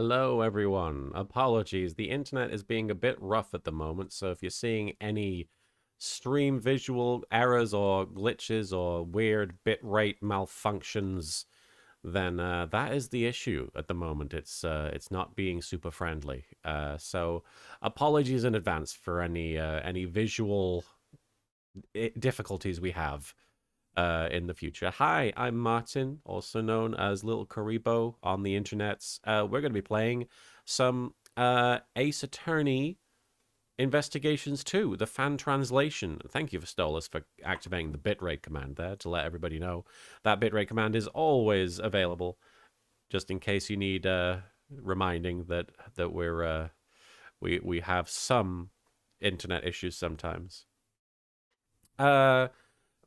Hello, everyone. Apologies. The internet is being a bit rough at the moment, so if you're seeing any stream visual errors or glitches or weird bitrate malfunctions, then that is the issue at the moment. It's not being super friendly. So apologies in advance for any visual difficulties we have in the future. Hi, I'm Martin, also known as Little Karibo on the internets. We're going to be playing some Ace Attorney Investigations 2, the fan translation. Thank you for Stolas for activating the bitrate command there to let everybody know. That bitrate command is always available, just in case you need reminding that we have some internet issues sometimes.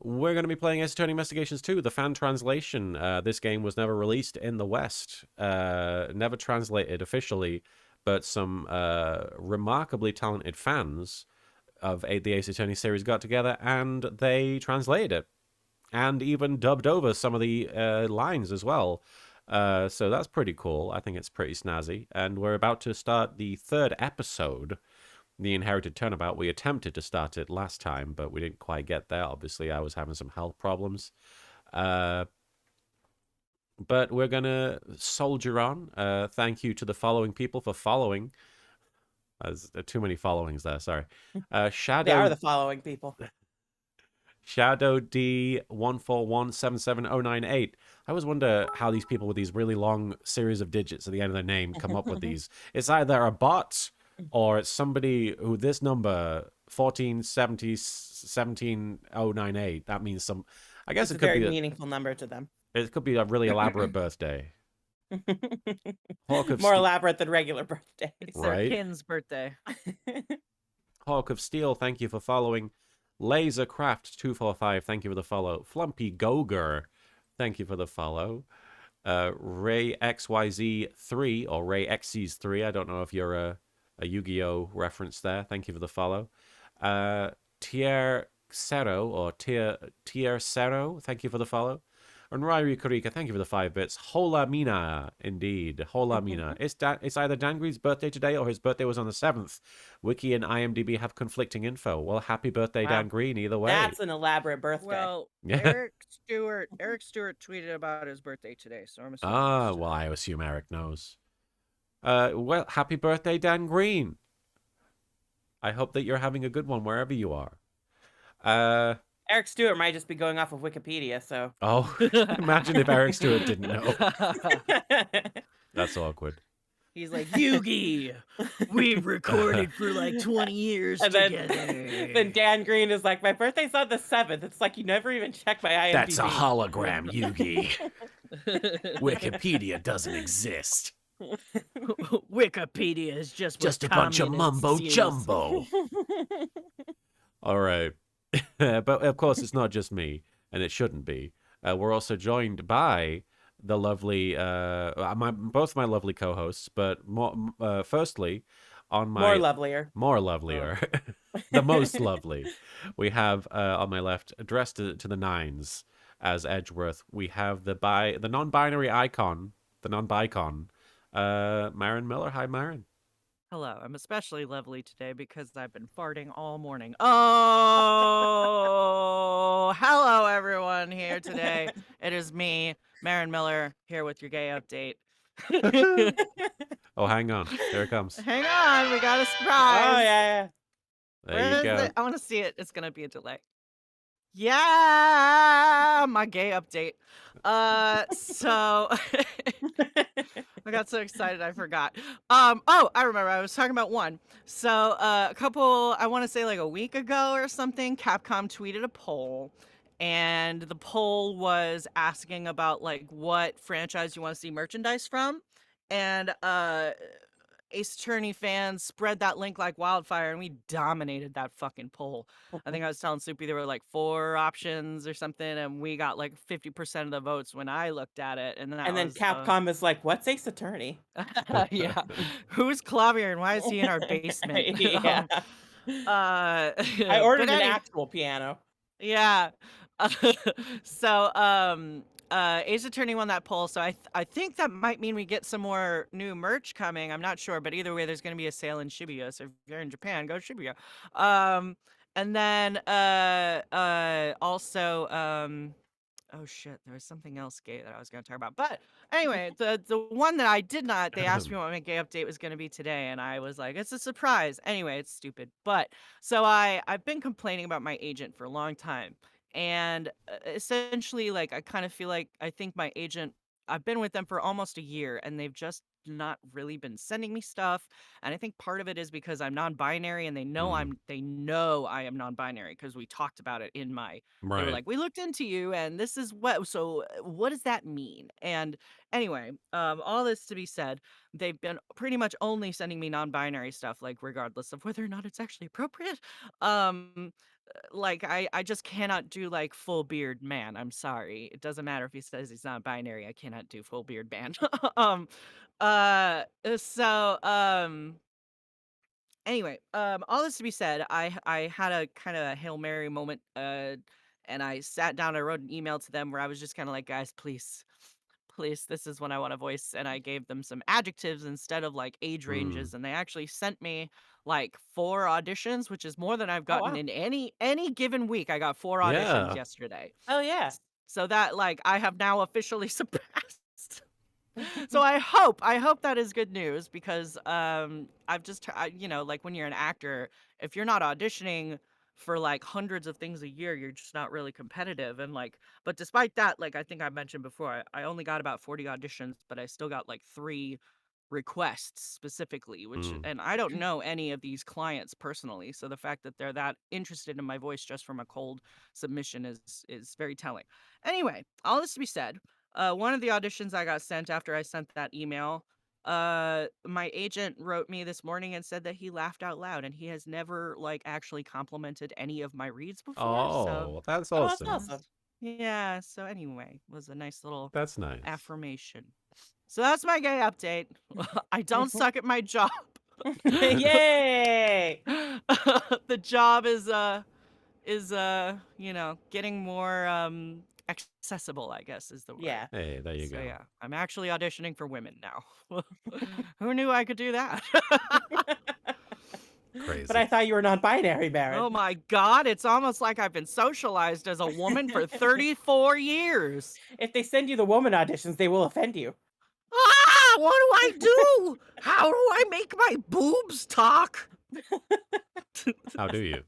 We're going to be playing Ace Attorney Investigations 2, the fan translation. This game was never released in the West, never translated officially, but some remarkably talented fans of the Ace Attorney series got together and they translated it and even dubbed over some of the lines as well. So that's pretty cool. I think it's pretty snazzy. And we're about to start the third episode, The Inherited Turnabout. We attempted to start it last time, but we didn't quite get there. Obviously, I was having some health problems. But we're going to soldier on. Thank you to the following people for following. There's too many followings there, sorry. Shadow... They are the following people. Shadow D14177098. I always wonder how these people with these really long series of digits at the end of their name come up with these. It's either a bot... or it's somebody who this number 1470098. That means some. I guess It's it could a be very meaningful number to them. It could be a really elaborate birthday. More elaborate than regular birthdays. It's their kin's birthday. Hawk of Steel, thank you for following. Lasercraft245, thank you for the follow. Flumpy Goger, thank you for the follow. Ray XYZ3 or Ray XCs3. I don't know if you're a Yu-Gi-Oh reference there. Thank you for the follow. Tier Cero or Tier Cero, thank you for the follow. And Ryri Karika, thank you for the 5 bits. Hola Mina, indeed. Hola Mina. It's either Dan Green's birthday today or his birthday was on the 7th. Wiki and IMDb have conflicting info. Well, happy birthday, wow. Dan Green, either way. That's an elaborate birthday. Well, Eric Stewart tweeted about his birthday today, so I'm assuming. Well, I assume Eric knows. Well, happy birthday, Dan Green. I hope that you're having a good one wherever you are. Eric Stewart might just be going off of Wikipedia, so. Oh, imagine if Eric Stewart didn't know. That's awkward. He's like, Yugi, we've recorded for like 20 years and together. Then Dan Green is like, my birthday's on the 7th. It's like, you never even check my IMDb. That's a hologram, Yugi. Wikipedia doesn't exist. Wikipedia is just a bunch of mumbo jumbo. All right. But of course it's not just me, and it shouldn't be. We're also joined by the lovely both my lovely co-hosts, but firstly on my more lovelier the most lovely, we have on my left, dressed to the nines as Edgeworth, we have the non-binary icon, the non-bicon, Marin Miller. Hi, Marin. Hello. I'm especially lovely today because I've been farting all morning. Oh, hello, everyone here today. It is me, Marin Miller, here with your gay update. Oh, hang on. There it comes. Hang on. We got a surprise. Oh, yeah. There you go. I want to see it. It's going to be a delay. Yeah, my gay update. So I got so excited I forgot. I remember I was talking about one. So I want to say like a week ago or something, Capcom tweeted a poll, and the poll was asking about like what franchise you want to see merchandise from, and Ace Attorney fans spread that link like wildfire, and we dominated that fucking poll. I think I was telling Soupy there were like 4 options or something, and we got like 50% of the votes when I looked at it. And then Capcom is like, "What's Ace Attorney?" Yeah, who's Clavier and why is he in our basement? Yeah. I ordered an actual piano. Yeah. So Ace Attorney won that poll, so I think that might mean we get some more new merch coming. I'm not sure, but either way, there's going to be a sale in Shibuya. So if you're in Japan, go to Shibuya. And then also oh shit, there was something else gay that I was going to talk about. But anyway, the one that I did not, they asked me what my gay update was going to be today, and I was like, it's a surprise. Anyway, it's stupid. But so I've been complaining about my agent for a long time. And essentially, like, I kind of feel like I think my agent, I've been with them for almost a year, and they've just not really been sending me stuff. And I think part of it is because I'm non-binary, and they know Mm, I am non-binary because we talked about it in my. They were right. like, we looked into you, and this is what. So what does that mean? And anyway, all this to be said, they've been pretty much only sending me non-binary stuff, like regardless of whether or not it's actually appropriate. Um, like I just cannot do like full beard man. I'm sorry. It doesn't matter if he says he's not binary. I cannot do full beard man. um so anyway, all this to be said, I had a kind of a Hail Mary moment, and I sat down, I wrote an email to them where I was just kind of like, guys, please, this is what I want to voice. And I gave them some adjectives instead of like age Mm, ranges, and they actually sent me like 4 auditions, which is more than I've Oh gotten wow. in any given week. I got 4 auditions yeah. yesterday. Oh yeah. So that like I have now officially surpassed. So I hope that is good news because I've just you know, like when you're an actor, if you're not auditioning for like hundreds of things a year, you're just not really competitive. And like, but despite that, like I think I mentioned before, I only got about 40 auditions, but I still got like 3 requests specifically, which, Mm, and I don't know any of these clients personally, so the fact that they're that interested in my voice just from a cold submission is very telling. Anyway, all this to be said, one of the auditions I got sent after I sent that email, my agent wrote me this morning and said that he laughed out loud, and he has never like actually complimented any of my reads before. So oh, that's Oh, that's awesome. awesome. yeah, so anyway, was a nice little That's nice. affirmation. So that's my gay update. I don't suck at my job. Yay! The job is you know, getting more accessible, I guess is the word. Yeah. Hey, there you So go. yeah, I'm actually auditioning for women now. Who knew I could do that? But I Crazy. thought you were non-binary, Marin. Oh my god, it's almost like I've been socialized as a woman for 34 years. If they send you the woman auditions, they will offend you. Ah, what do I do? How do I make my boobs talk? How do you?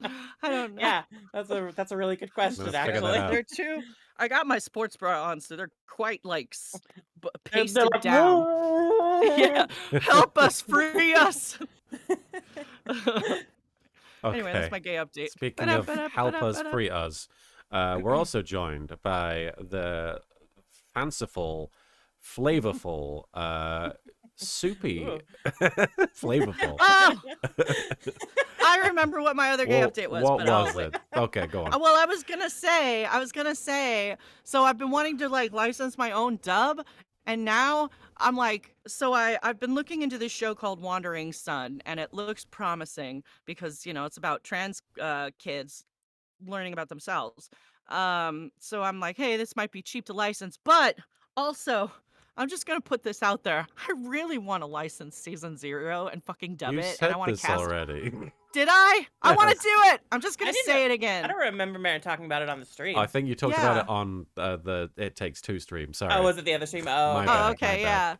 I don't know. Yeah, that's a really good question, Let's figure that actually. out. They're too. I got my sports bra on, so they're quite like They're pasted like, down. Yeah, help us, free us. Anyway, that's Okay. my gay update. Speaking of help us, Ba-da-ba-da-ba-da-ba-da. free us, we're also joined by the fanciful, flavorful, Soupy. Ooh. Flavorful. Oh, I remember what my other gay Well, update was. what but I'll was wait. it? Okay, go on. Well, I was gonna say, so I've been wanting to like license my own dub, and now I'm like, so I've been looking into this show called Wandering Sun, and it looks promising because, you know, it's about trans kids learning about themselves. So I'm like, hey, this might be cheap to license, but also I'm just gonna put this out there. I really want to license season 0 and fucking dub You it, and I said want to this cast. already. Did I? I want to Yes. do it. I'm just I gonna didn't say know- it I again. don't remember Marin talking about it on the stream. I think you talked about Yeah. it on the It Takes Two stream. Sorry. Oh, was it the other stream? Oh, My okay. bad. Oh, okay, bad. yeah.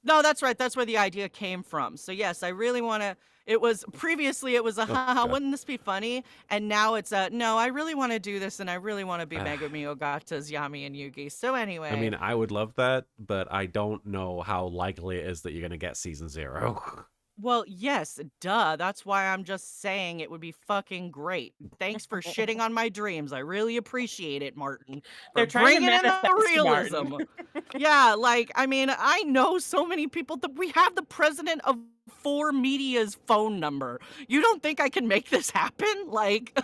No, that's right. That's where the idea came from. So yes, I really want to. It was previously it was a haha, God. wouldn't this be funny? And now it's a no, I really want to do this, and I really want to be Ah. Megumi Ogata's Yami and Yugi. So anyway, I mean, I would love that, but I don't know how likely it is that you're going to get season 0. well, yes, duh. That's why I'm just saying it would be fucking great. Thanks for shitting on my dreams. I really appreciate it, Martin. They're For trying to bringing in the manifest, realism. Martin. Yeah, like, I mean, I know so many people that we have the president of 4Media's phone number. You don't think I can make this happen? Like,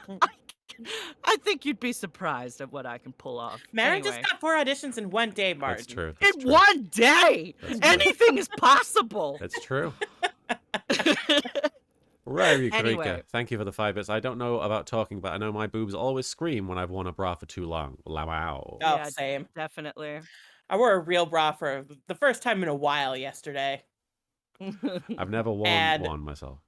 I think you'd be surprised at what I can pull off. Marin Anyway. just got 4 auditions in one day, Martin. That's true. That's In true. one day! That's true. Anything is possible! That's true. Right. Right, Eureka, Anyway. thank you for the 5 bits. I don't know about talking, but I know my boobs always scream when I've worn a bra for too long. Wow. Oh, Yeah, same. definitely. I wore a real bra for the first time in a while yesterday. I've never worn And one myself.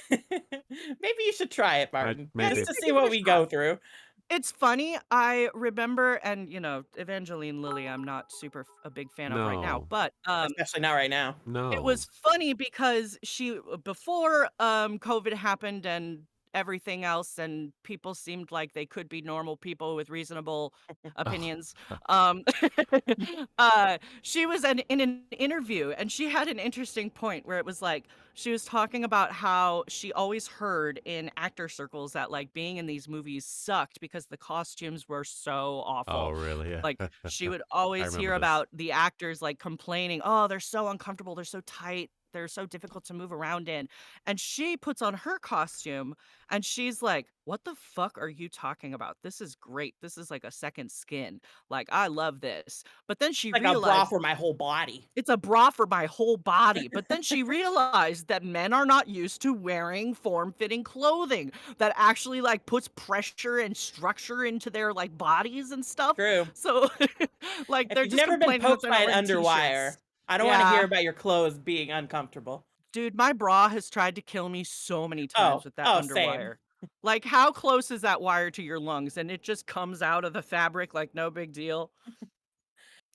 maybe you should try it, Martin. maybe. Just to Give see it what a we shot. go through. It's funny. I remember, and Evangeline Lilly, I'm not a big fan of right now, No. but Especially not right now. No. it was funny because before COVID happened and everything else, and people seemed like they could be normal people with reasonable opinions. Um, she was in an interview, and she had an interesting point where it was like she was talking about how she always heard in actor circles that like being in these movies sucked because the costumes were so awful. Oh, really? Yeah. Like she would always remember hear this. about the actors like complaining, "Oh, they're so uncomfortable, they're so tight, they're so difficult to move around in." And she puts on her costume and she's like, "What the fuck are you talking about? This is great. This is like a second skin. Like I love this." But then she Like a bra realized for my whole body. it's a bra for my whole body. But then she realized that men are not used to wearing form-fitting clothing that actually like puts pressure and structure into their like bodies and stuff. True. So like If they're you've just never been complaining that poked they're by not an wearing underwire, t-shirts. I don't want to hear Yeah. about your clothes being uncomfortable. Dude, my bra has tried to kill me so many times with that Same. underwire. Like how close is that wire to your lungs? And it just comes out of the fabric like no big deal.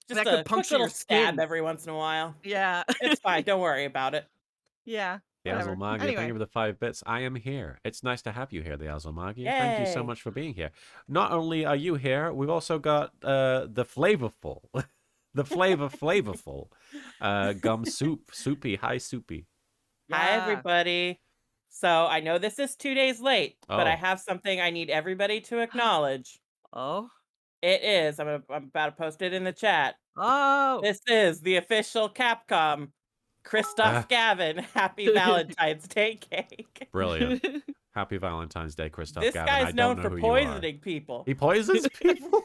Just That a could quick puncture little your stab skin. every once in a while. Yeah. It's fine. Don't worry about it. Yeah. The Whatever. Azulmagi, thank Anyway. you for the 5 bits. I am here. It's nice to have you here, the Azulmagi. Yay. Thank you so much for being here. Not only are you here, we've also got the flavorful, flavorful gum soup. Soupy. Hi, Soupy. Hi, Yeah. everybody. So I know this is 2 days late, but I Oh. have something I need everybody to acknowledge. Oh. It is. I'm about to post it in the chat. Oh. This is the official Capcom Christoph Gavin Happy Valentine's Day cake. Brilliant. Happy Valentine's Day, Christoph This Gavin. I guy's don't known know for who you are. poisoning people. He poisons people?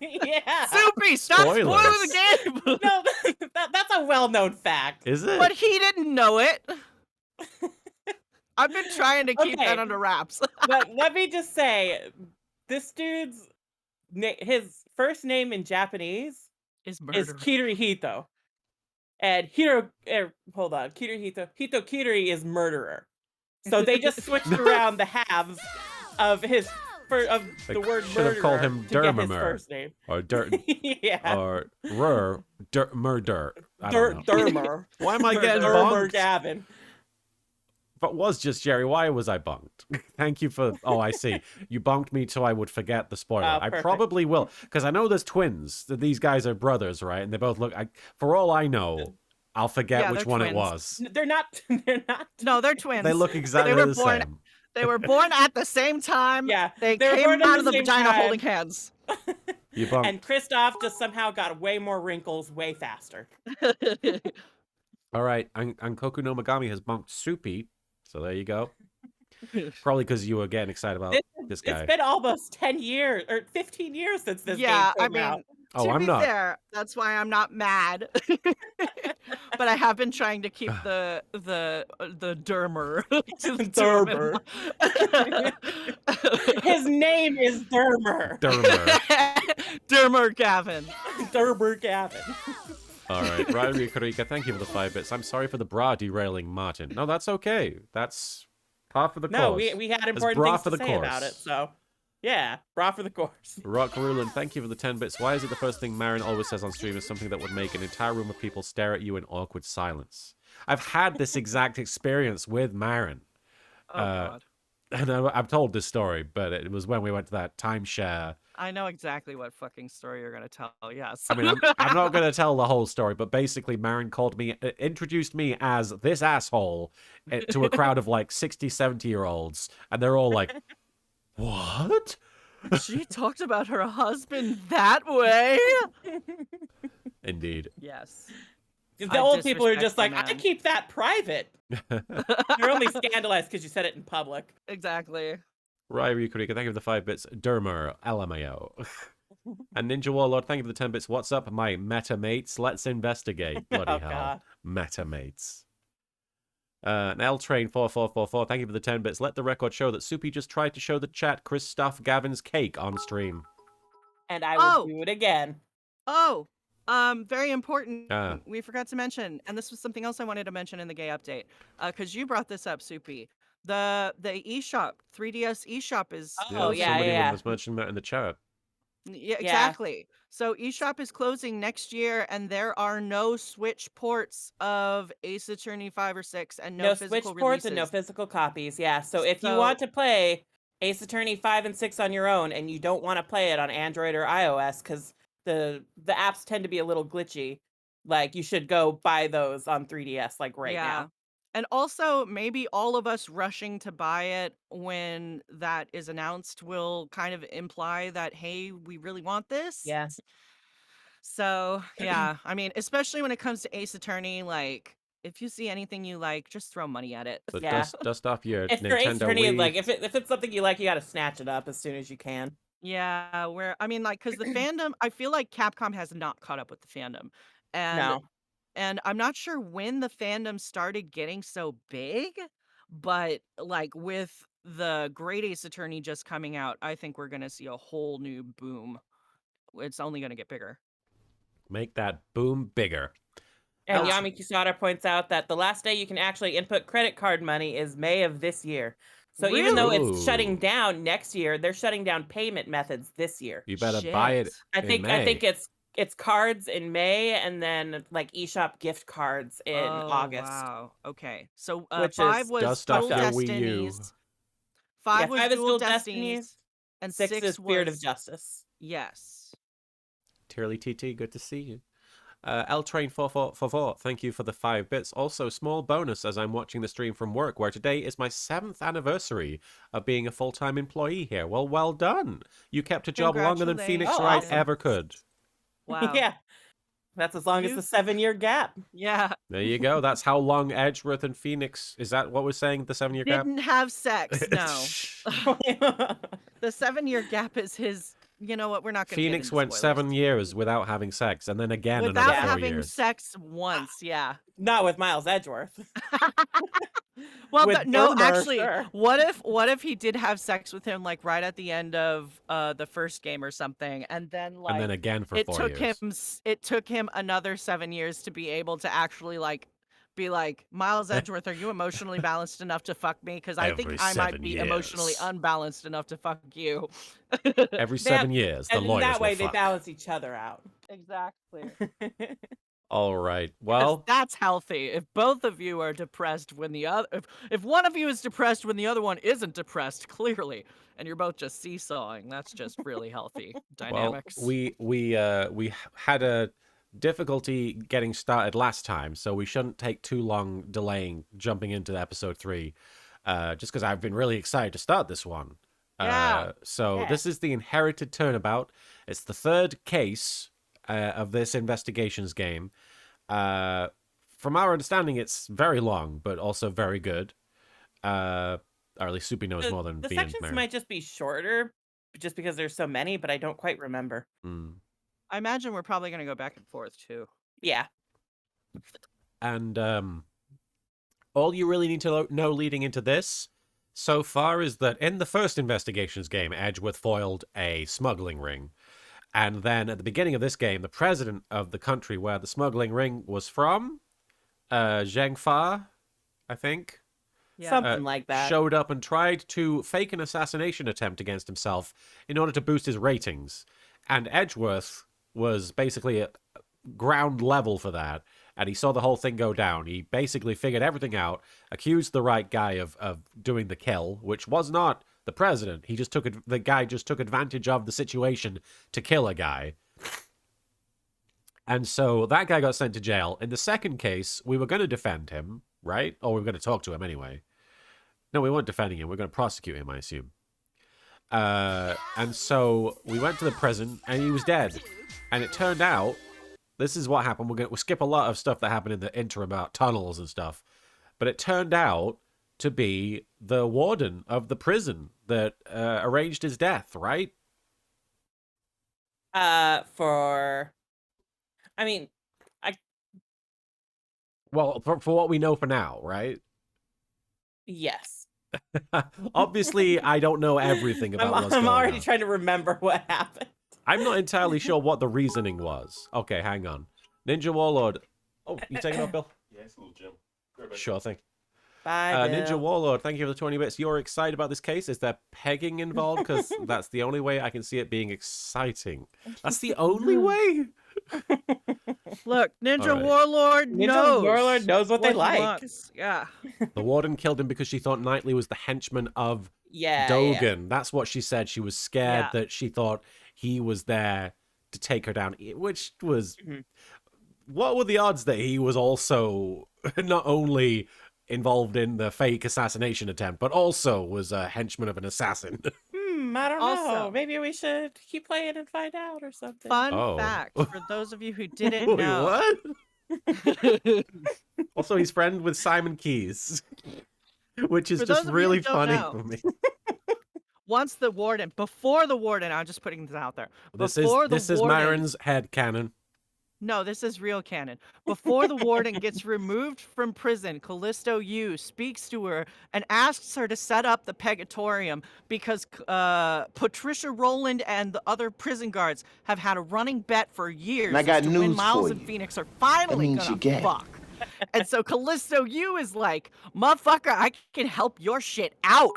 Yeah. Soupy, stop spoiling Spoilers. the game. No, that's a well-known fact. Is it? But he didn't know it. I've been trying to keep that Okay. under wraps. But let me just say, this dude's his first name in Japanese Is is murder. Kirihito. And hold on, Kirihito. Hito Kiri is murderer. So they just switched around the halves of his of They the word should have called murderer him to get his Dermamer. first name. Or dirt, Yeah. or murder. I don't know. Dermer. Why am I getting Dermer bunked? Gavin. If it was just Jerry, why was I bunked? Thank you for. Oh, I see. You bunked me so I would forget the spoiler. Oh, I perfect. probably will, because I know there's twins. That these guys are brothers, right? And they both look. For all I know, I'll forget Yeah, which they're one it twins. was. They're not. They're not. No, they're twins. They look exactly were the born- same. They were born at the same time. Yeah, They they were came born at out the of the same vagina time. holding hands. You bunked. And Christoph just somehow got way more wrinkles way faster. All right, and Koku no Megami has bunked Soupy. So there you go. Probably because you were getting excited about this guy. It's been almost 10 years or 15 years since this Yeah, game I came out. mean, Oh, to I'm be not. fair, that's why I'm not mad. But I have been trying to keep the dermer to the Dermer. His name is Dermer. Dermer. Dermer Gavin. Dermer Gavin. All right, Ryu Kurika, thank you for the 5 bits. I'm sorry for the bra derailing Martin. No, that's okay. That's par for the course. No, we had important bra things for to the say course. about it. So, yeah, bra for the course. Rock Ruland, thank you for the 10 bits. Why is it the first thing Marin always says on stream is something that would make an entire room of people stare at you in awkward silence? I've had this exact experience with Marin. Oh, God. And I've told this story, but it was when we went to that timeshare. I know exactly what fucking story you're going to tell, yes. I mean, I'm not going to tell the whole story, but basically Marin introduced me as this asshole to a crowd of like 60, 70-year-olds. And they're all like, what? She talked about her husband that way? Indeed. Yes. The I old people are disrespect just the like, I man. keep that private. You're only scandalized because you said it in public. Exactly. Ryu Kurika, thank you for the 5 bits. Dermer, LMAO. And Ninja Warlord, thank you for the 10 bits. What's up, my meta mates? Let's investigate. Bloody Oh, hell. God. Meta mates. And L Train 4444, thank you for the 10 bits. Let the record show that Soupy just tried to show the chat Chris stuffed Gavin's cake on stream. And I would Oh! do it again. Oh, very important. Ah. We forgot to mention, and this was something else I wanted to mention in the gay update, because you brought this up, Soupy. The eShop, 3DS eShop is Oh, closing. Somebody yeah. was mentioning that in the chat. Yeah, Yeah. exactly. So eShop is closing next year, and there are no Switch ports of Ace Attorney 5 or 6, and no Switch physical ports releases. and no physical copies. Yeah. So if you want to play Ace Attorney 5 and 6 on your own, and you don't want to play it on Android or iOS, because the apps tend to be a little glitchy, like you should go buy those on 3DS like right now. And also, maybe all of us rushing to buy it when that is announced will kind of imply that, hey, we really want this. Yes. So, yeah, I mean, especially when it comes to Ace Attorney, like, if you see anything you like, just throw money at it. But Yeah. dust off your If you're Ace Nintendo Attorney, Wii. like if it's something you like, you got to snatch it up as soon as you can. Yeah, I mean, like, because the fandom, I feel like Capcom has not caught up with the fandom. No. And I'm not sure when the fandom started getting so big, but like with the Great Ace Attorney just coming out, I think we're gonna see a whole new boom. It's only gonna get bigger. Make that boom bigger. And Yeah. Yami Kusada points out that the last day you can actually input credit card money is May of this year. So even though it's shutting Ooh. down next year, they're shutting down payment methods this year. You better buy it. I in think May. it's cards in May, and then like eShop gift cards in August. Wow. Okay. So Which 5 is was dust off Dual your Wii U. Destinies. 5 was 5 is Dual Dual Destinies, and 6 is Spirit of was Justice. yes. Tirly TT, good to see you. L Train 4444, thank you for the 5 bits. Also, small bonus as I'm watching the stream from work, where today is my 7th anniversary of being a full-time employee here. Well done. You kept a job longer than Phoenix Wright Congratulations. ever could. Wow. Yeah. That's as long as the 7-year gap. Yeah. There you go. That's how long Edgeworth and Phoenix, is that what we're saying, the 7-year gap? Didn't have sex, no. The 7-year gap is his. You know what? We're not going to. Phoenix went 7 years without having sex, and then again without another 4 having years. sex once. Yeah. Not with Miles Edgeworth. Well, With no, Burmer, actually, sure. what if he did have sex with him like right at the end of the first game or something, and then like And then again for 4 years. it took him another 7 years to be able to actually like be like, Miles Edgeworth, are you emotionally balanced enough to fuck me? Because I think Every I might 7 be emotionally years. unbalanced enough to fuck you. Every 7 years, the And lawyers that way will they fuck. balance each other out. Exactly. All right. Well, Well, that's healthy. If both of you are depressed when the other, if one of you is depressed when the other one isn't depressed, clearly, and you're both just seesawing, that's just really healthy dynamics. Well, we had a difficulty getting started last time, so we shouldn't take too long delaying jumping into episode 3. Just because I've been really excited to start this one. Yeah. So Yeah. this is the Inherited Turnabout. It's the third case of this investigations game. From our understanding, it's very long, but also very good. Or at least Soupy knows more than The me and sections Marin. might just be shorter, just because there's so many, but I don't quite remember. I imagine we're probably going to go back and forth too. Yeah. And all you really need to know leading into this so far is that in the first investigations game, Edgeworth foiled a smuggling ring. And then at the beginning of this game, the president of the country where the smuggling ring was from, Zheng Fa, I think, Something like that. showed up and tried to fake an assassination attempt against himself in order to boost his ratings. And Edgeworth was basically at ground level for that. And he saw the whole thing go down. He basically figured everything out, accused the right guy of doing the kill, which was not the president. The guy just took advantage of the situation to kill a guy. And so that guy got sent to jail. In the second case, we were going to defend him, right? Or we were going to talk to him anyway. No, we weren't defending him. We were going to prosecute him, I assume. And so we went to the prison, and he was dead. And it turned out, this is what happened. We'll skip a lot of stuff that happened in the interim about tunnels and stuff. But it turned out to be the warden of the prison that arranged his death, right? I mean, Well, for what we know for now, right? Yes. Obviously, I don't know everything about what's I'm going already on. trying to remember what happened. I'm not entirely sure what the reasoning was. Okay, hang on. Ninja Warlord. Oh, you taking off, Bill? Yeah, it's a little Jim. Sure thing. Bye, Ninja Bill. Warlord, thank you for the 20 bits. You're excited about this case? Is there pegging involved? Because that's the only way I can see it being exciting. That's the only way? Look, Ninja All right. Warlord Ninja knows. Warlord knows what they he like. wants. Yeah. The warden killed him because she thought Knightley was the henchman of Yeah. Dogan. That's what she said. She was scared Yeah. that she thought he was there to take her down, which was... Mhm. What were the odds that he was also not only involved in the fake assassination attempt, but also was a henchman of an assassin? I don't know. Also- Maybe we should keep playing and find out or something. Fun Oh. fact for those of you who didn't Wait, know. what? Also, he's friend with Simon Keys, which is For just those of you who really don't funny know, for me. before the warden, I'm just putting this out there. This Before is the warden, Marin's head canon. No, this is real canon. Before the warden gets removed from prison, Callisto Yu speaks to her and asks her to set up the Pegatorium because Patricia Rowland and the other prison guards have had a running bet for years And I got as to when news Miles for and you. Phoenix are finally means gonna you're gay. fuck. And so Callisto Yu is like, motherfucker, I can help your shit out.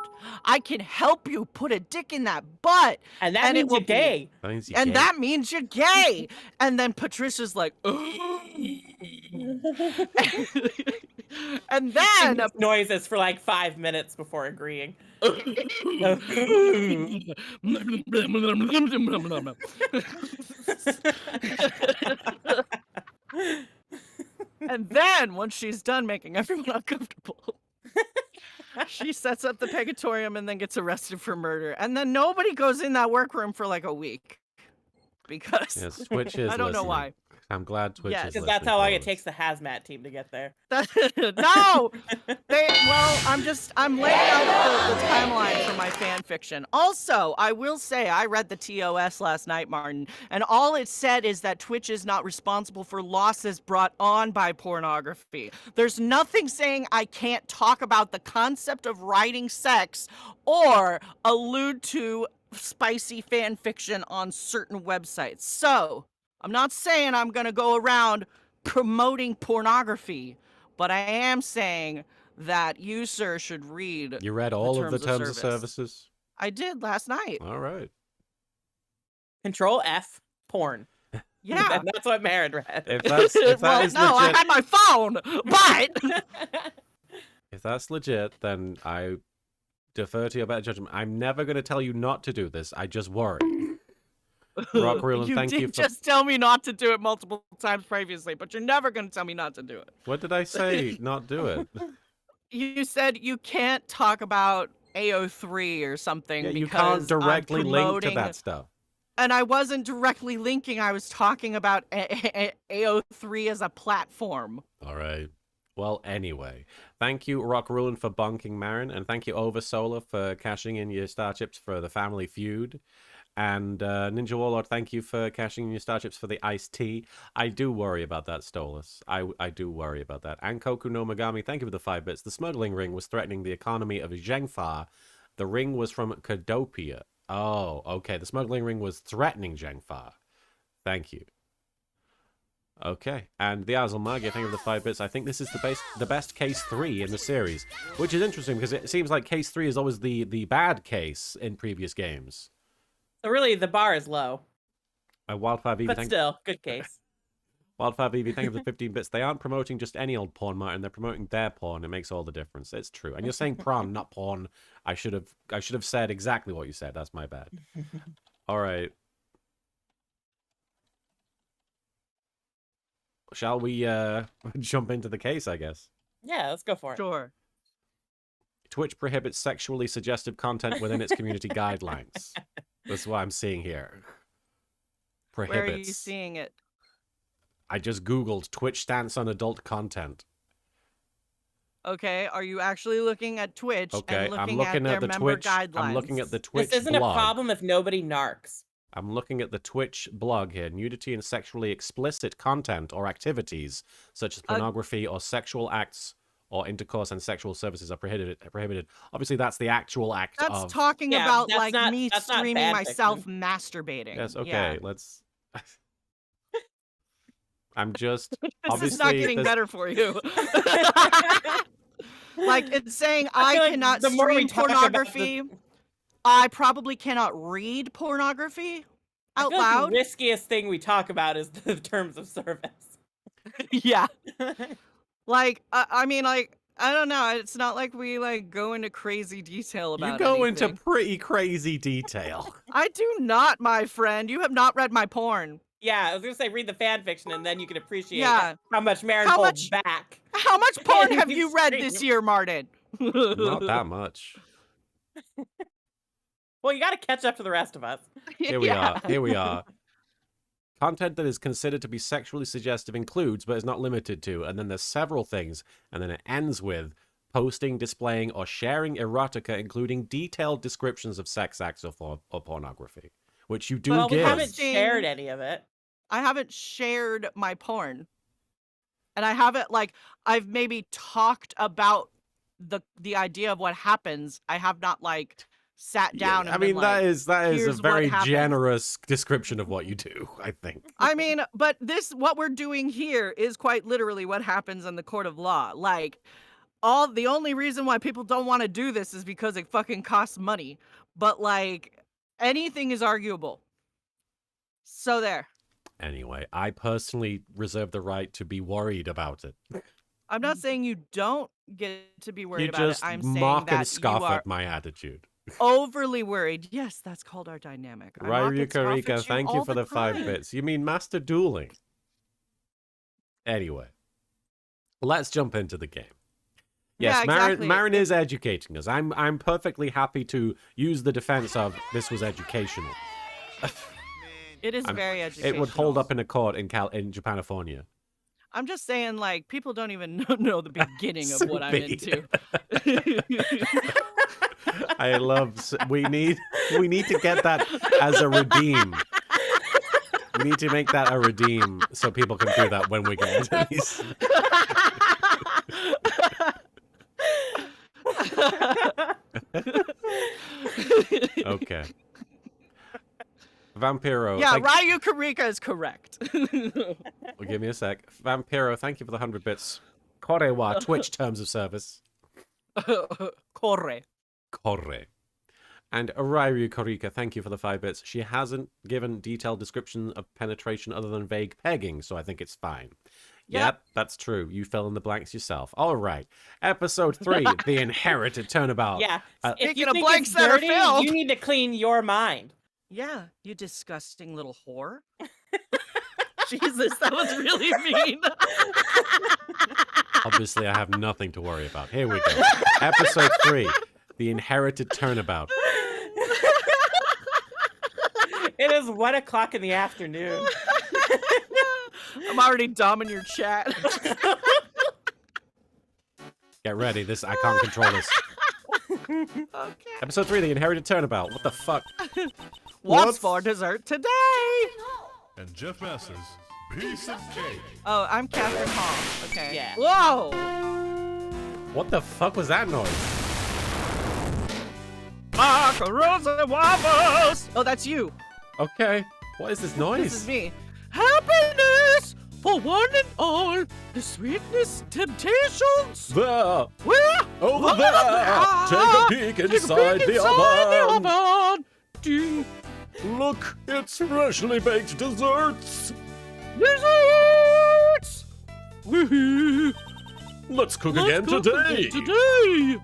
I can help you put a dick in that butt. And that it means will you're gay. That means you're And gay. that means you're gay. And then Patricia's like, and She then makes noises for like 5 minutes before agreeing. and then once she's done making everyone uncomfortable, she sets up the Pegatorium and then gets arrested for murder. And then nobody goes in that workroom for like a week because Yes, Twitch is I don't know listening. why. I'm glad Twitch Yes. is Because listening. that's how long it folks. takes the hazmat team to get there. No, I'm laying out the timeline for my fan fiction. Also, I will say I read the TOS last night, Martin, and all it said is that Twitch is not responsible for losses brought on by pornography. There's nothing saying I can't talk about the concept of writing sex or allude to spicy fan fiction on certain websites. So, I'm not saying I'm gonna go around promoting pornography, but I am saying that you, sir, should read. You read all of the terms of service. services? I did last night. All right. Control F, porn. Yeah. And that's what Marin read. If that Well, is no, I legit, had my phone, but if that's legit, then I defer to your better judgment. I'm never going to tell you not to do this. I just worry. Rock Rulin, you thank did you for... just tell me not to do it multiple times previously, but you're never going to tell me not to do it. What did I say? Not do it. You said you can't talk about AO3 or something Yeah, because you can't directly I'm link to promoting... that stuff. And I wasn't directly linking. I was talking about AO3 as a platform. All right. Well, anyway, thank you, Rock Rulin, for bonking Marin, and thank you, Oversolar, for cashing in your star chips for the Family Feud. And Ninja Warlord, thank you for cashing in your star chips for the iced tea. I do worry about that, Stolas. I do worry about that. And Koku no Megami, thank you for the 5 bits. The smuggling ring was threatening the economy of Zhengfa. The ring was from Kadopia. Oh, okay. The smuggling ring was threatening Zhengfa. Thank you. Okay, and the Azalmagi, thank you for the 5 bits. I think this is the best case 3 in the series, which is interesting because it seems like case 3 is always the bad case in previous games. So really, the bar is low. Wildfire Vivi, But still, good case. Wildfire Vivi, thank you for the 15 bits. They aren't promoting just any old porn, Martin. They're promoting their porn. It makes all the difference. It's true. And you're saying prawn, not porn. I should have said exactly what you said. That's my bad. All right. Shall we jump into the case, I guess? Yeah, let's go for it. Sure. Twitch prohibits sexually suggestive content within its community guidelines. That's what I'm seeing here. Prohibits. Where are you seeing it? I just Googled Twitch stance on adult content. Okay, are you actually looking at Twitch Okay, and I'm looking looking at at their the member Twitch. guidelines? I'm looking at the Twitch This isn't blog. a problem if nobody narcs. I'm looking at the Twitch blog here. Nudity and sexually explicit content or activities, such as pornography or sexual acts or intercourse and sexual services are prohibited. Obviously, that's the actual act That's of... talking about that's like not- me that's not streaming fan myself fiction. masturbating. Yes, okay, Yeah. let's... I'm just... This obviously, is not getting there's- better for you. Like, it's saying I I feel like cannot the more we stream talk about pornography. I probably cannot read pornography I out feel like loud. the riskiest thing we talk about is the terms of service. Yeah. Like, I mean, like, I don't know. It's not like we like go into crazy detail about You go anything. into pretty crazy detail. I do not, my friend. You have not read my porn. Yeah, I was gonna say read the fan fiction, and then you can appreciate Yeah. how much Marin How holds much- back. How much porn have You you read stream. this year, Martin? Not that much. Well, you got to catch up to the rest of us. Here we are. Here we are. Content that is considered to be sexually suggestive includes, but is not limited to, and then there's several things, and then it ends with posting, displaying, or sharing erotica, including detailed descriptions of sex acts or pornography, which you do Well, we give. haven't shared any of it. I haven't shared my porn. And I haven't, like, I've maybe talked about the idea of what happens. I have not, like, sat down and I mean, been like, that is a "Here's what very happened." generous description of what you do, I think. I mean, but what we're doing here is quite literally what happens in the court of law. Like, the only reason why people don't want to do this is because it fucking costs money. But, like, anything is arguable. So there. Anyway, I personally reserve the right to be worried about it. I'm not saying you don't get to be worried You about it. just I'm saying mock that and scoff you are at my attitude. overly worried. Yes, that's called our dynamic. I mock Ryu and scoff at Karika, thank you all for the 5 time. bits. You mean Master Dueling? Anyway, let's jump into the game. Yes, Yeah, exactly. Marin is educating us. I'm perfectly happy to use the defense of this was educational. It is very educational. It would hold up in a court in Japanifornia. I'm just saying, like, people don't even know the beginning of what I'm Soupy. into. I love. We need to get that as a redeem. We need to make that a redeem so people can do that when we get into these. Okay. Vampiro. Yeah, Ryu Karika is correct. Well, give me a sec. Vampiro, thank you for the 100 bits. Korewa, Twitch terms of service. Corre. Corre. And Ryu Karika, thank you for the 5 bits. She hasn't given detailed description of penetration other than vague pegging, so I think it's fine. Yep, that's true. You fill in the blanks yourself. All right. Episode 3, The Inherited Turnabout. Yeah. If Speaking you of think blanks it's that are dirty, filled. you need to clean your mind. Yeah, you disgusting little whore. Jesus, that was really mean. Obviously, I have nothing to worry about. Here we go. Episode 3, The Inherited Turnabout. It is 1 o'clock in the afternoon. I'm already dumbing your chat. Get ready. I can't control this. Okay. Episode 3, The Inherited Turnabout. What the fuck? What's for dessert today? And Jeff Masters, piece of cake. Oh, I'm Catherine Hall. Okay. Yeah. Whoa! What the fuck was that noise? Macarons and waffles! Oh, that's you. Okay. What is this noise? This is me. Happiness for one and all. The sweetness, temptations. There! Where? Over there! Take a peek inside the oven! oven. Ding. Look, it's freshly baked desserts! Desserts! Woohoo! Let's cook Let's again cook today! again today!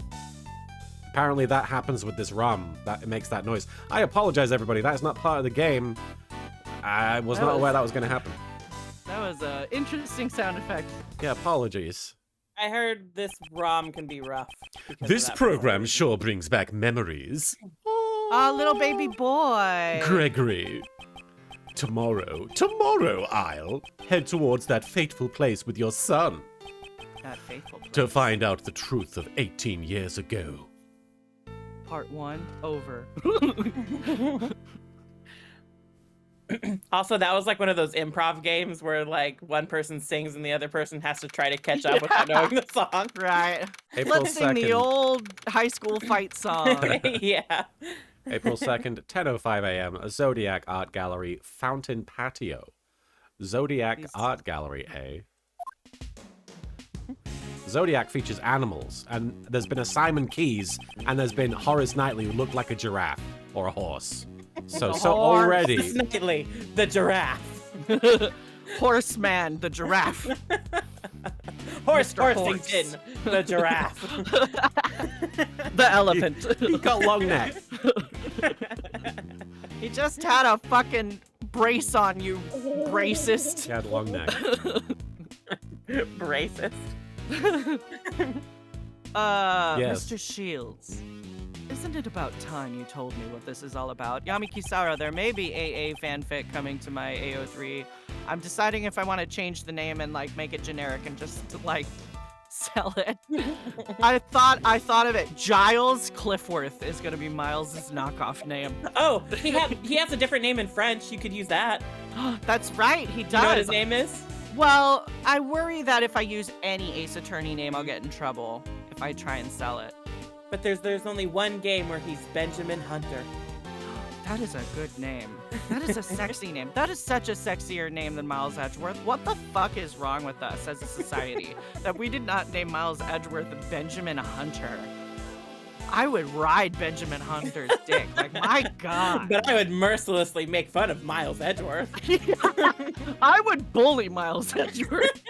Apparently that happens with this rum. That makes that noise. I apologize, everybody. That is not part of the game. I was not aware that was going to happen. That was an interesting sound effect. Yeah, apologies. I heard this ROM can be rough. because of This that program reason. sure brings back memories. Oh, little baby boy. Gregory. Tomorrow I'll head towards that fateful place with your son That faithful place. to find out the truth of 18 years ago. Part 1 over. Also, that was like one of those improv games where like one person sings and the other person has to try to catch up without knowing the song. Right. April Let's sing the 2nd. old high school fight song. Yeah. April 2nd, 10:05 a.m. Zodiac Art Gallery, Fountain Patio. Zodiac Art Gallery, eh? Zodiac features animals, and there's been a Simon Keys, and there's been Horace Knightley who looked like a giraffe or a horse. So already... Knightley, the giraffe. Horseman, the giraffe. Horsington, the giraffe. The elephant. He got long neck. He just had a fucking brace on, you racist. He had long neck. Racist. Yes. Mr. Shields, isn't it about time you told me what this is all about? Yami Kisara, there may be AA fanfic coming to my AO3. I'm deciding if I want to change the name and like make it generic and just like sell it. I thought of it. Giles Cliffworth is gonna be Miles's knockoff name. Oh, he has a different name in French. You could use that. That's right, he does. You know what his name is? Well, I worry that if I use any Ace Attorney name, I'll get in trouble if I try and sell it. But there's only one game where he's Benjamin Hunter. That is a good name. That is a sexy name. That is such a sexier name than Miles Edgeworth. What the fuck is wrong with us as a society that we did not name Miles Edgeworth Benjamin Hunter? I would ride Benjamin Hunter's dick. Like, my God. But I would mercilessly make fun of Miles Edgeworth. I would bully Miles Edgeworth.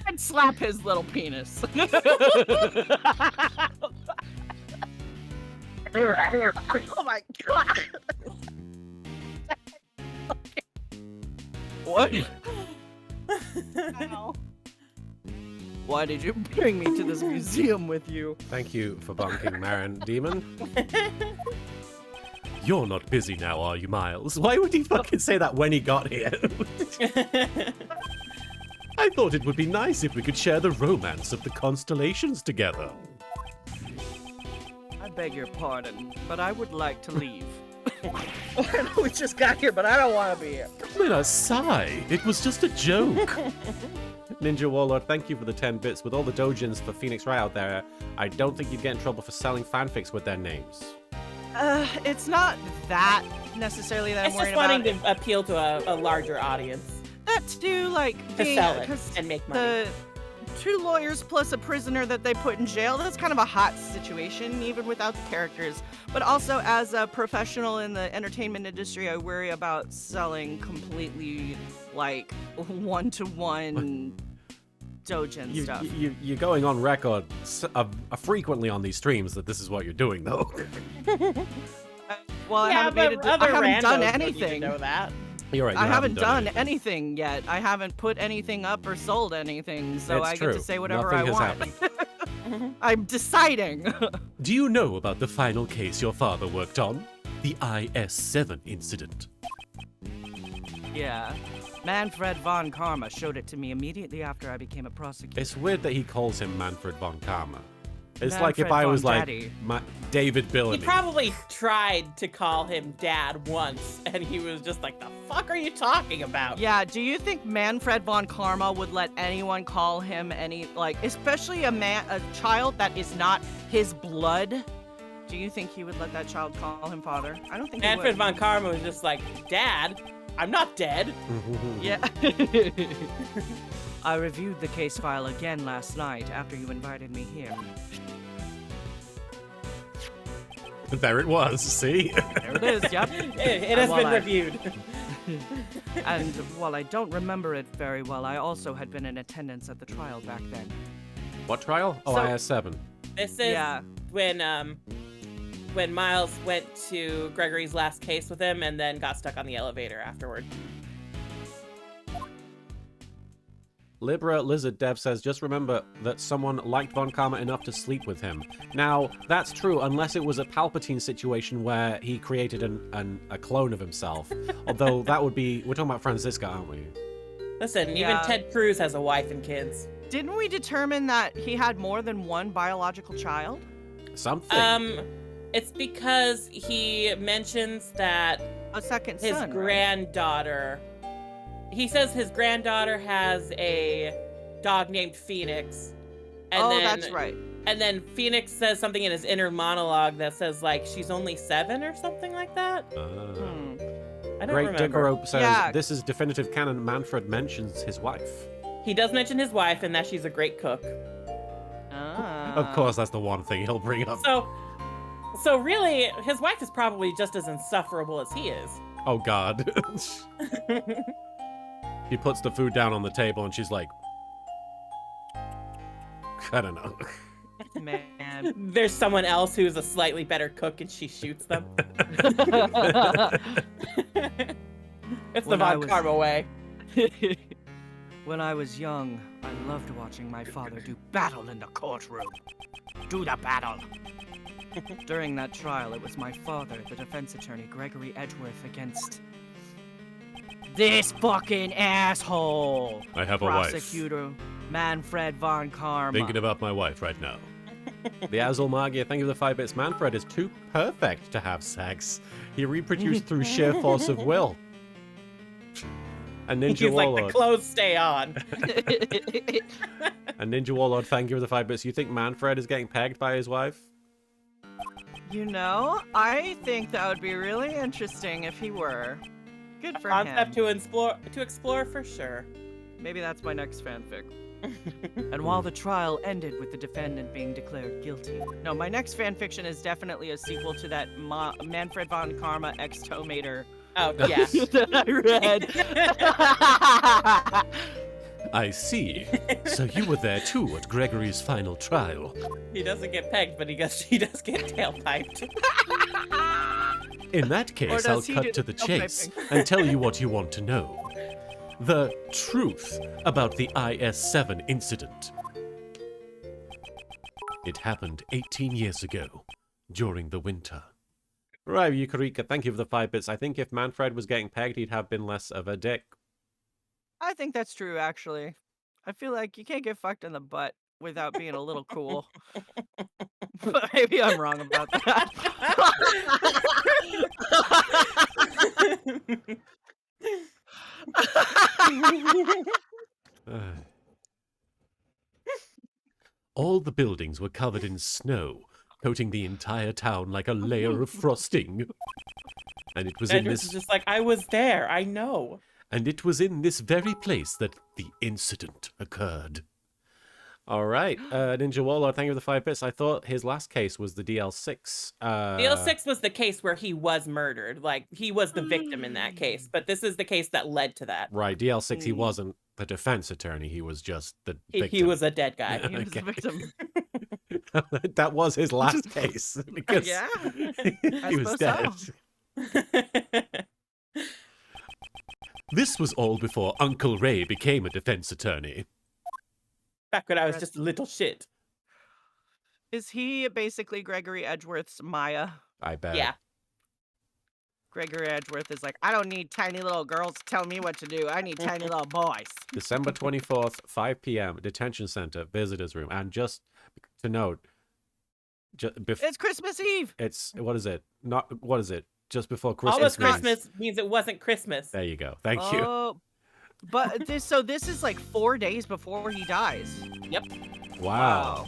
I'd slap his little penis. Oh my God. What? Ow. Why did you bring me to this museum with you? Thank you for bonking, Marin Demon. You're not busy now, are you, Miles? Why would he fucking say that when he got here? I thought it would be nice if we could share the romance of the constellations together. I beg your pardon, but I would like to leave. I know we just got here, but I don't want to be here. Lina, sigh. It was just a joke. Ninja Warlord, thank you for the 10 bits. With all the dojins for Phoenix Wright out there, I don't think you'd get in trouble for selling fanfics with their names. It's not that necessarily that It's I'm just worried wanting about. to appeal to a larger audience. That too, like, To being, sell it 'cause and make money. the 2 lawyers plus a prisoner that they put in jail, that's kind of a hot situation, even without the characters. But also, as a professional in the entertainment industry, I worry about selling completely, like, one-to-one dojin stuff. You're going on record frequently on these streams that this is what you're doing, though. Well, Yeah, I haven't, but other I haven't done randos don't need to anything. know that. You're right. I haven't done anything. anything yet. I haven't put anything up or sold anything, so It's I true. get to say whatever Nothing I has want. happened. I'm deciding. Do you know about the final case your father worked on? The IS-7 incident. Yeah. Manfred von Karma showed it to me immediately after I became a prosecutor. It's weird that he calls him Manfred von Karma. It's like Manfred if I von was like Daddy. David He Billamy. probably tried to call him dad once, and he was just like, the fuck are you talking about? Yeah, do you think Manfred von Karma would let anyone call him any, like, especially a child that is not his blood? Do you think he would let that child call him father? I don't think Manfred he would. von Karma was just like, Dad, I'm not dead. Yeah. I reviewed the case file again last night after you invited me here. There it was, see? There it is, yep. It has While been I- reviewed. And while I don't remember it very well, I also had been in attendance at the trial back then. What trial? Oh, So- IS-7. This is Yeah. when Miles went to Gregory's last case with him and then got stuck on the elevator afterward. Libra Lizard Dev says, just remember that someone liked Von Karma enough to sleep with him. Now, that's true unless it was a Palpatine situation where he created a clone of himself. Although that would be... We're talking about Franziska, aren't we? Listen, Yeah. even Ted Cruz has a wife and kids. Didn't we determine that he had more than one biological child? Something. It's because he mentions that A second his son, right? granddaughter. He says his granddaughter has a dog named Phoenix. And That's right. And then Phoenix says something in his inner monologue that says like she's only 7 or something like that. I don't Great remember. Diggerope says, Yeah. this is definitive canon. Manfred mentions his wife. He does mention his wife and that she's a great cook. Of course, that's the one thing he'll bring up. So really, his wife is probably just as insufferable as he is. Oh, God. He puts the food down on the table and she's like, I don't know. Man. There's someone else who's a slightly better cook and she shoots them. It's the When I Von was- Karma way. When I was young, I loved watching my father do battle in the courtroom. Do the battle. During that trial, it was my father, the defense attorney, Gregory Edgeworth, against this fucking asshole. I have a wife. Prosecutor Manfred von Karma. Thinking about my wife right now. The Azul Magia, thank you for the 5 bits. Manfred is too perfect to have sex. He reproduced through sheer force of will. A Ninja He's like, Warlord. the clothes stay on. A Ninja Warlord, thank you for the 5 bits. You think Manfred is getting pegged by his wife? You know, I think that would be really interesting if he were. Good for Concept him. to explore for sure. Maybe that's my next fanfic. And while the trial ended with the defendant being declared guilty. No, my next fanfiction is definitely a sequel to that Manfred von Karma X Tomater Oh yeah. that I read. I see. So you were there too at Gregory's final trial. He doesn't get pegged, but he does get tailpiped. In that case, does I'll he cut do to the the chase tailpiping? and tell you what you want to know. The truth about the IS-7 incident. It happened 18 years ago, during the winter. Right, Yukarika, thank you for the 5 bits. I think if Manfred was getting pegged, he'd have been less of a dick. I think that's true, actually. I feel like you can't get fucked in the butt without being a little cool. But maybe I'm wrong about that. All the buildings were covered in snow, coating the entire town like a layer of frosting. And it was in Edwards this is just like, I was there, I know. And it was in this very place that the incident occurred. All right, Ninja Warlord, thank you for the 5 bits. I thought his last case was the DL6. DL6 was the case where he was murdered. Like, he was the victim in that case. But this is the case that led to that. Right, DL6, he wasn't the defense attorney. He was just the victim. He was a dead guy. He was the victim. That was his last case. Because Yeah, he was dead. suppose This was all before Uncle Ray became a defense attorney. Back when I was just a little shit. Is he basically Gregory Edgeworth's Maya? I bet. Yeah. Gregory Edgeworth is like, I don't need tiny little girls to tell me what to do. I need tiny little boys. December 24th, 5 p.m., detention center, visitors room. And just to note, It's Christmas Eve. it's, what is it? What is it? Just before Christmas. Almost means- Christmas means it wasn't Christmas. There you go. Thank you. Oh, but this is like 4 days before he dies. Yep. Wow.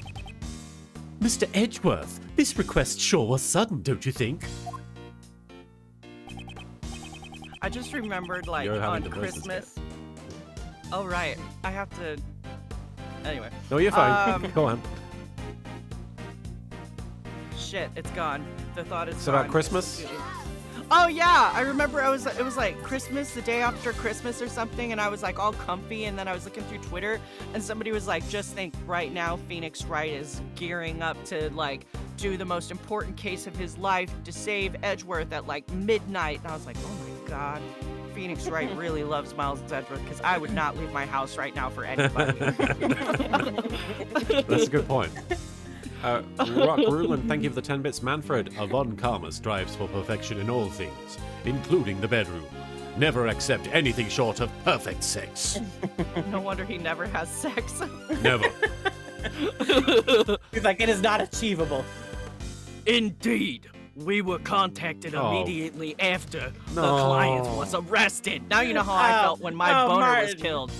Mr. Edgeworth, this request sure was sudden, don't you think? I just remembered, like, You're on having the business Christmas. Oh, right. I have to. Anyway. No, you're fine. Go on. Shit, it's gone. The thought is It's gone. about Christmas? Oh, yeah. I remember it was like Christmas, the day after Christmas or something, and I was like all comfy, and then I was looking through Twitter, and somebody was like, just think right now Phoenix Wright is gearing up to, like, do the most important case of his life to save Edgeworth at, like, midnight. And I was like, oh my God. Phoenix Wright really loves Miles Edgeworth, because I would not leave my house right now for anybody. That's a good point. Rock Ruland, thank you for the 10 bits. Manfred, Von Karma strives for perfection in all things, including the bedroom. Never accept anything short of perfect sex. No wonder he never has sex. Never. He's like, it is not achievable. Indeed. We were contacted Oh. immediately after the No. client was arrested. Now you know how I felt when my Oh, boner was Martin. killed.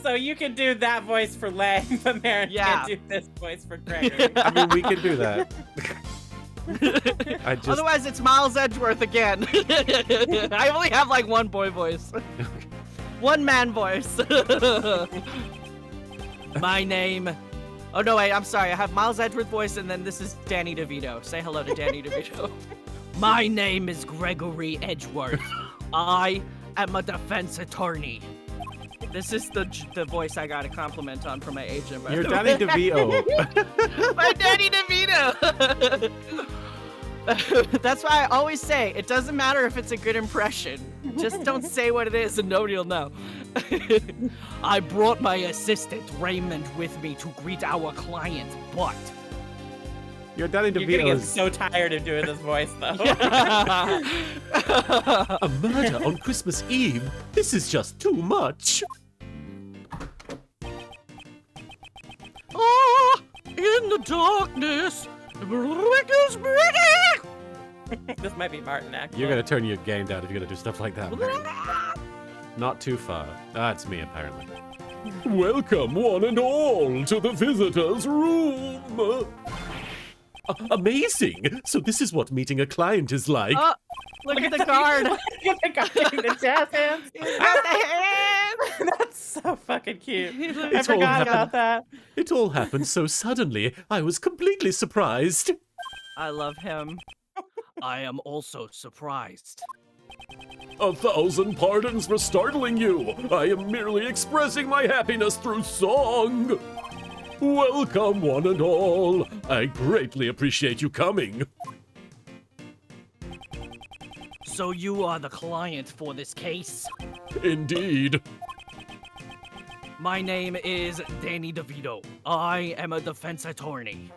So you can do that voice for Lang, but Marin Yeah. can't do this voice for Gregory. I mean, we can do that. I just Otherwise, it's Miles Edgeworth again. I only have like one boy voice. One man voice. My name. Oh, no, wait, I'm sorry. I have Miles Edgeworth voice, and then this is Danny DeVito. Say hello to Danny DeVito. My name is Gregory Edgeworth. I am a defense attorney. This is the voice I got a compliment on from my agent. by you're the Danny way. DeVito. My Danny DeVito. That's why I always say it doesn't matter if it's a good impression. Just don't say what it is and nobody will know. I brought my assistant Raymond with me to greet our client, but You're Danny You're gonna get DeVito's so tired of doing this voice, though. a murder on Christmas Eve. This is just too much. Ah, in the darkness, is breaking. This might be Martin, actually. You're gonna turn your game down if you're gonna do stuff like that. Mary. Not too far. That's me, apparently. Welcome, one and all, to the visitors' room. Amazing! So this is what meeting a client is like. Oh, look at the guard. Look at the guy doing the jazz hands. He's got the hand. That's so fucking cute. I It's all forgot about happened. that. It all happened so suddenly, I was completely surprised. I love him. I am also surprised. 1,000 pardons for startling you. I am merely expressing my happiness through song. Welcome, one and all. I greatly appreciate you coming. So you are the client for this case? Indeed. My name is Danny DeVito. I am a defense attorney.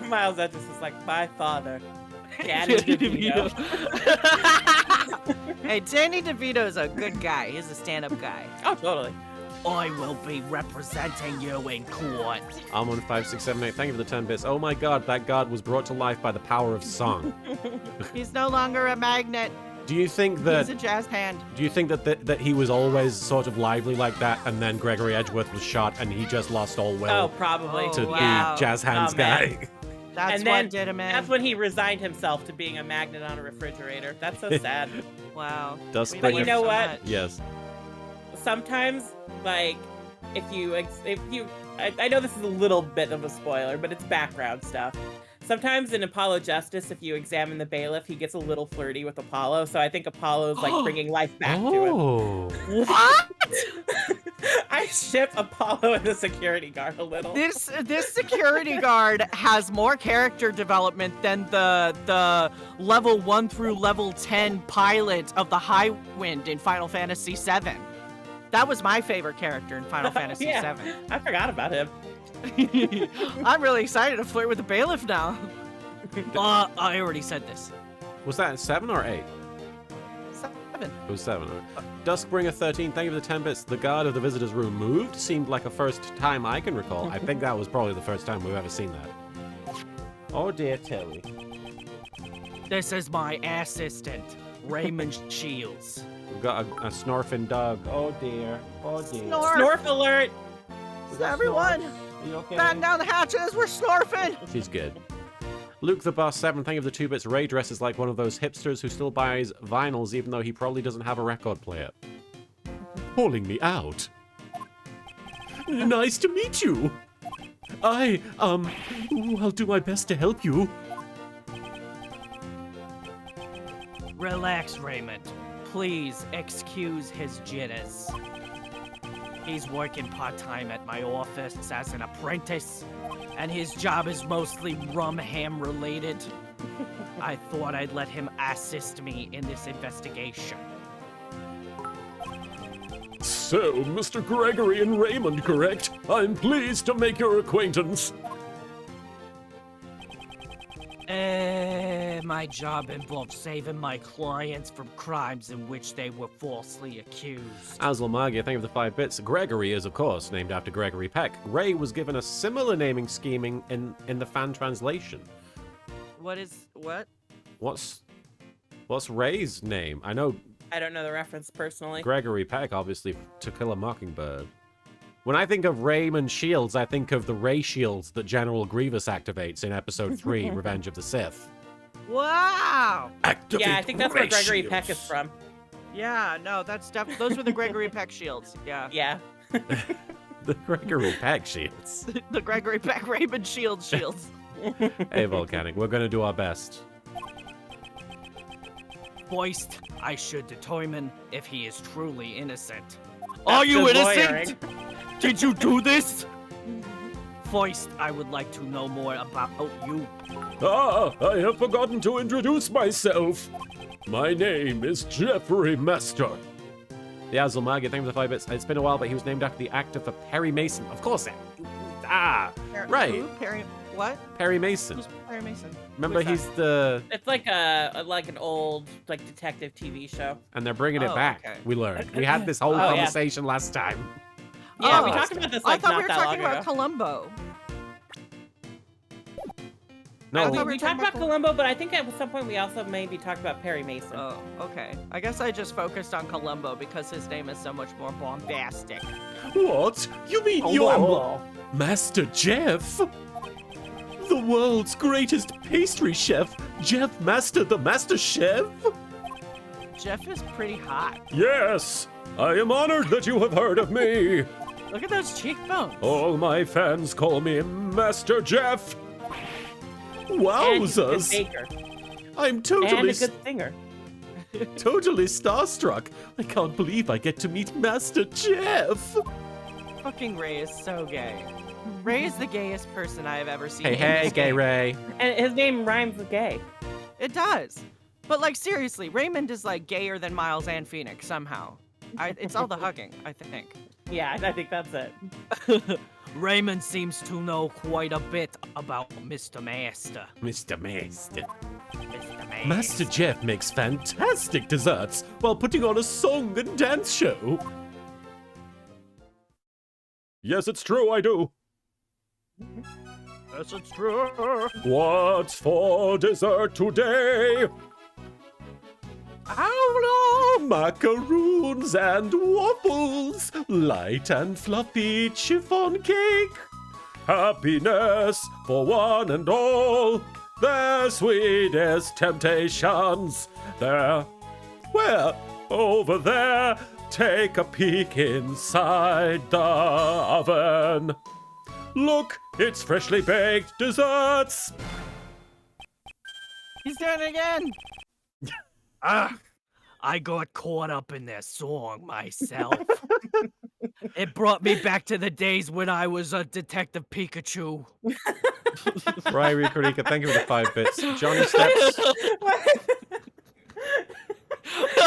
Miles Edgeworth is like, my father. Danny DeVito. Hey, Danny DeVito is a good guy. He's a stand-up guy. Oh, totally. I will be representing you in court. I'm on 5678. Thank you for the 10 bits. Oh my god, that god was brought to life by the power of song. He's no longer a magnet. Do you think that He's a jazz hand. Do you think that he was always sort of lively like that, and then Gregory Edgeworth was shot, and he just lost all will Oh, probably. to wow. be jazz hands Oh, man. guy? That's And then what did him in. That's when he resigned himself to being a magnet on a refrigerator. That's so sad. Wow. Dust We But But you you know so what? much. Yes. Sometimes, like, if you, I know this is a little bit of a spoiler, but it's background stuff. Sometimes in Apollo Justice, if you examine the bailiff, he gets a little flirty with Apollo. So I think Apollo's like bringing life back to him. Oh. What? I ship Apollo and the security guard a little. This security guard has more character development than the level 1 through level 10 pilot of the High Wind in Final Fantasy VII. That was my favorite character in Final Fantasy Yeah. VII. I forgot about him. I'm really excited to flirt with the bailiff now. I already said this. Was that 7 or 8? 7. It was 7. Duskbringer 13, thank you for the 10 bits. The guard of the visitor's room moved. Seemed like a first time I can recall. I think that was probably the first time we've ever seen that. Oh dear, Tilly. This is my assistant, Raymond Shields. We've got a snorfing dog. Oh dear. Oh dear. Snort. Snorf alert! We got Everyone, Snorf. Are you okay? batten down the hatches, we're snorfing! She's good. Luke the Boss 7, thank you for the 2 bits. Ray dresses like one of those hipsters who still buys vinyls even though he probably doesn't have a record player. Calling me out. Nice to meet you. I'll do my best to help you. Relax, Raymond. Please excuse his jitters. He's working part-time at my office as an apprentice, and his job is mostly rum ham related. I thought I'd let him assist me in this investigation. So, Mr. Gregory and Raymond, correct? I'm pleased to make your acquaintance. My job involves saving my clients from crimes in which they were falsely accused. Asla Magia, thank you for the 5 bits. Gregory is, of course, named after Gregory Peck. Ray was given a similar naming scheming in the fan translation. What? What's Ray's name? I know I don't know the reference personally. Gregory Peck, obviously, To Kill a Mockingbird. When I think of Raymond Shields, I think of the Ray Shields that General Grievous activates in Episode 3, Revenge of the Sith. Wow. Activate Yeah, I think that's where Ray Gregory Shields. Peck is from. Yeah, no, that's definitely those were the Gregory Peck shields. Yeah. Yeah. The Gregory Peck Shields. The Gregory Peck Raymond shields. Hey, Volcanic, we're gonna do our best. Foist, I should determine if he is truly innocent. That's Are you good innocent? lawyering. Did you do this? Foist, I would like to know more about you. I have forgotten to introduce myself. My name is Jeffrey Master. Yeah, Zulmagi, thank you for the 5 bits. It's been a while, but he was named after the actor for Perry Mason. Of course, right. Who? Perry, what? Perry Mason. Who's Perry Mason? Remember, Who is he's the... It's like an old detective TV show. And they're bringing it Oh, back, okay. we learned. We had this whole Oh, yeah. conversation last time. Yeah, Oh. we talked about this I like thought not we were that talking long about ago. Columbo. No, I thought We were talked talking about about Columbo, but I think at some point we also maybe talked about Perry Mason. Oh, okay. I guess I just focused on Columbo because his name is so much more bombastic. What? You mean you're Master Jeff? The world's greatest pastry chef, Jeff Master the Master Chef? Jeff is pretty hot. Yes, I am honored that you have heard of me. Look at those cheekbones. All my fans call me Master Jeff. And he's a good Wowzers! baker. I'm And totally, a good singer. totally starstruck. I can't believe I get to meet Master Jeff. Fucking Ray is so gay. Ray is the gayest person I have ever seen. Hey, in hey, this gay game. Ray. And his name rhymes with gay. It does. But like seriously, Raymond is like gayer than Miles and Phoenix somehow. It's all the hugging, I think. Yeah, I think that's it. Raymond seems to know quite a bit about Mr. Master. Mr. Master. Mr. Master. Master Jeff makes fantastic desserts while putting on a song and dance show. Yes, it's true, I do. Yes, it's true. What's for dessert today? Oh no! Macaroons and waffles, light and fluffy chiffon cake. Happiness for one and all, their sweetest temptations. There, where? Over there. Take a peek inside the oven. Look, it's freshly baked desserts. He's doing it again. I got caught up in their song myself. It brought me back to the days when I was a Detective Pikachu. Ryan Rikorika, thank you for the 5 bits. Johnny Steps.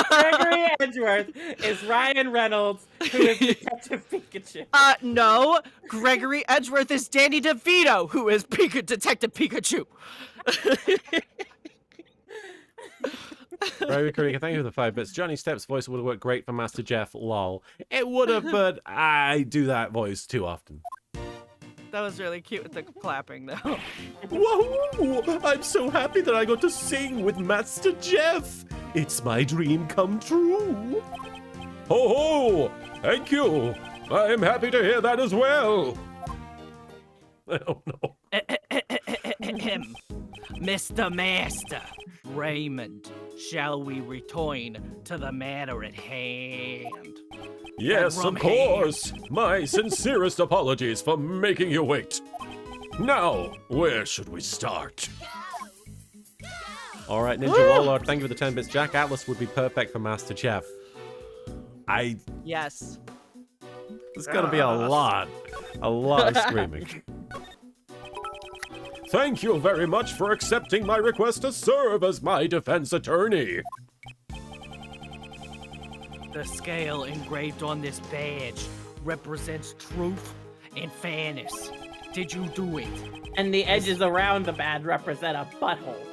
Gregory Edgeworth is Ryan Reynolds, who is Detective Pikachu. No. Gregory Edgeworth is Danny DeVito, who is Detective Pikachu. Ryan Rikorika, thank you for the 5 bits. Johnny Steps' voice would have worked great for Master Jeff, lol. It would have, but I do that voice too often. That was really cute with the clapping, though. Whoa! I'm so happy that I got to sing with Master Jeff. It's my dream come true. Ho ho! Thank you. I'm happy to hear that as well. Oh no. Mr. Master, Raymond, shall we return to the matter at hand? Yes, of course. My sincerest apologies for making you wait. Now, where should we start? All right, Ninja Warlord, thank you for the 10 bits. Jack Atlas would be perfect for Master Jeff. Yes. There's gonna be a lot of screaming. Thank you very much for accepting my request to serve as my defense attorney. The scale engraved on this badge represents truth and fairness. Did you do it? And the edges around the badge represent a butthole.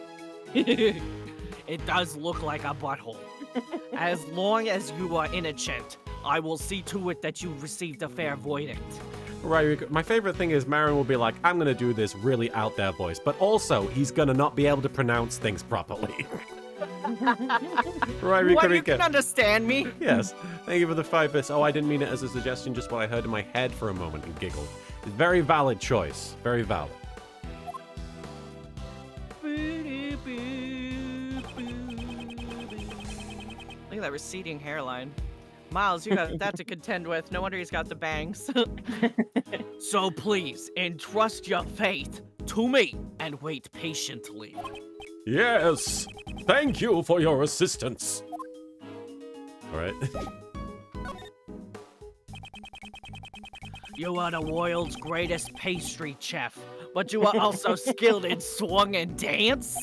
It does look like a butthole. As long as you are innocent, I will see to it that you received a fair verdict. Right, my favorite thing is Marin will be like, I'm gonna do this really out there voice, but also he's gonna not be able to pronounce things properly. Right, What, you Rikarika. can understand me? Yes, thank you for the 5 bits. Oh, I didn't mean it as a suggestion, just what I heard in my head for a moment and giggled. Very valid choice, very valid. Look at that receding hairline. Miles, you got that to contend with. No wonder he's got the bangs. So please, entrust your faith to me and wait patiently. Yes, thank you for your assistance. All right. You are the world's greatest pastry chef, but you are also skilled in swung and dance?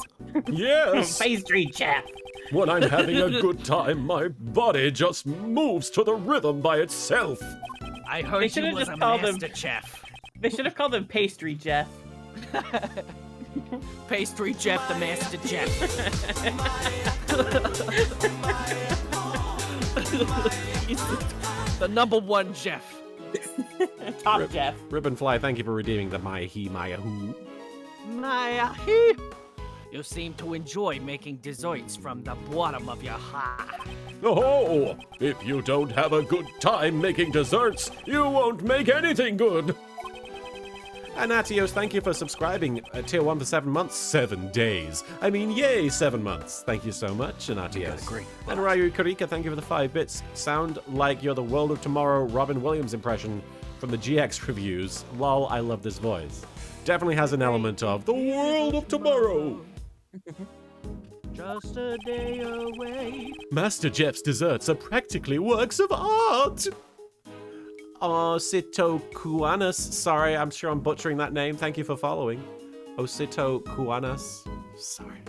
Yes. Pastry chef. When I'm having a good time, my body just moves to the rhythm by itself. I They heard you should've was just a called him- master chef. They should have called him Pastry Jeff. Pastry chef, the master chef. He's the #1 Jeff. Top Jeff. Ribbonfly, thank you for redeeming the my he, my who. Maya, you seem to enjoy making desserts from the bottom of your heart. Oh, if you don't have a good time making desserts, you won't make anything good. Anatios, thank you for subscribing. Tier 1 for 7 months, 7 days. I mean, yay, 7 months. Thank you so much, Anatios. Great. And Ryu Karika, thank you for the 5 bits. Sound like you're the World of Tomorrow Robin Williams impression from the GX reviews. Lol, I love this voice. Definitely has an element of the World of Tomorrow. Just a day away. Master Jeff's desserts are practically works of art. Osito sorry, I'm sure I'm butchering that name. Thank you for following. Osito Kuanas. Sorry.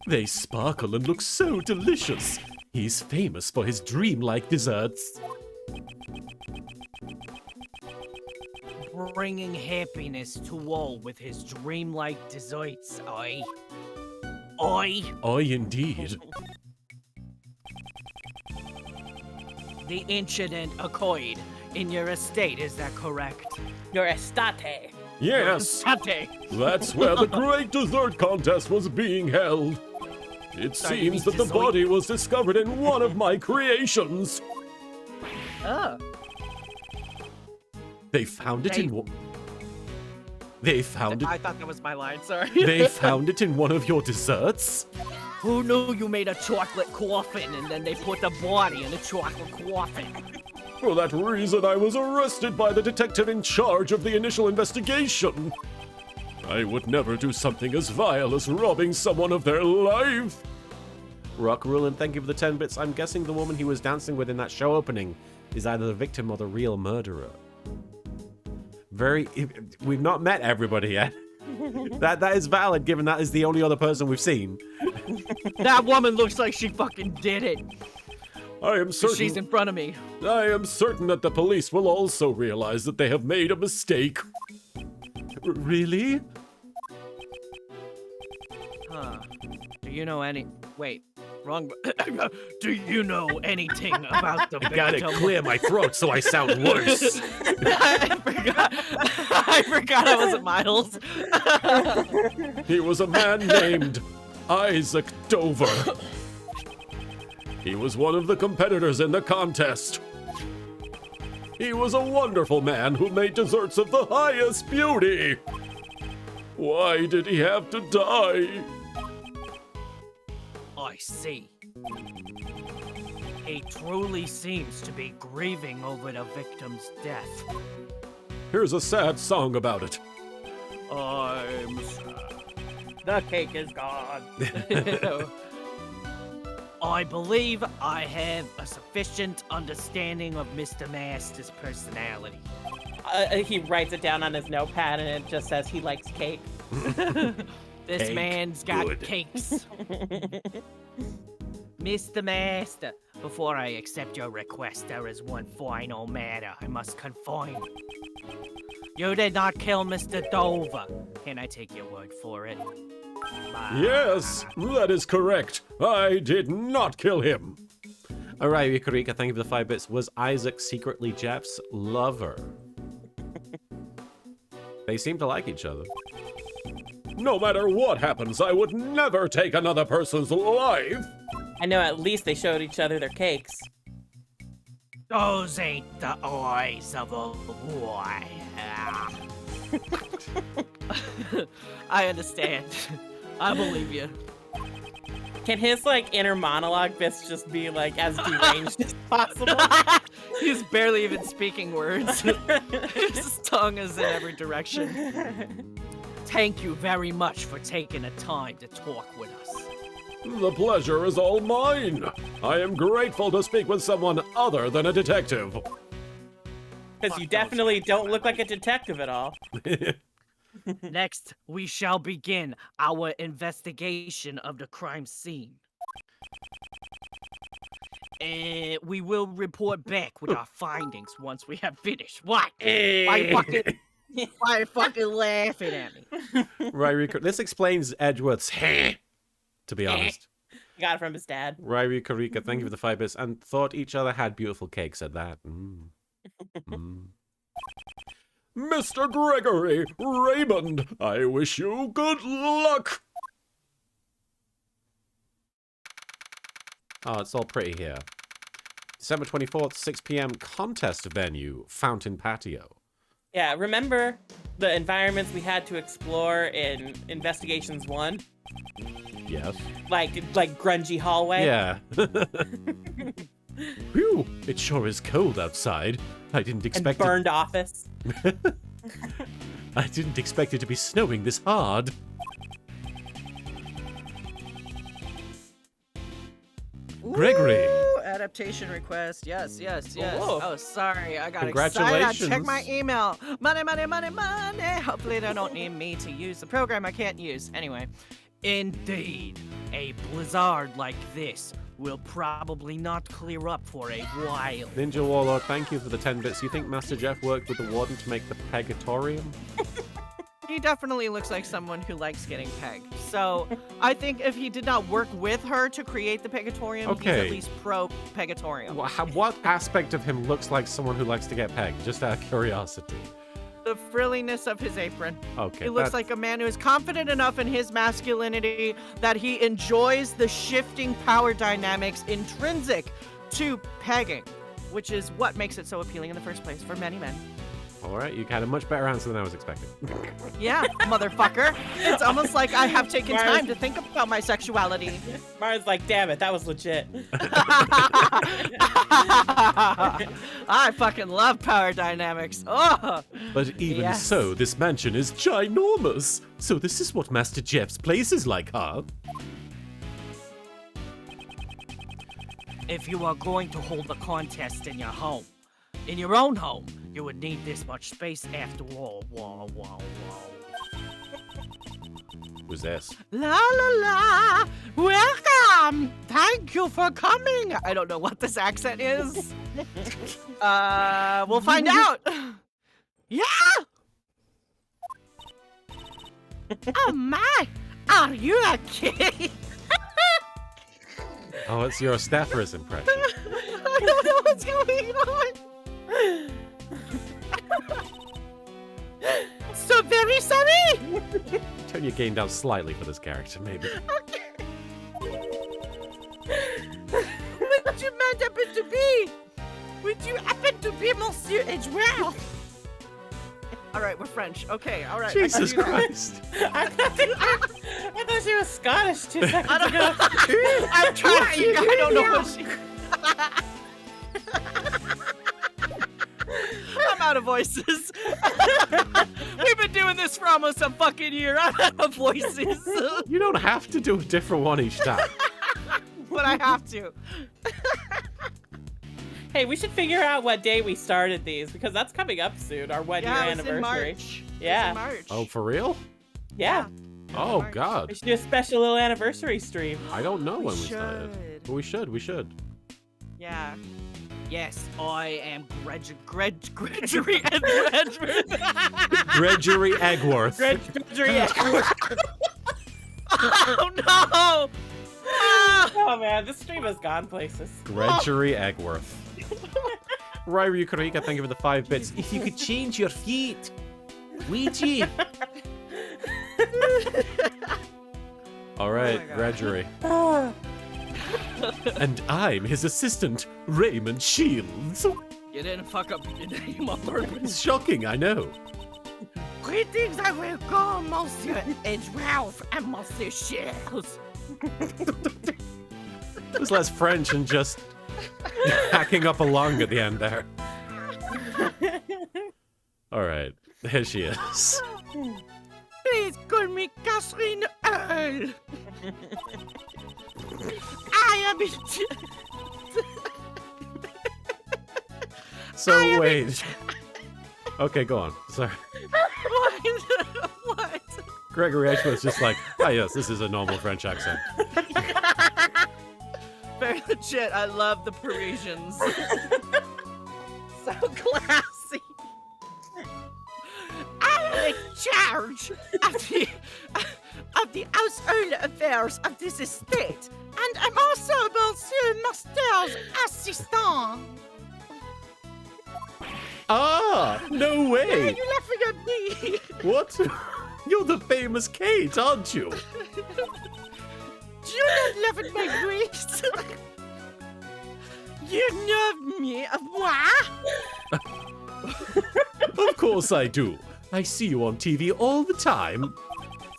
They sparkle and look so delicious. He's famous for his dreamlike desserts. Bringing happiness to all with his dreamlike desserts, oi. Oi. Oi, indeed. The incident occurred in your estate, is that correct? Your estate. Yes, Sate. that's where the great dessert contest was being held. It Sorry, you seems mean that the dessert? body was discovered in one of my creations. Oh. They found it in They found it. I thought that was my line, sorry. They found it in one of your desserts? Who knew you made a chocolate coffin and then they put the body in a chocolate coffin? For that reason, I was arrested by the detective in charge of the initial investigation. I would never do something as vile as robbing someone of their life. Rock Rulin, thank you for the 10 bits. I'm guessing the woman he was dancing with in that show opening is either the victim or the real murderer. We've not met everybody yet. That is valid, given that is the only other person we've seen. That woman looks like she fucking did it. I am certain. She's in front of me. I am certain that the police will also realize that they have made a mistake. Really? Huh. Do you know any... Wait. Wrong... Do you know anything about the victim? my throat so I sound worse. I forgot I wasn't Miles. He was a man named Isaac Dover. He was one of the competitors in the contest. He was a wonderful man who made desserts of the highest beauty. Why did he have to die? I see. He truly seems to be grieving over the victim's death. Here's a sad song about it. I'm sad. The cake is gone. I believe I have a sufficient understanding of Mr. Master's personality. He writes it down on his notepad and it just says he likes cake. This Cake, man's got good. cakes. Mr. Master, before I accept your request, there is one final matter I must confirm. You did not kill Mr. Dover. Can I take your word for it? Yes, that is correct. I did not kill him. All right, Yukarika, thank you for the 5 bits. Was Isaac secretly Jeff's lover? They seem to like each other. No matter what happens, I would never take another person's life. I know at least they showed each other their cakes. Those ain't the eyes of a boy. I understand. I believe you. Can his like inner monologue bits just be like as deranged as possible? He's barely even speaking words. His tongue is in every direction. Thank you very much for taking the time to talk with us. The pleasure is all mine. I am grateful to speak with someone other than a detective. Because you definitely don't look like a detective at all. Next, we shall begin our investigation of the crime scene. We will report back with our findings once we have finished. What? Why you fucking laughing at me? Ryuko, this explains Edgeworth's to be honest. He got it from his dad. Ryuko Karika, thank you for the 5 bits, and thought each other had beautiful cakes at that. Mr. Gregory, Raymond, I wish you good luck. Oh, it's all pretty here. December 24th, 6 p.m. contest venue, Fountain Patio. Yeah, remember the environments we had to explore in Investigations 1? Yes. Like grungy hallway? Yeah. Whew, it sure is cold outside. I didn't And expect burned office. I didn't expect it to be snowing this hard. Gregory. Ooh, adaptation request. Yes. Ooh. Oh, sorry. I got excited. I Congratulations. checked my email. Money. Hopefully they don't need me to use the program I can't use. Anyway. Indeed. A blizzard like this will probably not clear up for a while. Ninja Warlord, thank you for the 10 bits. You think Master Jeff worked with the warden to make the Pegatorium? He definitely looks like someone who likes getting pegged. So I think if he did not work with her to create the Pegatorium, he's Okay. at least pro Pegatorium. What aspect of him looks like someone who likes to get pegged? Just out of curiosity. The frilliness of his apron. Okay. He looks like a man who is confident enough in his masculinity that he enjoys the shifting power dynamics intrinsic to pegging, which is what makes it so appealing in the first place for many men. All right, you had a much better answer than I was expecting. Yeah, motherfucker. It's almost like I have taken Mars- time to think about my sexuality. Mara's like, damn it, that was legit. I fucking love power dynamics. Oh, But even Yes. so, this mansion is ginormous. So this is what Master Jeff's place is like, huh? if you are going to hold a contest in your home, in your own home, you would need this much space after all. Whoa. Who's this? La la la! Welcome! Thank you for coming! I don't know what this accent is. We'll find out! Yeah! Oh my! Are you a kid? Oh, it's your Staffer's impression. I don't know what's going on. So very sorry! Turn your game down slightly for this character, maybe. Would you man happen to be? Would you happen to be Monsieur Edgewell? Alright, we're French. Okay, alright. Jesus Christ. I thought she was Scottish 2 seconds I don't ago. I'm trying. I don't know what she... I'm out of voices. We've been doing this for almost a fucking year. I'm out of voices. You don't have to do a different one each time. But I have to. Hey, we should figure out what day we started these because that's coming up soon. Our 1 year Yeah, it was anniversary. in March. Yeah. It was in March. Oh, for real? Yeah. Oh, March. God. We should do a special little anniversary stream. I don't know We when we started. should. But we should. Yeah. Yes, I am Gregory Edward. Gregory Eggworth. Gregory. Oh no! Ah! Oh man, this stream has gone places. Gregory Eggworth. Ryu Kurika, thank you for the 5 bits. If you could change your feet. Ouija. All right, my God. Gregory. Ah. And I'm his assistant, Raymond Shields. You didn't fuck up your name on purpose. It's shocking, I know. Greetings, I will go, Monsieur Edgeworth and Monsieur Shields. It was less French and just hacking up a lung at the end there. All right, there she is. Please call me Catherine Earl. I am in... So wait. Okay, go on. Sorry. What? Gregory Edgeworth's just like, ah, yes, this is a normal French accent. Very legit. I love the Parisians. So classy. I am in charge of the household affairs of this estate, and I'm also Monsieur Master's assistant. Ah, no Why are way. you laughing at me? What? You're the famous Kate, aren't you? Do you not laugh at my voice? You know me, moi? Of course I do. I see you on TV all the time.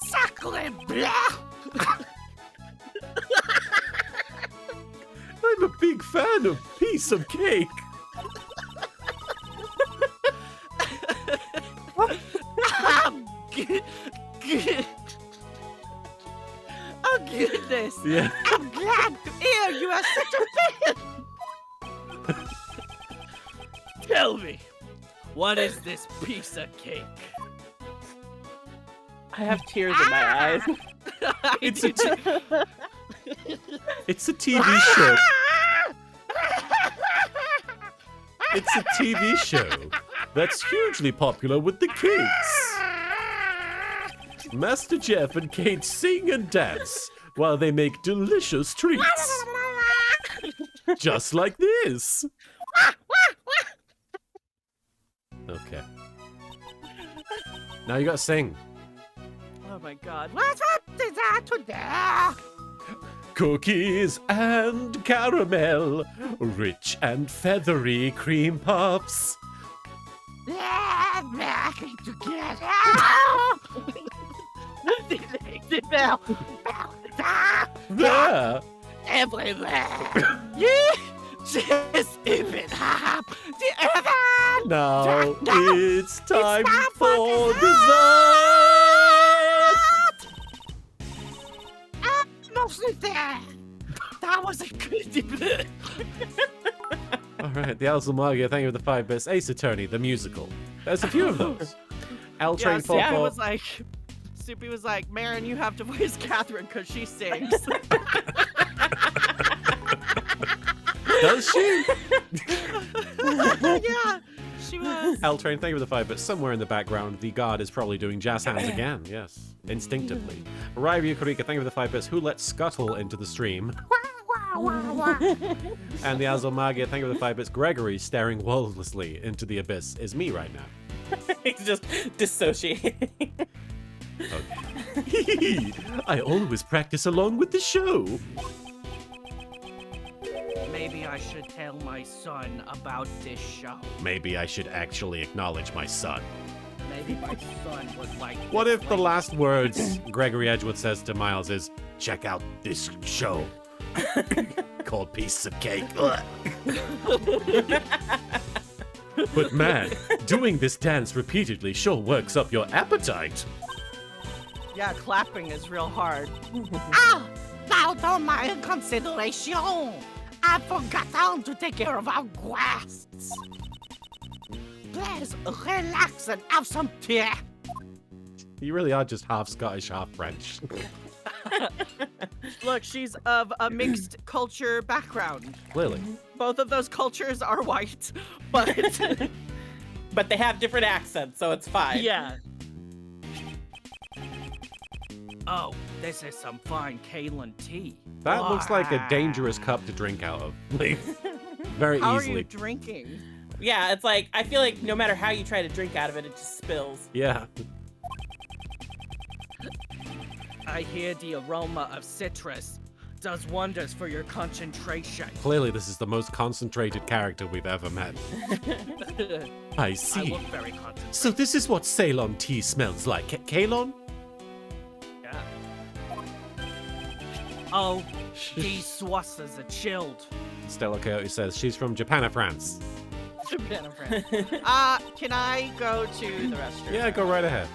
Sacre bleu! I'm a big fan of Piece of Cake. Oh goodness! Yeah. I'm glad to hear you are such a fan. Tell me, what is this piece of cake? I have tears in my eyes. It's a it's a TV show. It's a TV show that's hugely popular with the kids. Master Jeff and Kate sing and dance while they make delicious treats. Just like this. Okay. Now you gotta sing. Oh my god. What's up to that today? Cookies and caramel, rich and feathery cream puffs. Back together. The bell. There! Everywhere. You just even up the heaven. Now No, it's time time for for dessert! Mostly there. That was a good debut. Alright, the Alzamagia, thank you for the 5 bits. Ace Attorney, the musical. There's a few of those. L Train Soupy yeah. was like, Soupy was like, Marin, you have to voice Catherine because she sings. Does she? Yeah, she was. L Train, thank you for the 5 bits. Somewhere in the background, the guard is probably doing jazz hands again. Yes, instinctively. Ryu Kurika, thank you for the 5 bits. Who let Scuttle into the stream? And the Alzamagia, thank you for the 5 bits. Gregory, staring wordlessly into the abyss, is me right now. He's just dissociating. Okay. I always practice along with the show. Maybe I should tell my son about this show. Maybe I should actually acknowledge my son. Maybe my son would like. What this if the lady. last words Gregory Edgewood says to Miles is, check out this show called Piece of Cake? But man, doing this dance repeatedly sure works up your appetite. Yeah, clapping is real hard. Ah, out of my consideration. I forgot to take care of our guests. Please relax and have some tea. You really are just half Scottish, half French. Look, she's of a mixed culture background. Clearly. Both of those cultures are white, but But they have different accents, so it's fine. yeah. Oh, this is some fine Kalen tea. That looks like a dangerous cup to drink out of. Like, very How are easily. you drinking? Yeah, it's like, I feel like no matter how you try to drink out of it, it just spills. Yeah. I hear the aroma of citrus does wonders for your concentration. Clearly, this is the most concentrated character we've ever met. I I see. look very concentrated. So this is what Ceylon tea smells like. Ceylon? Yeah. Oh, these swastas are chilled. Stella Coyote says she's from Japan or France. Japan and France. Can I go to the restroom? Yeah, go right ahead.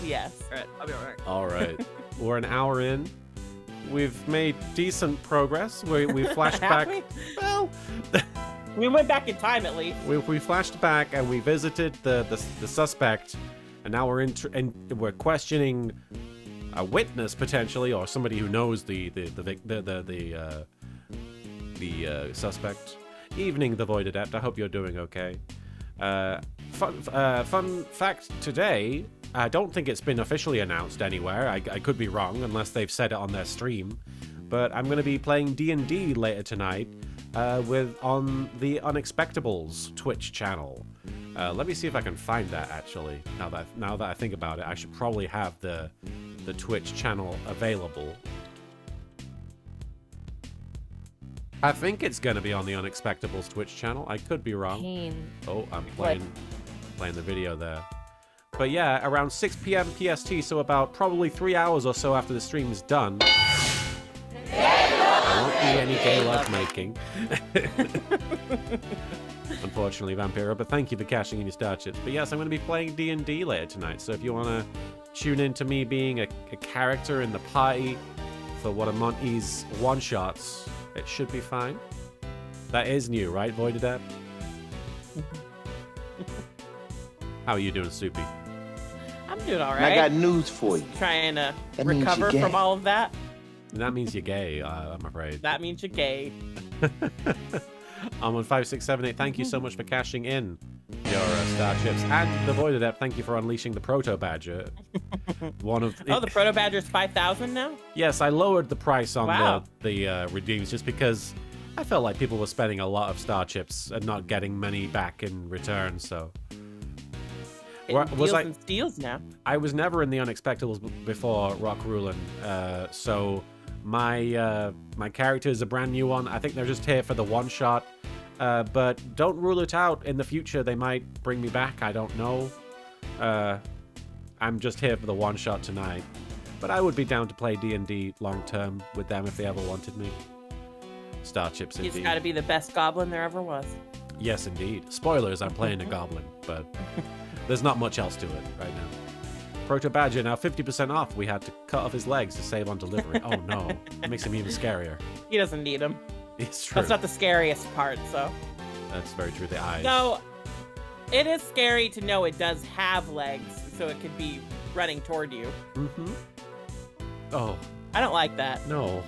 Yes. All right, I'll be right back. All right. We're an hour in. We've made decent progress. We flashed back. Have we? Well, We went back in time at least. we flashed back and we visited the suspect, and now we're we're questioning a witness potentially, or somebody who knows the suspect. Evening, the Void Adept. I hope you're doing okay. Fun fact today. I don't think it's been officially announced anywhere. I could be wrong, unless they've said it on their stream. But I'm going to be playing D&D later tonight on the Unexpectables Twitch channel. Let me see if I can find that, actually. Now that I think about it, I should probably have the Twitch channel available. I think it's going to be on the Unexpectables Twitch channel. I could be wrong. Pain. Oh, I'm playing the video there. But yeah, around 6 p.m. PST, so about probably 3 hours or so after the stream is done. There won't be any gay love making. Unfortunately, Vampiro, but thank you for cashing in your star chips. But yes, I'm going to be playing D&D later tonight, so if you want to tune in to me being a character in the party for one of Monty's one-shots, it should be fine. That is new, right, Void Adept? How are you doing, Soupy? I'm doing all And I right. got news for you. Trying to That means recover you're gay. from all of that. That means you're gay, I'm afraid. That means you're gay. I'm on 5678. Thank you so much for cashing in your star chips. And the Void Adept, thank you for unleashing the Proto Badger. One of Oh, the Proto Badger's 5,000 now? Yes, I lowered the price on Wow. the redeems just because I felt like people were spending a lot of star chips and not getting many back in return. So Hitting was deals I? and steals now. I was never in the Unexpectables before Rock Rulin', so my character is a brand new one. I think they're just here for the one shot, but don't rule it out. In the future, they might bring me back. I don't know. I'm just here for the one shot tonight, but I would be down to play D&D long term with them if they ever wanted me. Star chips, He's indeed. got to be the best goblin there ever was. Yes, indeed. Spoilers, I'm playing a goblin, but there's not much else to it right now. Proto Badger now 50% off. We had to cut off his legs to save on delivery. Oh no, it makes him even scarier. He doesn't need them. It's true. That's not the scariest part, so. That's very true. The eyes. No, it is scary to know it does have legs, so it could be running toward you. Mm-hmm. Oh, I don't like that. no.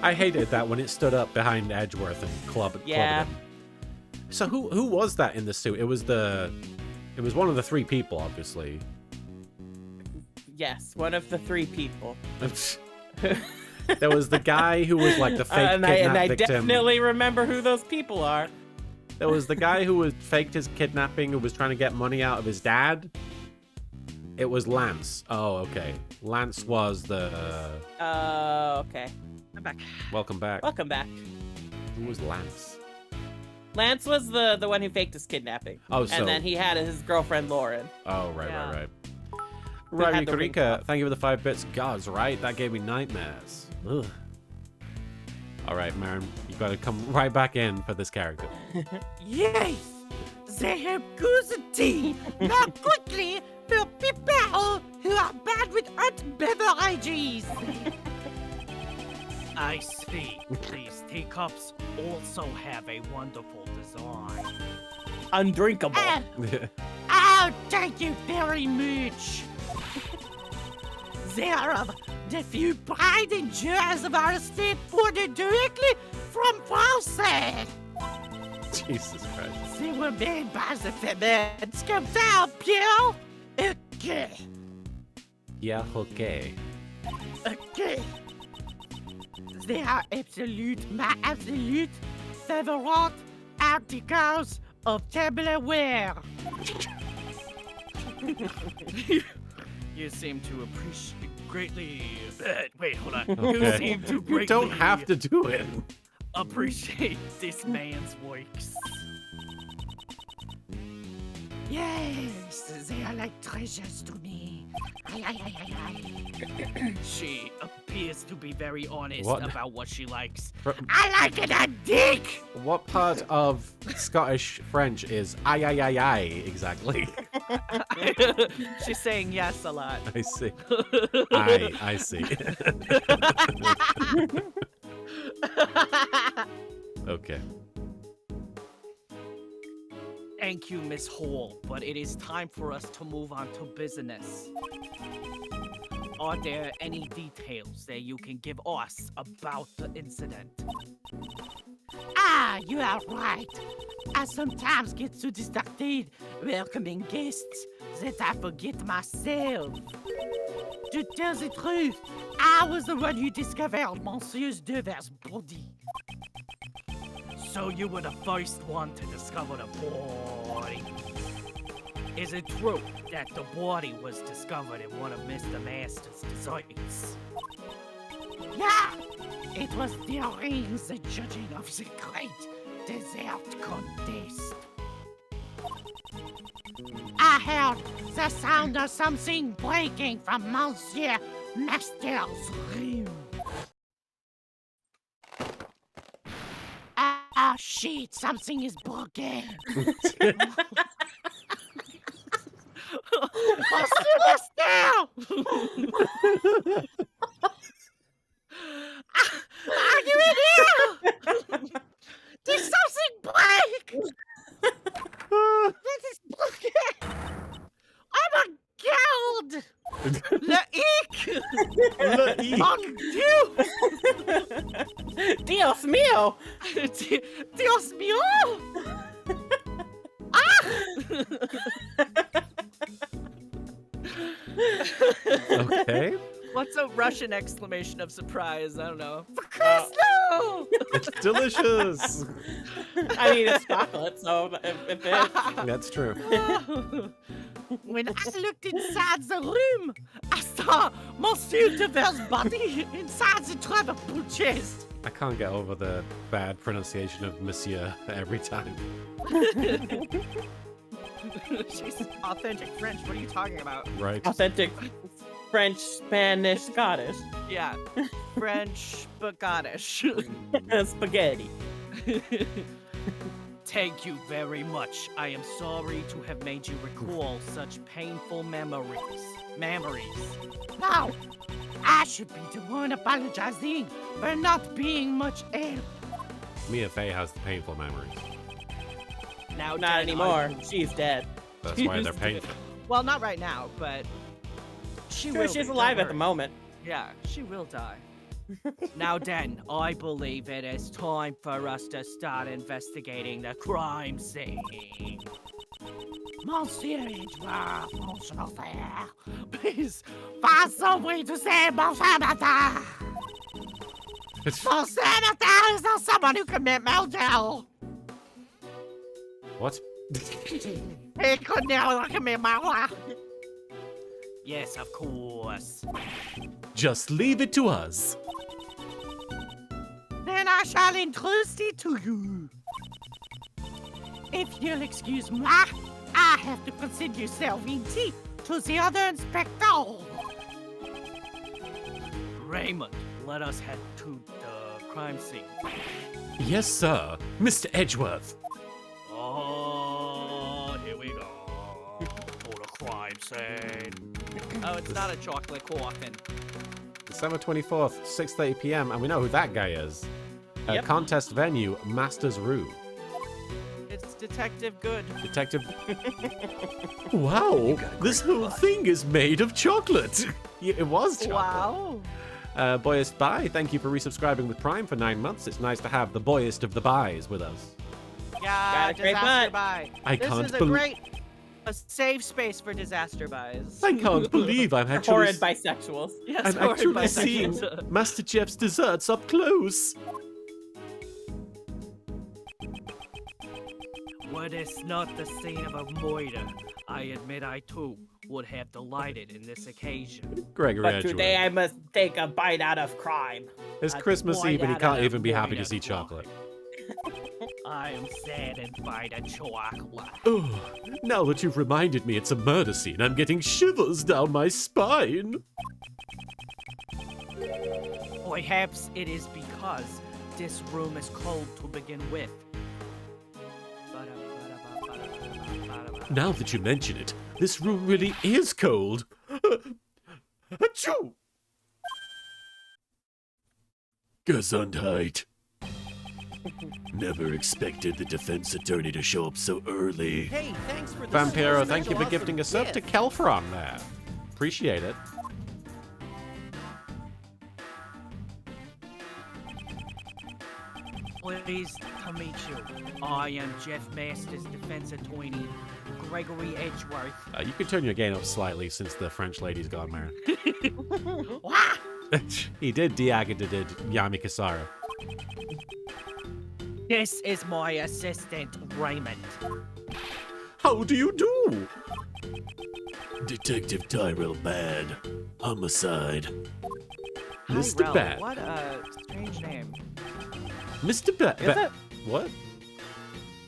I hated that when it stood up behind Edgeworth and clubbed Yeah. him. So who was that in the suit? It was one of the three people, obviously. Yes, one of the three people. There was the guy who was like the fake and kidnap I victim. definitely remember who those people are. There was the guy who was faked his kidnapping, who was trying to get money out of his dad. It was Lance. Oh, okay. Lance was the. Okay. I'm back. Welcome back. Welcome back. Who was Lance? Lance was the one who faked his kidnapping. Oh, so. And then he had his girlfriend Lauren. Oh, right. had Right, the ring Karika, pop. thank you for the 5 bits. God's right, that gave me nightmares. Ugh. All right, Marin, you gotta come right back in for this character. Yes, they have good tea. Now quickly for people who are bad with hot beverages. I see. These teacups also have a wonderful design. Undrinkable. Oh, thank you very much. They are of the few pride and joys of our state ordered directly from France. Jesus Christ. They were made by the femmes comme ça, Pierre. Okay. Yeah, okay. Okay. They are absolute, my absolute favorite articles of tableware. You seem to appreciate greatly. Wait, hold on. You Okay. seem to You greatly don't have to do it. appreciate this man's works. Yes, they are like treasures to me. She appears to be very honest What? about what she likes. Fr- I like it a dick! What part of Scottish French is aye exactly? She's saying yes a lot. I see. I see. Okay. Thank you, Miss Hall, but it is time for us to move on to business. Are there any details that you can give us about the incident? You are right. I sometimes get so distracted welcoming guests that I forget myself. To tell the truth, I was the one who discovered Monsieur Dever's body. So you were the first one to discover the body. Is it true that the body was discovered in one of Mr. Master's desserts? Yeah, it was during the judging of the great dessert contest. I heard the sound of something breaking from Monsieur Master's room. Ah, shit, something is broken. Monsieur Master! Are you in here? Did something break? This is broken. I'm a guild. Leik! Mon Dieu! Dios mío! Dios mío! Okay. What's a Russian exclamation of surprise? I don't know. For Christ, no! It's delicious. I mean, it's chocolate, so if it... That's true. When I looked inside the room, I saw Monsieur Dever's body inside the treasure chest. I can't get over the bad pronunciation of Monsieur every time. She's authentic French. What are you talking about? Right. Authentic French, Spanish, Scottish. Yeah, French but Scottish. Spaghetti. Thank you very much. I am sorry to have made you recall such painful memories. Now, I should be the one apologizing for not being much help. Mia Fey has the painful memories. Now, Not Dan, anymore. She's dead. That's why they're painful. Well, not right now, but she Sure, will. she's be, alive don't at the worry. moment. Yeah, she will die. Now, Dan, I believe it is time for us to start investigating the crime scene. Monsieur Edgeworth, Monsieur Fair, please find some way to save Monsieur Matin. Monsieur Matin is not someone who commit murder. What? He could never commit murder. Yes, of course. Just leave it to us. Then I shall entrust it to you. If you'll excuse me, I have to present yourself indeed to the other inspector. Raymond, let us head to the crime scene. Yes, sir. Mr. Edgeworth. Oh, here we go. For the crime scene. Oh, it's not a chocolate coffin. December 24th, 6:30 p.m. And we know who that guy is. Yep. Contest venue, Masters Room. It's Detective Good. Detective. Wow, this whole thing is made of chocolate. Yeah, it was chocolate. Wow. Boyest Bye, thank you for resubscribing with Prime for 9 months. It's nice to have the boyest of the buys with us. Yeah, Got a great disaster butt. buy. I This can't is a bel- great, a safe space for disaster buys. I can't believe I'm actually, Horrid bisexuals. Yes, I'm horrid actually bisexuals. seeing Master Jeff's desserts up close. Were this not the scene of a murder, I admit I too would have delighted in this occasion. Gregory But Edgeworth. today I must take a bite out of crime. It's A Christmas bite Eve and he out can't of even be happy to murder see crime. chocolate. I am saddened by the chocolate. Oh, now that you've reminded me it's a murder scene, I'm getting shivers down my spine. Perhaps it is because this room is cold to begin with. Now that you mention it, this room really is cold. Achoo! Gesundheit. Never expected the defense attorney to show up so early. Hey, thanks for the Vampiro, super thank you for awesome gifting a sub to gift. Kelfron there. Appreciate it. Pleased to meet you. I am Jeff Masters' defense attorney, Gregory Edgeworth. You could turn your gain up slightly since the French lady's gone, Marin. He did did Yami Kasara. This is my assistant, Raymond. How do you do? Detective Tyrell Bad. Homicide. Mr. Tyrell, Bad. what a strange name. Mr. Bad. Is it? What?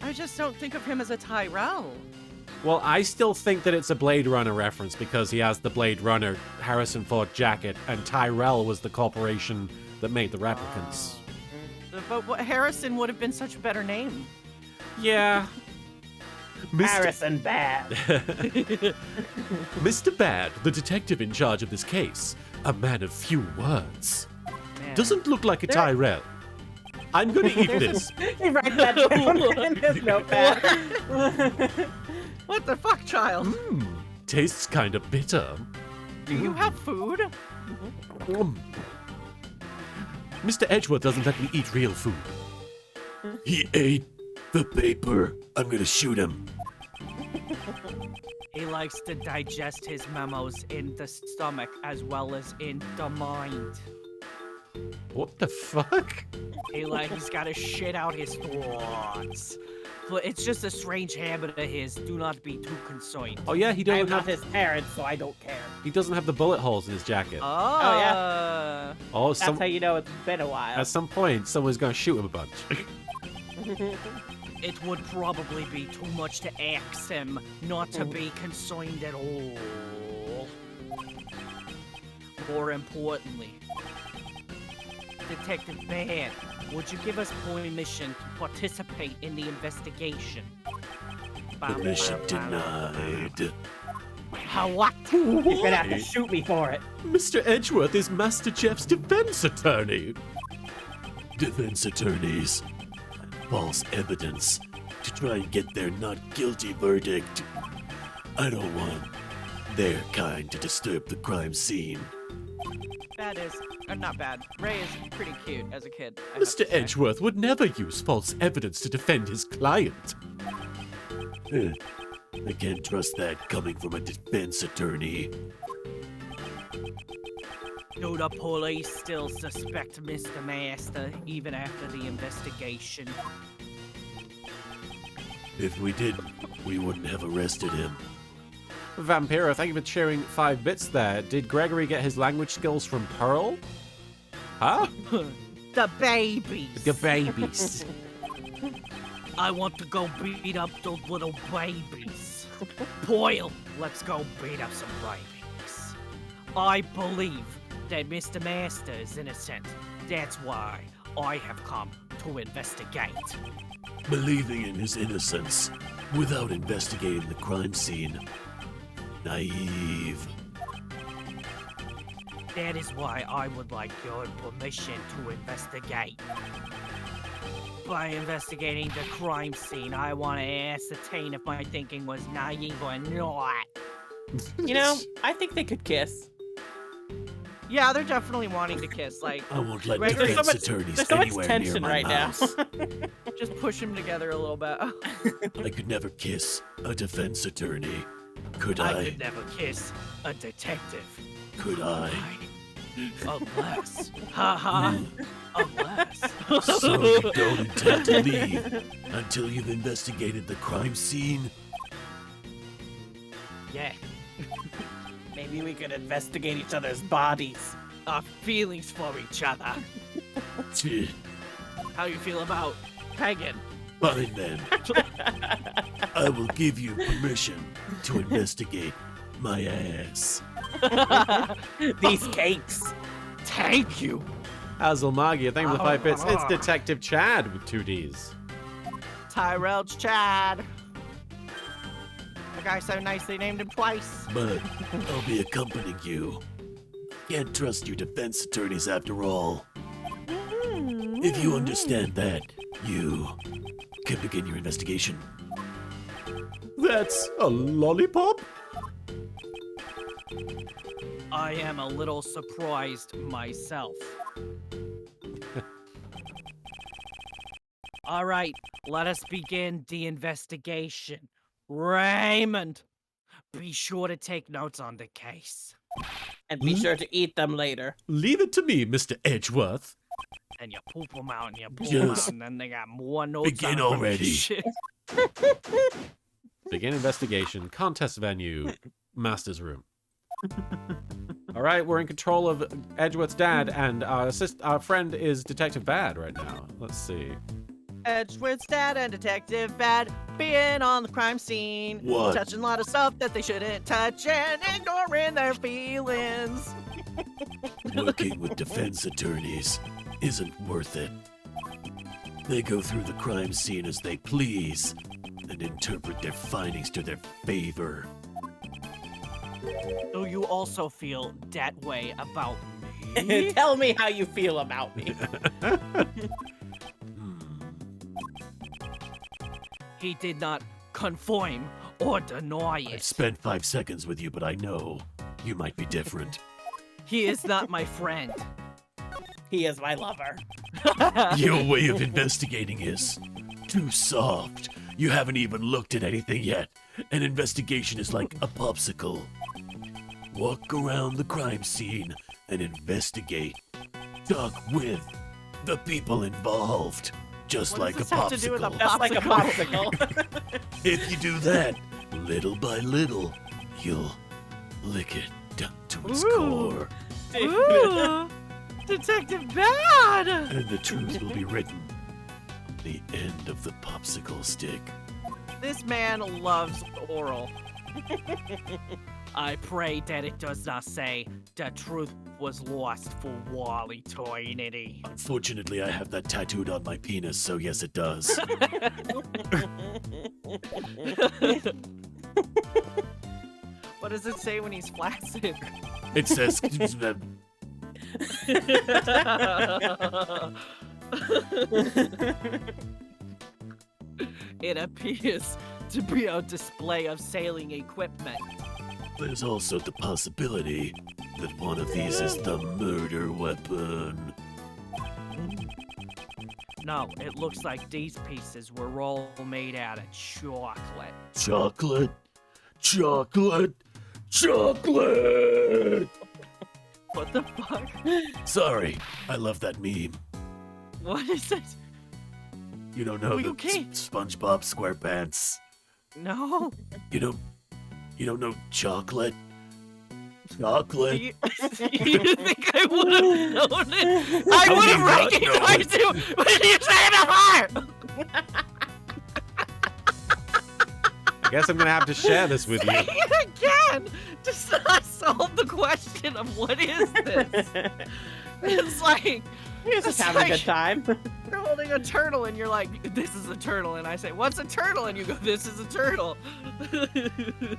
I just don't think of him as a Tyrell. Well, I still think that it's a Blade Runner reference because he has the Blade Runner Harrison Ford jacket, and Tyrell was the corporation that made the replicants. But Harrison would have been such a better name. Yeah. Harrison Bad. Mr. Bad, the detective in charge of this case, a man of few words. Man. Doesn't look like a Tyrell. I'm gonna eat this. He writes that down in his notepad. What the fuck, child? Tastes kind of bitter. Do you have food? Mm. Mr. Edgeworth doesn't let me eat real food. He ate the paper. I'm gonna shoot him. He likes to digest his memos in the stomach as well as in the mind. What the fuck? He's gotta shit out his thoughts. But it's just a strange habit of his. Do not be too concerned. Oh yeah, he I am doesn't not have his parent, so I don't care. he doesn't have the bullet holes in his jacket. Oh, yeah. Oh, That's how you know it's been a while. at some point someone's gonna shoot him a bunch. It would probably be too much to ask him not to be concerned at all. More importantly, Detective Bad, would you give us permission to participate in the investigation? Permission denied. How what? You're gonna have to shoot me for it. Mr. Edgeworth is Master Jeff's defense attorney. Defense attorneys. False evidence to try and get their not guilty verdict. I don't want their kind to disturb the crime scene. Bad is, or not bad. Ray is pretty cute as a kid. I have Mr. to say. Edgeworth would never use false evidence to defend his client. I can't trust that coming from a defense attorney. Do the police still suspect Mr. Master even after the investigation? If we didn't, we wouldn't have arrested him. Vampiro, thank you for sharing 5 bits there. Did Gregory get his language skills from Pearl? Huh? The babies. The babies. I want to go beat up those little babies. Boyle, let's go beat up some babies. I believe that Mr. Master is innocent. That's why I have come to investigate. Believing in his innocence without investigating the crime scene. Naive. That is why I would like your permission to investigate. By investigating the crime scene, I want to ascertain if my thinking was naive or not. You know, I think they could kiss. Yeah, they're definitely wanting to kiss. Like, I won't let Right, there's so defense much- attorneys there's so much anywhere tension near my right now. mouth. just push them together a little bit. I could never kiss a defense attorney. Could I I? could never kiss a detective. Could I? Unless. Haha. Unless. So you don't intend to leave until you've investigated the crime scene? Yeah. Maybe we could investigate each other's bodies. Our feelings for each other. Tch, How you feel about pegging? fine then. I will give you permission to investigate my ass. These cakes. Thank you. Hazelmagi, thank you for the 5 bits. It's Detective Chad with 2 Ds. Tyrell's Chad. The guy so nice they named him twice. But I'll be accompanying you. Can't trust your defense attorneys after all. If you understand that, you can begin your investigation. That's a lollipop? I am a little surprised myself. All right, let us begin the investigation. Raymond, be sure to take notes on the case. And be sure to eat them later. Leave it to me, Mr. Edgeworth. And you poop them out and you poop them Yes. out, and then they got more notes. Begin on 'em. already. Shit. Begin investigation. Contest venue. Master's room. All right, we're in control of Edgeworth's dad, and our friend is Detective Bad right now. Let's see. Edgeworth's dad and Detective Bad being on the crime scene. What? Touching a lot of stuff that they shouldn't touch and ignoring their feelings. Working with defense attorneys isn't worth it. They go through the crime scene as they please and interpret their findings to their favor. Do you also feel that way about me? Tell me how you feel about me. He did not conform or deny I've it. spent 5 seconds with you, but I know you might be different. He is not my friend. He is my lover. Your way of investigating is too soft. You haven't even looked at anything yet. An investigation is like a popsicle. Walk around the crime scene and investigate. Talk with the people involved. Just What like a does this have to do with a popsicle. Just like a Popsicle. popsicle. If you do that, little by little, you'll lick it down to its Ooh. core. Ooh, Detective Bad! And the truth will be written on the end of the popsicle stick. This man loves oral. I pray that it does not say the truth was lost for all eternity. Unfortunately, I have that tattooed on my penis, so yes, it does. What does it say when he's flaccid? It says. It appears to be a display of sailing equipment. There's also the possibility that one of these is the murder weapon. No, it looks like these pieces were all made out of chocolate. Chocolate? Chocolate? Chocolate! What the fuck? Sorry, I love that meme. What is it? You don't know Are you the okay? SpongeBob SquarePants? No. You don't know chocolate? Chocolate? Do you think I would have known it? I How would do you have not recognized you when you said it before! I guess I'm gonna have to share this with you. Say it again! Just not solve the question of what is this? It's like You're just It's having a like- good time. you're holding a turtle and you're like, this is a turtle. And I say, what's a turtle? And you go, this is a turtle.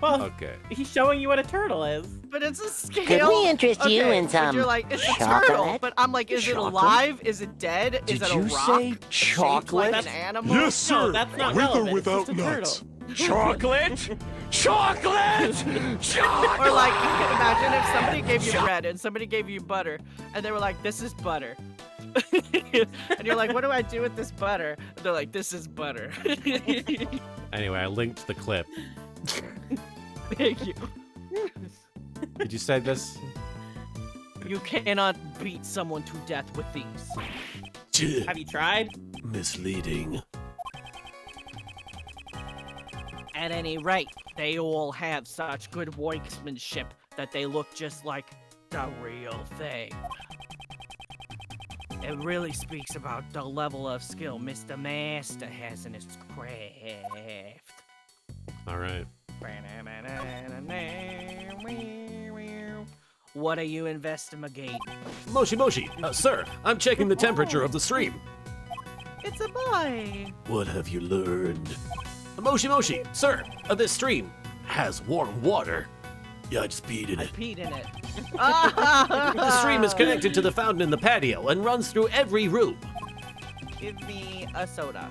Well, Okay. he's showing you what a turtle is. But it's a scale. Could we interest you Okay, in but some you're like, it's a turtle. chocolate? But I'm like, is it Chocolate? alive? Is it dead? Is Did it a you rock? say Shaped chocolate? like an animal? Yes, sir. No, that's not With relevant. or It's just without a nuts. turtle. Chocolate? Chocolate? Chocolate? Or like, you can imagine if somebody gave you bread and somebody gave you butter, and they were like, this is butter. And you're like, what do I do with this butter? And they're like, this is butter. Anyway, I linked the clip. Thank you. Did you say this? You cannot beat someone to death with these. Have you tried? Misleading. At any rate, they all have such good workmanship that they look just like the real thing. It really speaks about the level of skill Mr. Master has in his craft. All right. What are you investigating? Moshi Moshi, sir, I'm checking the temperature of the stream. It's a boy. What have you learned? Moshi Moshi, sir, this stream has warm water. Yeah, I just peed in I it. peed in it. The stream is connected to the fountain in the patio and runs through every room. Give me a soda.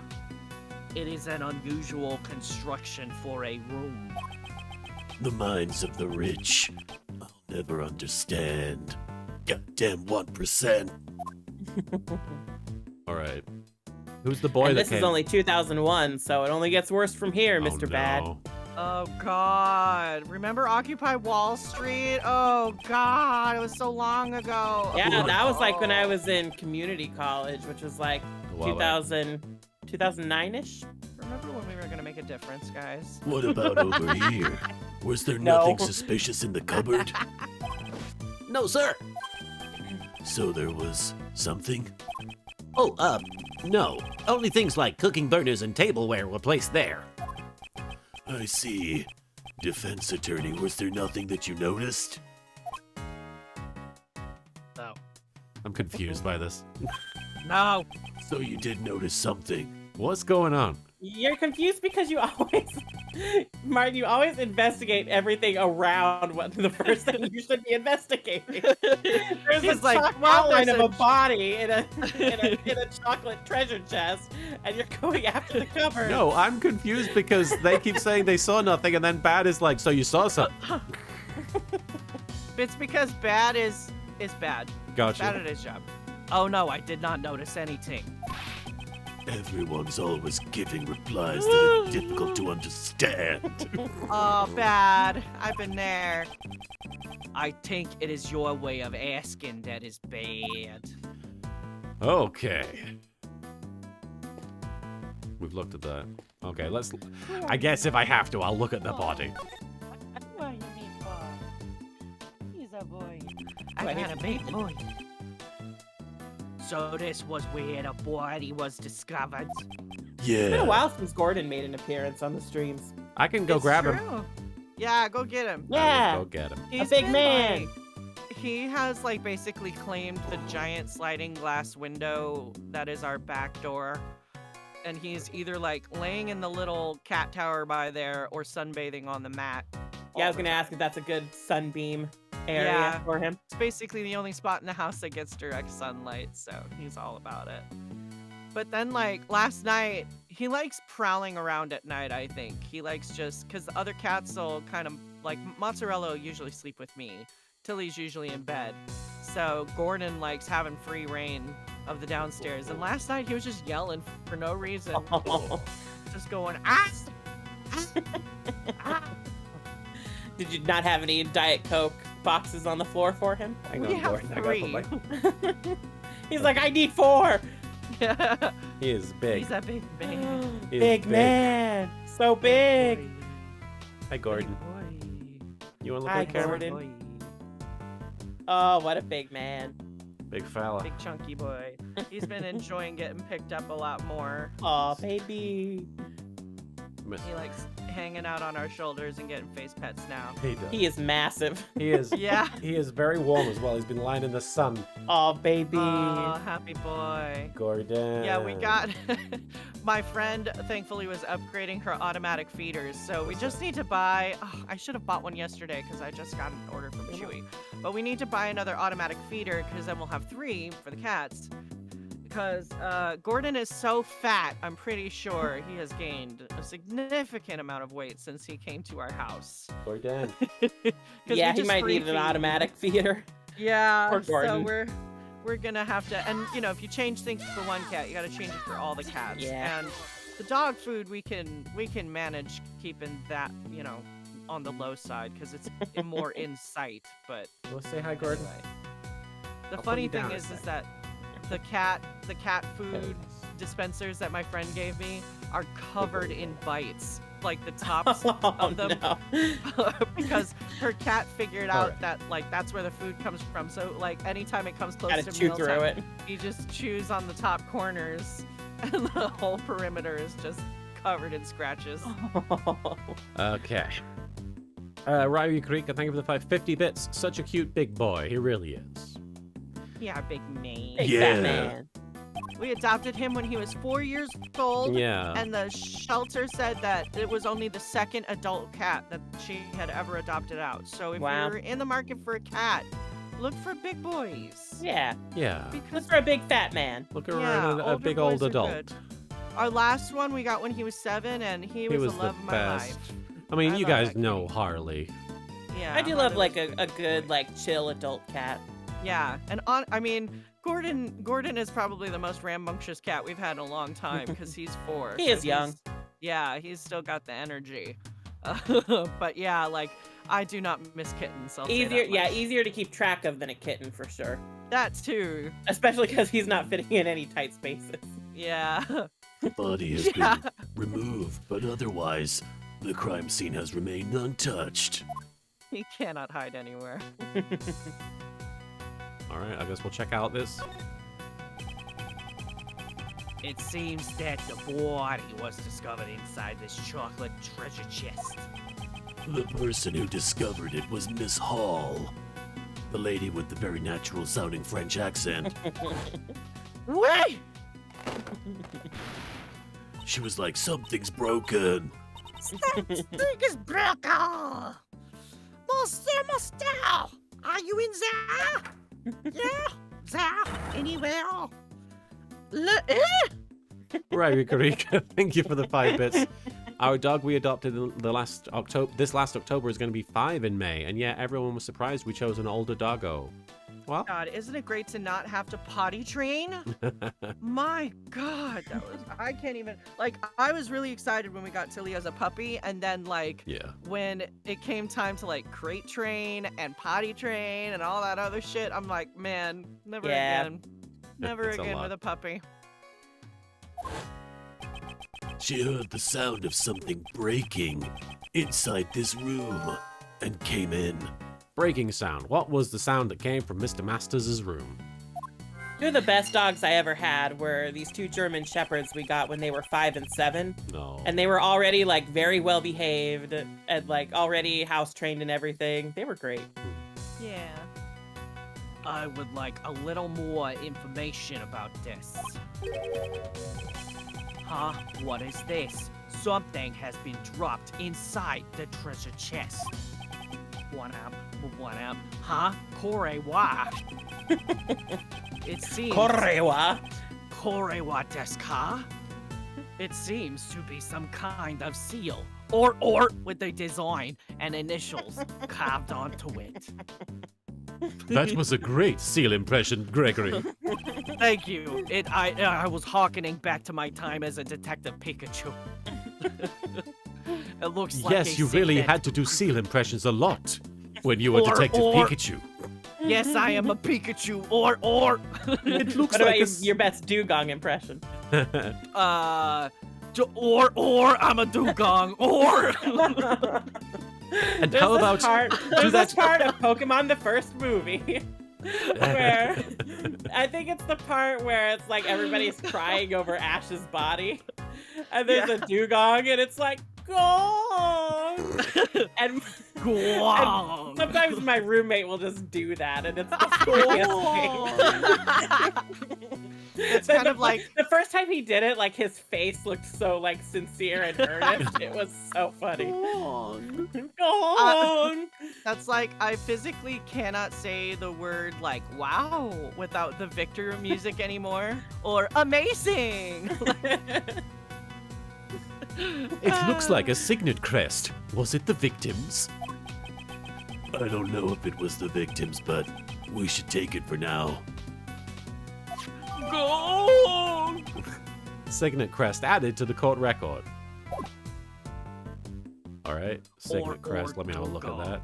It is an unusual construction for a room. The minds of the rich. I'll never understand. Goddamn 1%. All right. Who's the boy And that this came? is only 2001, so it only gets worse from here, Oh, Mr. Bad. no. Oh God! Remember Occupy Wall Street? Oh God! It was so long ago. Yeah, that was like when I Oh. was in community college, which was like A while back. 2009-ish. Remember when we were gonna make a difference, guys? What about over here? Was there No. nothing suspicious in the cupboard? No, sir. So there was something? Oh, no. Only things like cooking burners and tableware were placed there. I see. Defense attorney, was there nothing that you noticed? No. I'm confused by this. No. So you did notice something. What's going on? You're confused because you always, Martin, you always investigate everything around what the first thing you should be investigating. There's He's a like, chocolate "Wow, outline there's of a a body in a chocolate treasure chest, and you're going after the cupboard. No, I'm confused because they keep saying they saw nothing, and then Bad is like, so you saw something. It's because bad is bad. Gotcha. Bad at his job. Oh no, I did not notice anything. Everyone's always giving replies that are difficult to understand. Oh, bad. I've been there. I think it is your way of asking that is bad. Okay. We've looked at that. Okay, let's... I guess if I have to, I'll look at the body. Why you mean boy? He's a boy. I Why, got he's a big boy. So this was where the body was discovered. It's been a Yeah. while since Gordon made an appearance on the streams. I can go It's grab him. true. Yeah, go get him. I will Yeah, go get him. He's big been, man. like- he has like basically claimed the giant sliding glass window that is our back door. And he's either like laying in the little cat tower by there or sunbathing on the mat. yeah. I all was the gonna ask time. if that's a good sunbeam area Yeah. for him. It's basically the only spot in the house that gets direct sunlight, so he's all about it. But then, like, last night, he likes prowling around at night, I think. He likes just, because the other cats will kind of, like, Mozzarella will usually sleep with me. Tilly's usually in bed. So Gordon likes having free reign of the downstairs. And last night, he was just yelling for no reason. Just going, ah! Ah! Did you not have any Diet Coke boxes on the floor for him? Hang We on, have Gordon. I gotta put 3. He's like, I need 4. He is big. He's a big man. He is Big man, so big. Hi, Gordon. You want to look Hi, at the camera? Gordon. Oh, what a big man. Big fella. Big chunky boy. He's been enjoying getting picked up a lot more. Oh, baby. He likes hanging out on our shoulders and getting face pets now. He does. He is massive. He is. Yeah. He is very warm as well. He's been lying in the sun. Oh, baby. Oh, happy boy. Gordon. Yeah, we got my friend thankfully was upgrading her automatic feeders. So we just need to buy I should have bought one yesterday because I just got an order from Chewy. But we need to buy another automatic feeder because then we'll have 3 for the cats. Because Gordon is so fat, I'm pretty sure he has gained a significant amount of weight since he came to our house. Gordon. 'Cause we Yeah, he just might free need an feed. automatic feeder. Yeah, Poor so Gordon. we're gonna have to, and you know, if you change things for one cat, you gotta change it for all the cats. Yeah. And the dog food, we can manage keeping that, you know, on the low side because it's more in sight. But Well, say hi, Gordon. anyway. The I'll put funny you thing down a is sec. that the cat food dispensers that my friend gave me are covered in bites, like the tops of them, no. because her cat figured out Alright. that like that's where the food comes from. So like anytime it comes close Gotta to chew mealtime, through it. he just chews on the top corners, and the whole perimeter is just covered in scratches. Okay. Ryu Krika, thank you for the 550 bits. Such a cute big boy. He really is. Yeah, big man. Big Yeah. fat man. We adopted him when he was 4 years old. Yeah. And the shelter said that it was only the second adult cat that she had ever adopted out. So if Wow. you're in the market for a cat, look for big boys. Yeah. Yeah. Look Because for a big fat man. Look yeah, around a older big boys old are adult. good. Our last one we got when he was 7, and he was was the the love of my best. life. I mean, I you love guys that know kitty. Harley. Yeah, I do Harley love like was- a good like chill adult cat. Yeah, and I mean, Gordon is probably the most rambunctious cat we've had in a long time because he's 4. He so is young. Yeah, he's still got the energy. But yeah, like I do not miss kittens. I'll say Easier, that yeah, much. easier to keep track of than a kitten for sure. That too. Especially because he's not fitting in any tight spaces. Yeah. The body has Yeah. been removed, but otherwise, the crime scene has remained untouched. He cannot hide anywhere. All right, I guess we'll check out this. It seems that the body was discovered inside this chocolate treasure chest. The person who discovered it was Miss Hall, the lady with the very natural sounding French accent. Wait! She was like, something's broken. Something is broken! Monsieur Mostel! Are you in there? Yeah? There? Anywhere? Ryu Karika, thank you for the 5 bits. Our dog we adopted this last October is going to be 5 in May, and yeah, everyone was surprised we chose an older doggo. Well, God, isn't it great to not have to potty train? My God, I can't even, like, I was really excited when we got Tilly as a puppy, and then, like, Yeah. when it came time to, like, crate train and potty train and all that other shit, I'm like, man, never Yeah. again. Never It's a again lot. with a puppy. She heard the sound of something breaking inside this room and came in. breaking sound. What was the sound that came from Mr. Masters' room? Two of the best dogs I ever had were these 2 German Shepherds we got when they were 5 and 7. No. And they were already like very well behaved and like already house trained and everything. They were great. Yeah. I would like a little more information about this. Huh? What is this? Something has been dropped inside the treasure chest. One up. Huh? Korewa. It seems. Korewa. Korewa desu ka? It seems to be some kind of seal, or with a design and initials carved onto it. That was a great seal impression, Gregory. Thank you. I was hearkening back to my time as a Detective Pikachu. It looks like Yes, a you really signet. had to do seal impressions a lot when you were Or- Detective or- Pikachu. Yes, I am a Pikachu. Or. It looks What about like your, your best dugong impression? Or I'm a dugong. Or. And how about there's this part of Pokemon the first movie where I think it's the part where it's like everybody's crying over Ash's body, and there's a dugong, and it's like gong, and Guang. sometimes my roommate will just do that, and it's the funniest thing. It's kind of like The first time he did it, like his face looked so like sincere and earnest. It was so funny. Gong. that's like I physically cannot say the word like wow without the Victor music anymore or amazing. It looks like a signet crest. Was it the victims? I don't know if it was the victims, but we should take it for now. Gong. Signet crest added to the court record. All right, Or Signet crest. Let me have a look at dugong. that.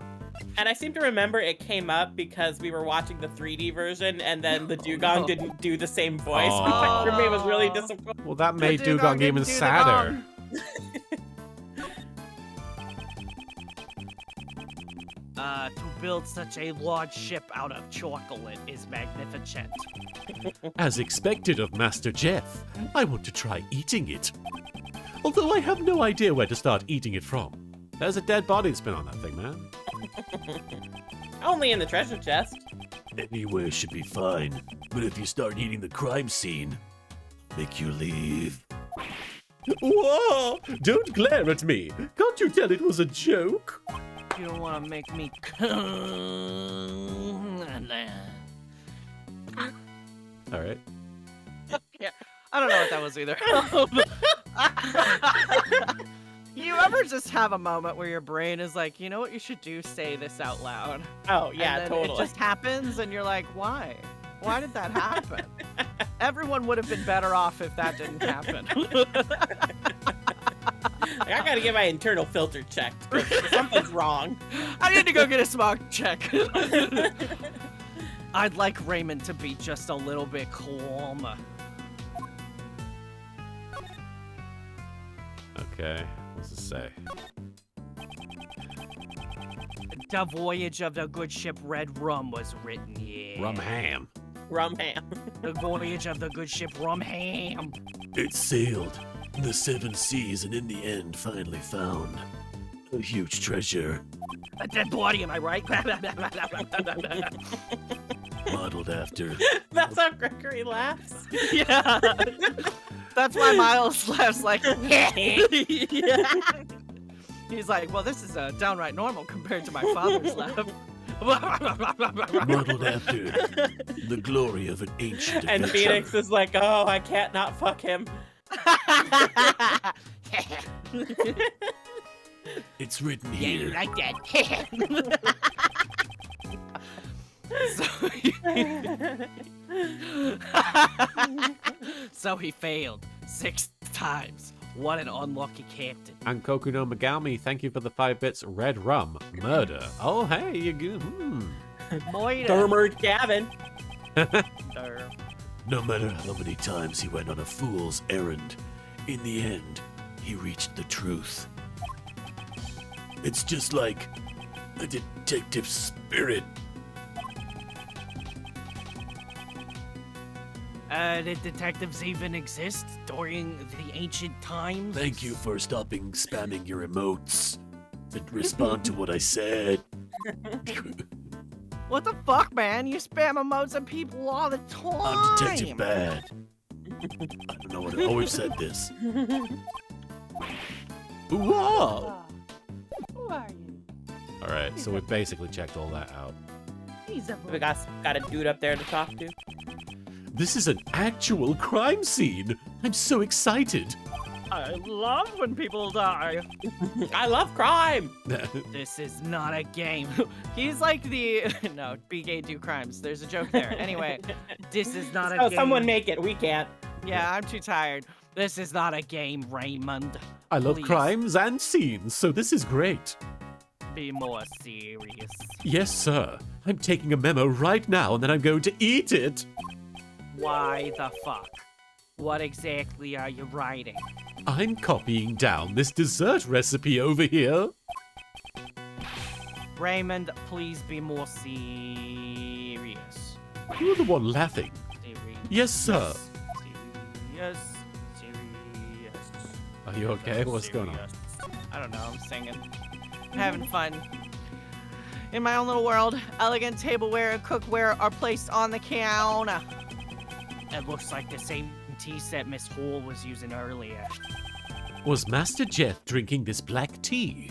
And I seem to remember it came up because we were watching the 3D version, and then the dugong didn't do the same voice. Oh. Which for me was really disappointing. Well, that made dugong Dugong didn't even do the sadder. gong. To build such a large ship out of chocolate is magnificent. As expected of Master Jeff, I want to try eating it. Although I have no idea where to start eating it from. There's a dead body that's been on that thing, man. Only in the treasure chest. Anywhere should be fine, but if you start eating the crime scene, make you leave. Whoa! Don't glare at me. Can't you tell it was a joke? You don't want to make me All right. I don't know what that was either. You ever just have a moment where your brain is like, you know what you should do? Say this out loud. Oh, yeah, And then totally. It just happens, and you're like, why? Why did that happen? Everyone would have been better off if that didn't happen. Like, I gotta get my internal filter checked. 'Cause something's wrong. I need to go get a smoke check. I'd like Raymond to be just a little bit calmer. Okay. What's it say? The voyage of the good ship Red Rum was written here. Rum ham. Rum ham. The voyage of the good ship Rum Ham. It sailed the 7 seas and in the end finally found a huge treasure A dead body, am I right? modeled after. That's how Gregory laughs. Yeah. That's why Miles laughs like, He's like, well, this is downright normal compared to my father's laugh. Modeled after the glory of an ancient And adventure. Phoenix is like, oh, I can't not fuck him. It's written Yeah, you here. like that. So he failed 6 times. What an unlucky captain. And Kokuno Megami, thank you for the 5 bits. Red rum. Murder. Oh, hey, you good. Dermer Gavin. No matter how many times he went on a fool's errand, in the end, he reached the truth. It's just like a detective's spirit. Did detectives even exist during the ancient times? Thank you for stopping spamming your emotes to respond to what I said. what the fuck, man? You spam emotes at people all the time. I'm Detective Bad. I don't know what I always said this. Whoa! Who are you? All right, so we basically checked all that out. He's a We got a dude up there to talk to. This is an actual crime scene. I'm so excited. I love when people die. I love crime. This is not a game. He's like the no, be gay, do crimes. There's a joke there. Anyway, This is not a Oh, game. someone make it. We can't. yeah, I'm too tired. This is not a game, Raymond. I love Please. crimes and scenes, so this is great. Be more serious. Yes, sir. I'm taking a memo right now, and then I'm going to eat it. Why the fuck? What exactly are you writing? I'm copying down this dessert recipe over here. Raymond, please be more serious. You're the one laughing. Serious. Yes, sir. Serious. Serious. Are you okay? What's going on? Serious. I don't know, I'm singing. I'm having fun. In my own little world, elegant tableware and cookware are placed on the counter. It looks like the same tea set Miss Hall was using earlier. Was Master Jeff drinking this black tea?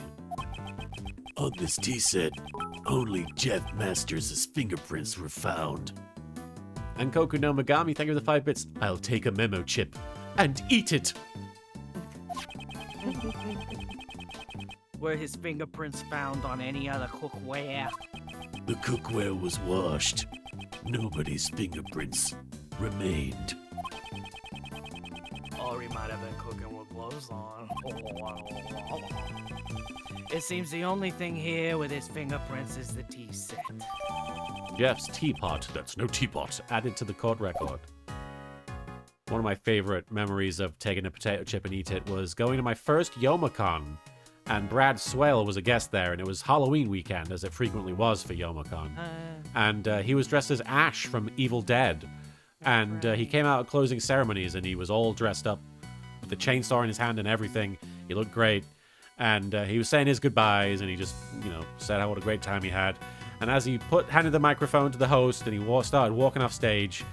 On this tea set, only Jeff Masters' fingerprints were found. And Kokuno Megami, thank you for the 5 bits. I'll take a memo chip and eat it. Were his fingerprints found on any other cookware? The cookware was washed. Nobody's fingerprints remained. Or he might have been cooking with clothes on. It seems the only thing here with his fingerprints is the tea set. Jeff's teapot. That's no teapot. Added to the court record. One of my favorite memories of taking a potato chip and eat it was going to my first YomaCon. And Brad Swale was a guest there, and it was Halloween weekend, as it frequently was for YomaCon. And he was dressed as Ash from Evil Dead. And he came out at closing ceremonies, and he was all dressed up with the chainsaw in his hand and everything. He looked great. And he was saying his goodbyes, and he just, said what a great time he had. And as he handed the microphone to the host, and he started walking off stage,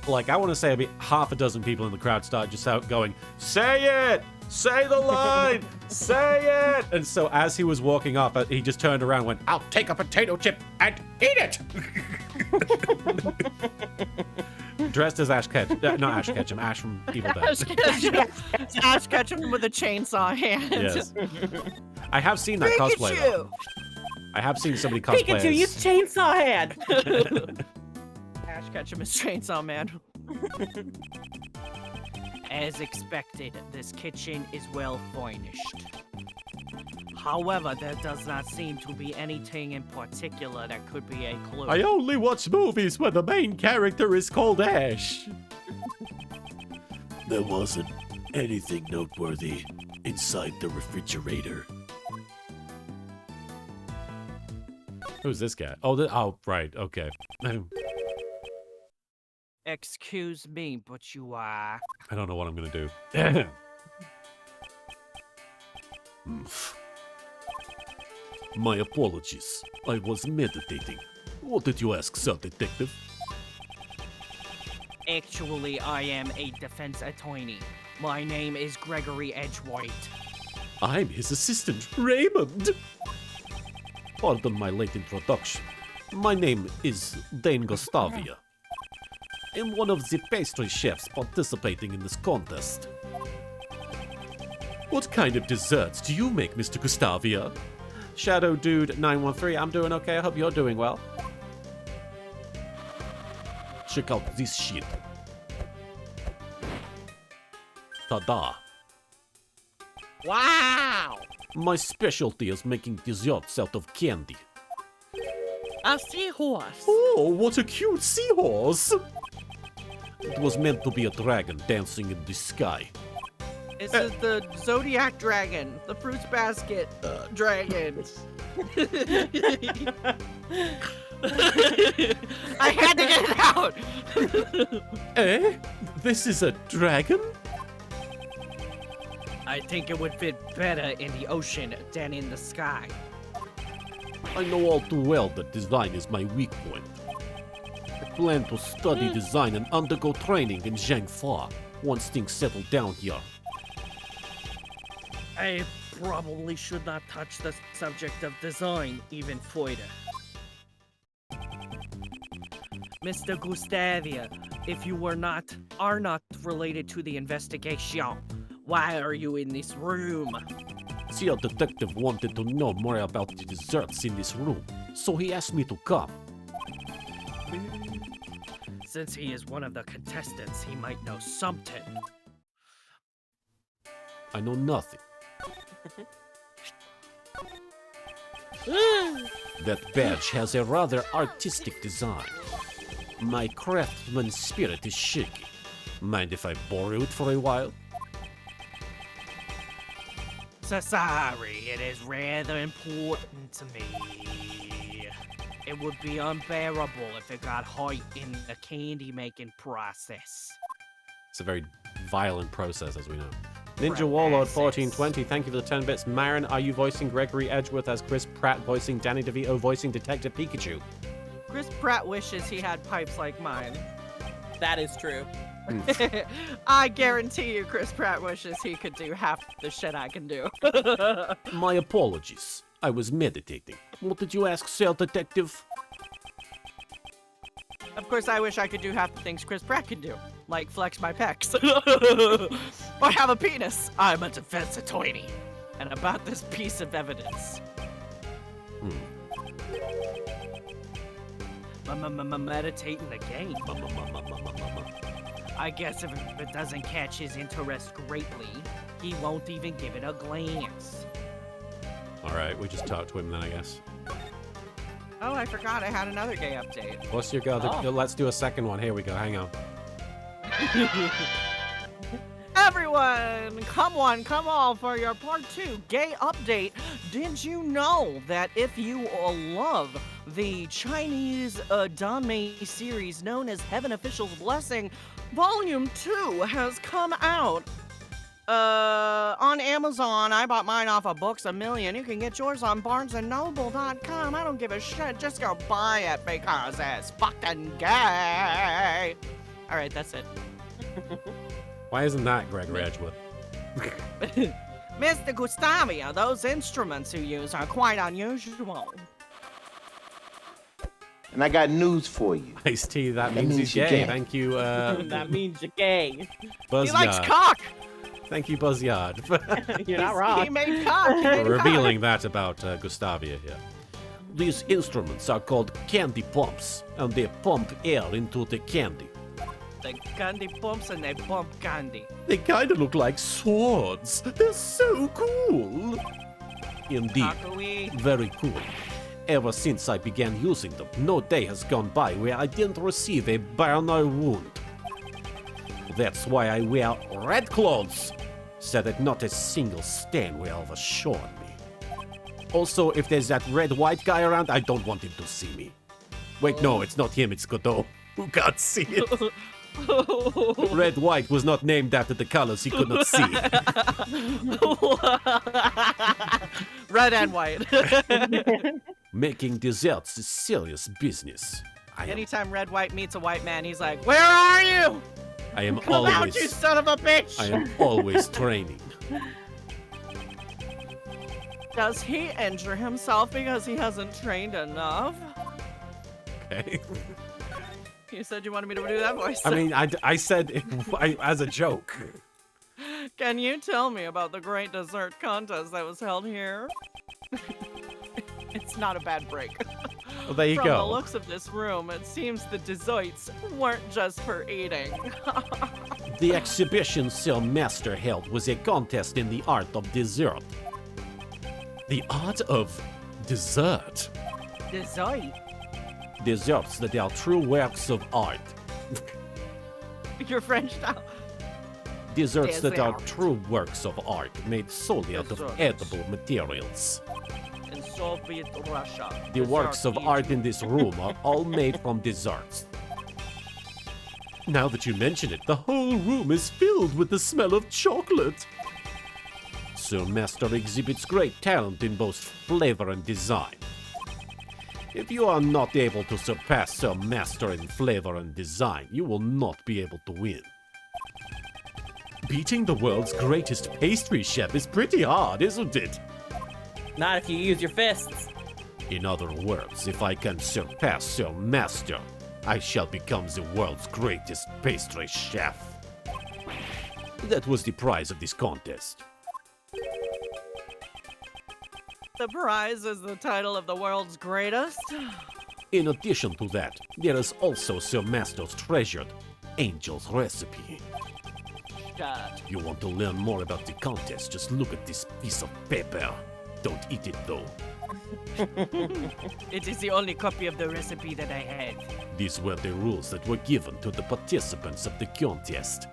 I want to say maybe half a dozen people in the crowd started just out going, "Say it! Say the line! Say it!" And so as he was walking off, he just turned around and went, "I'll take a potato chip and eat it!" Dressed as Ash Ketchum. Not Ash Ketchum, Ash from Evil Dead. Ash Ketchum with a chainsaw hand. Yes. I have seen that cosplay. Though. I have seen somebody cosplay Pikachu, use chainsaw hand! Ash Ketchum is Chainsaw Man. As expected, this kitchen is well furnished. However, there does not seem to be anything in particular that could be a clue. I only watch movies where the main character is called Ash. There wasn't anything noteworthy inside the refrigerator. Who's this guy? Oh, right, okay. Excuse me, but you are... I don't know what I'm gonna do. My apologies. I was meditating. What did you ask, Sir Detective? Actually, I am a defense attorney. My name is Gregory Edgewhite. I'm his assistant, Raymond. Pardon my late introduction. My name is Dane Gustavia. I'm one of the pastry chefs participating in this contest. What kind of desserts do you make, Mr. Gustavia? Shadow Dude 913, I'm doing okay. I hope you're doing well. Check out this shit. Ta-da! Wow! My specialty is making desserts out of candy. A seahorse. Oh, what a cute seahorse! It was meant to be a dragon dancing in the sky. This is the Zodiac Dragon, the Fruits Basket Dragon. I had to get it out! Eh? This is a dragon? I think it would fit better in the ocean than in the sky. I know all too well that design is my weak point. I plan to study design and undergo training in Zhangfa once things settle down here. I probably should not touch the subject of design even further. Mr. Gustavia, if you are not related to the investigation, why are you in this room? The detective wanted to know more about the desserts in this room, so he asked me to come. Since he is one of the contestants, he might know something. I know nothing. That badge has a rather artistic design. My craftsman spirit is shaky. Mind if I borrow it for a while? So sorry, it is rather important to me. It would be unbearable if it got hot in the candy making process. It's a very violent process, as we know. Ninja Warlord 1420, thank you for the 10 bits. Marin, are you voicing Gregory Edgeworth as Chris Pratt, voicing Danny DeVito, voicing Detective Pikachu? Chris Pratt wishes he had pipes like mine. That is true. I guarantee you Chris Pratt wishes he could do half the shit I can do. My apologies. I was meditating. What did you ask, Sir Detective? Of course, I wish I could do half the things Chris Pratt can do, like flex my pecs. Or have a penis. I'm a defense attorney. And about this piece of evidence. Meditating the game. I guess if it doesn't catch his interest greatly, he won't even give it a glance. All right, we just talked to him then, I guess. Oh, I forgot I had another gay update. What's your go? Oh. Let's do a second one. Here we go. Hang on. Everyone, come one, come all for your part 2 gay update. Did you know that if you love the Chinese Danmei series known as Heaven Official's Blessing, Volume 2 has come out on Amazon. I bought mine off of Books A Million. You can get yours on BarnesandNoble.com. I don't give a shit. Just go buy it because it's fucking gay. All right, that's it. Why isn't that Gregory Edgewood? Mr. Gustavia, those instruments you use are quite unusual. And I got news for you. Ice-T, that That means means he's you're gay. gay. Thank you, That means you're gay. He likes Buzzyard. cock. Thank you, Buzzyard, for You're not He wrong. made cock. He made cock. revealing that about Gustavia here. These instruments are called candy pumps, and they pump air into the candy. The candy pumps and they pump candy. They kind of look like swords. They're so cool. Indeed, Kakui. very cool. Ever since I began using them, no day has gone by where I didn't receive a burner wound. That's why I wear red clothes, so that not a single stain will ever show on me. Also, if there's that red-white guy around, I don't want him to see me. Wait, no, it's not him, it's Godot, who can't see it. Red-white was not named after the colors he could not see. Red and white. Making desserts is serious business. Anytime Red White meets a white man, he's like, "Where are you? I am Come out, you always, son of a bitch!" I am always training. Does he injure himself because he hasn't trained enough? Okay. You said you wanted me to do that voice. I mean, I said as a joke. Can you tell me about the great dessert contest that was held here? It's not a bad break. Well, there you From go. the looks of this room, it seems the desserts weren't just for eating. The exhibition Sir Master held was a contest in the art of dessert. The art of dessert. Dessert? Desserts that are true works of art. You're French now. Desserts that are Dessert. true works of art made solely out of Desserts. edible materials. In Soviet Russia. The works of dessert art eating. in this room are all made from desserts. Now that you mention it, the whole room is filled with the smell of chocolate. Sir Master exhibits great talent in both flavor and design. If you are not able to surpass Sir Master in flavor and design, you will not be able to win. Beating the world's greatest pastry chef is pretty hard, isn't it? Not if you use your fists. In other words, if I can surpass Sir Master, I shall become the world's greatest pastry chef. That was the prize of this contest. The prize is the title of the world's greatest. In addition to that, there is also Sir Master's treasured Angel's Recipe. God. You want to learn more about the contest, just look at this piece of paper. Don't eat it though. It is the only copy of the recipe that I had. These were the rules that were given to the participants of the contest.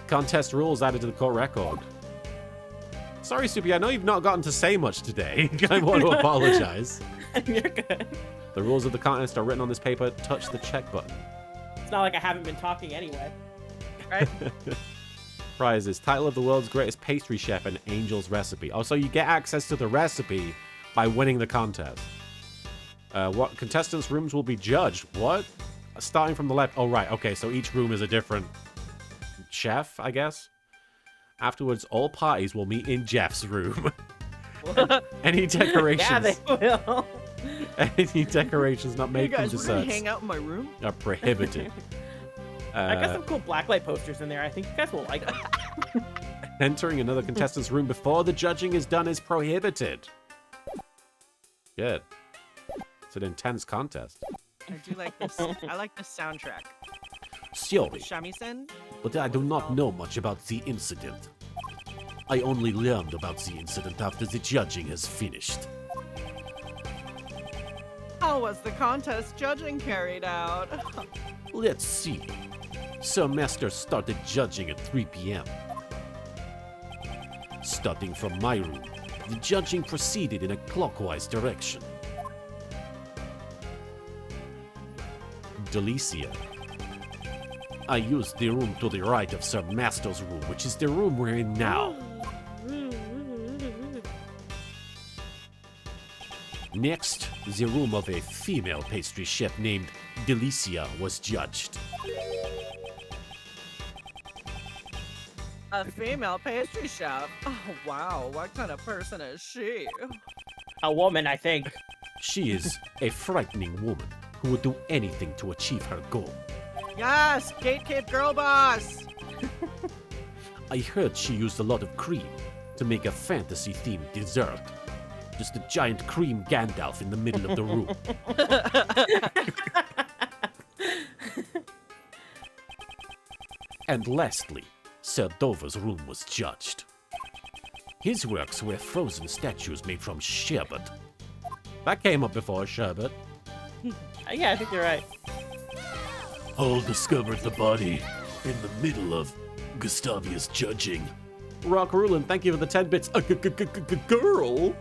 Contest rules added to the court record. Sorry, Soupy, I know you've not gotten to say much today. I want to apologize. You're good. The rules of the contest are written on this paper. Touch the check button. It's not like I haven't been talking anyway. Right? Prizes: title of the world's greatest pastry chef and Angel's Recipe. Oh, so you get access to the recipe by winning the contest. What contestants' rooms will be judged? What? Starting from the left. Oh, right. Okay, so each room is a different chef, I guess. Afterwards, all parties will meet in Jeff's room. Any decorations? Yeah, they will. Any decorations not Hey made from guys, we're gonna desserts hang out in my room. are prohibited. I got some cool blacklight posters in there. I think you guys will like them. Entering another contestant's room before the judging is done is prohibited. Good. It's an intense contest. I do like this. I like this soundtrack. Sorry, Shamisen? but I do not know much about the incident. I only learned about the incident after the judging has finished. How was the contest judging carried out? Let's see. Sir Master started judging at 3 p.m. Starting from my room, the judging proceeded in a clockwise direction. Delicia. I used the room to the right of Sir Master's room, which is the room we're in now. Next, the room of a female pastry chef named Delicia was judged. A female pastry chef? Oh, wow. What kind of person is she? A woman, I think. She is a frightening woman who would do anything to achieve her goal. Yes, gatekeep girl boss. I heard she used a lot of cream to make a fantasy-themed dessert. Just a giant cream Gandalf in the middle of the room. And lastly, Sir Dover's room was judged. His works were frozen statues made from sherbet. That came up before, sherbet. Yeah, I think you're right. Hall discovered the body in the middle of Gustavia's judging. Rock Rulin, thank you for the 10 bits. Girl!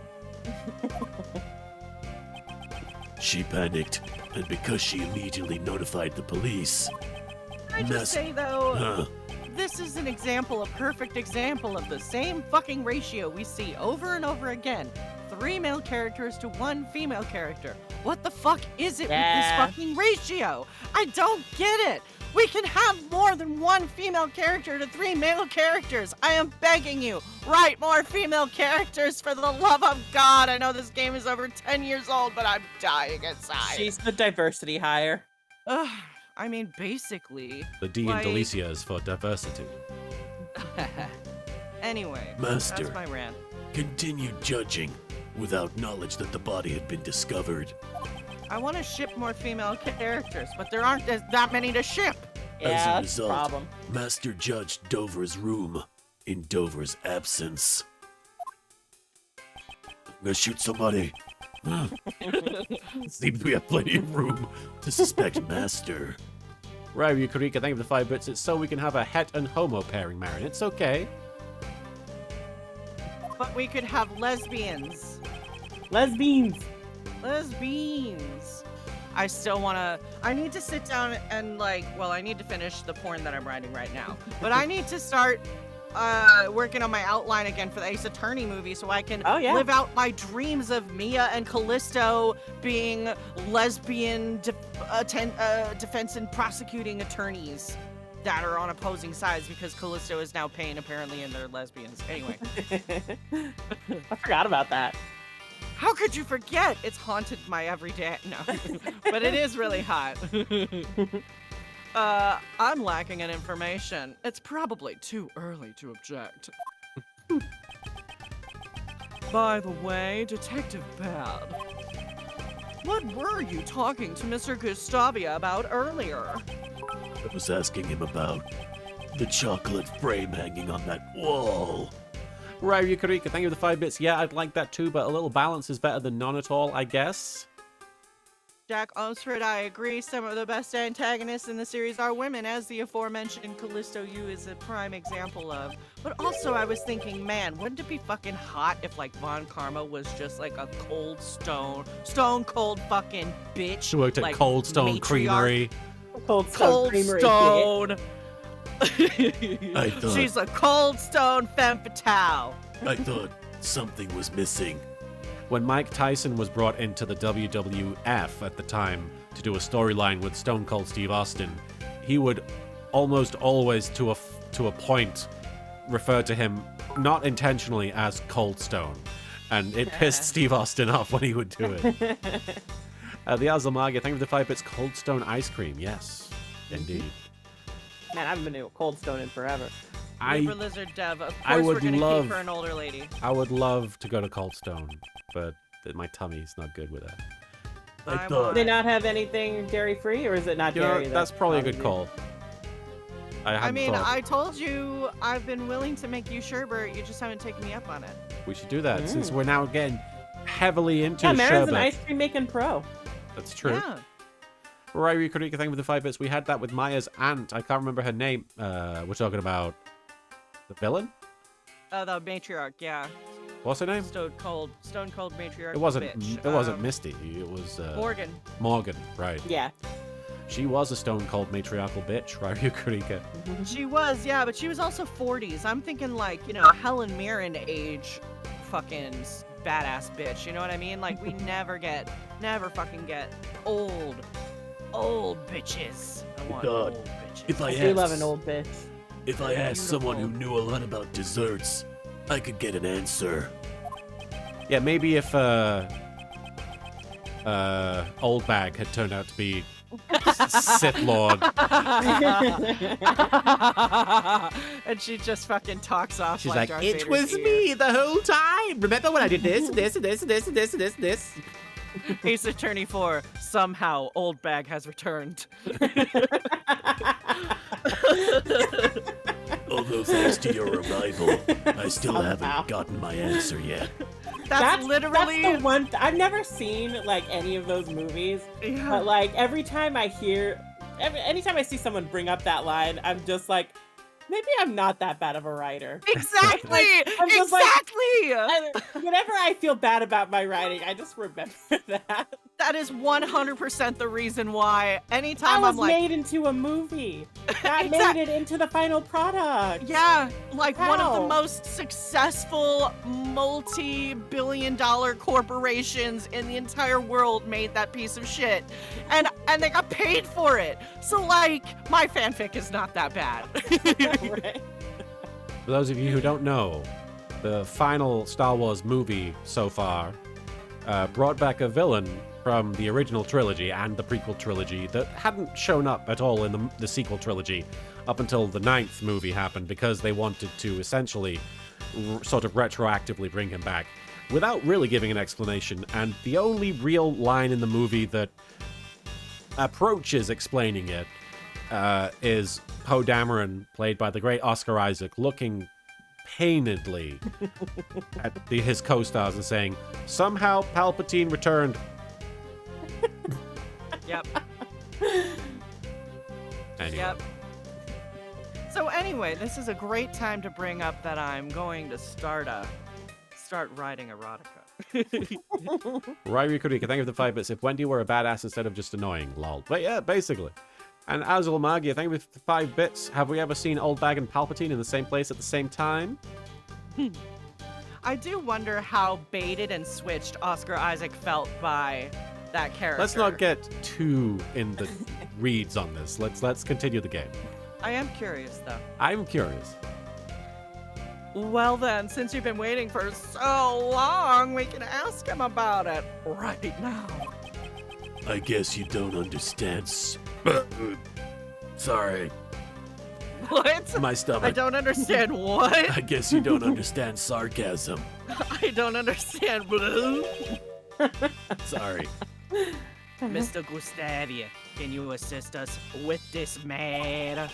She panicked, and because she immediately notified the police. Can I just say, though, Huh? this is an example, a perfect example of the same fucking ratio we see over and over again. 3 male characters to 1 female character. What the fuck is it with this fucking ratio? I don't get it. We can have more than 1 female character to 3 male characters. I am begging you, write more female characters for the love of God. I know this game is over 10 years old, but I'm dying inside. She's the diversity hire. Ugh, I mean, basically. The D in Like- Delicia is for diversity. Anyway, Master. that's my rant. Continued judging without knowledge that the body had been discovered. I want to ship more female characters, but there aren't that many to ship. Yeah, As a that's the result, problem. Master judged Dover's room in Dover's absence. I'm gonna shoot somebody. Seems we have plenty of room to suspect Master. Right, Yukarika, thank you for the 5 bits. It's so we can have a het and homo pairing, Marin. It's okay. But we could have lesbians. Lesbians. Lesbians. I still want to. I need to sit down and, like, well, I need to finish the porn that I'm writing right now. But I need to start working on my outline again for the Ace Attorney movie so I can live out my dreams of Mia and Callisto being lesbian defense and prosecuting attorneys that are on opposing sides because Callisto is now paying apparently and they're lesbians. Anyway. I forgot about that. How could you forget? It's haunted my everyday. No, but it is really hot. I'm lacking in information. It's probably too early to object. By the way, Detective Bad, what were you talking to Mr. Gustavia about earlier? I was asking him about the chocolate frame hanging on that wall. Right, Yukarika, thank you for the 5 bits. Yeah, I'd like that too, but a little balance is better than none at all, I guess. Jack Omsford, I agree. Some of the best antagonists in the series are women, as the aforementioned Callisto U is a prime example of. But also, I was thinking, man, wouldn't it be fucking hot if, like, Von Karma was just, like, a stone cold fucking bitch? She worked at like, Cold Stone matriarch? Creamery. Cold Stone Creamery. Stone. I thought- She's a Cold Stone femme fatale. I thought something was missing. When Mike Tyson was brought into the WWF at the time to do a storyline with Stone Cold Steve Austin, he would almost always, to a point, refer to him not intentionally as Cold Stone, and it pissed Steve Austin off when he would do it. The Azalmaga, thank you for the 5 bits. Cold Stone ice cream, yes, indeed. Man, I haven't been to a Cold Stone in forever. River Lizard Dev, of I course would we're gonna love- keep her an older lady. I would love to go to Cold Stone, but my tummy's not good with that. I I thought Do they not have anything dairy free, or is it not You know, dairy? that's probably a good bothers call. I I hadn't mean, thought. I told you I've been willing to make you sherbet. You just haven't taken me up on it. We should do that since we're now getting heavily into Yeah, Marin's an sherbet. ice cream making pro. That's true. Yeah. Right, Kurika, thank you for the 5 bits. We had that with Maya's aunt. I can't remember her name. We're talking about the villain? Oh, the matriarch. Yeah. What's her name? Stone cold matriarch. It wasn't. Bitch. It wasn't Misty. It was Morgan. Morgan. Right. Yeah. She was a stone cold matriarchal bitch, right, Kurika? She was, yeah, but she was also 40s. I'm thinking like, Helen Mirren age fucking badass bitch. You know what I mean? Like we never fucking get old bitches. I want God. old bitches. If I I do asked, love an old bitch. if I asked someone who Beautiful. knew a lot about desserts, I could get an answer. Yeah, maybe if Old Bag had turned out to be Sith Lord. And she just fucking talks off. She's like, Darth it Vader's was ear." me the whole time. Remember when I did this and this and this and this and this and this and this? Ace Attorney 4. Somehow, Old Bag has returned. Although thanks to your arrival, I still Somehow. haven't gotten my answer yet. That's literally. That's the one. I've never seen like any of those movies, Yeah. but like every time I hear, anytime I see someone bring up that line, I'm just like, maybe I'm not that bad of a writer. Exactly! I'm just like- Exactly! Whenever I feel bad about my writing, I just remember that. That is 100% the reason why That anytime was I'm like, made into a movie. That Exact- made it into the final product. yeah, like one of the How? most successful multi-billion-dollar corporations in the entire world made that piece of shit. And they got paid for it. So like, my fanfic is not that bad. Right? For those of you who don't know, the final Star Wars movie so far brought back a villain from the original trilogy and the prequel trilogy that hadn't shown up at all in the sequel trilogy up until the 9th movie happened, because they wanted to essentially sort of retroactively bring him back without really giving an explanation. And the only real line in the movie that approaches explaining it is Poe Dameron, played by the great Oscar Isaac, looking painedly at his co-stars and saying, somehow Palpatine returned. Yep. Anyway. Yep. So anyway, this is a great time to bring up that I'm going to start writing erotica. Ryrie Kurika, thank you for the 5 bits. If Wendy were a badass instead of just annoying, lol. But yeah, basically. And Azul Magia, thank you for the 5 bits. Have we ever seen Old Bag and Palpatine in the same place at the same time? I do wonder how baited and switched Oscar Isaac felt by that character. Let's not get too in the reads on this. Let's continue the game. I am curious though. I'm curious. Well then, since you've been waiting for so long, we can ask him about it right now. I guess you don't understand. Sorry, What? my I stomach. don't understand what? I guess you don't understand sarcasm. I don't understand. Sorry. Mr. Gustavia, can you assist us with this matter?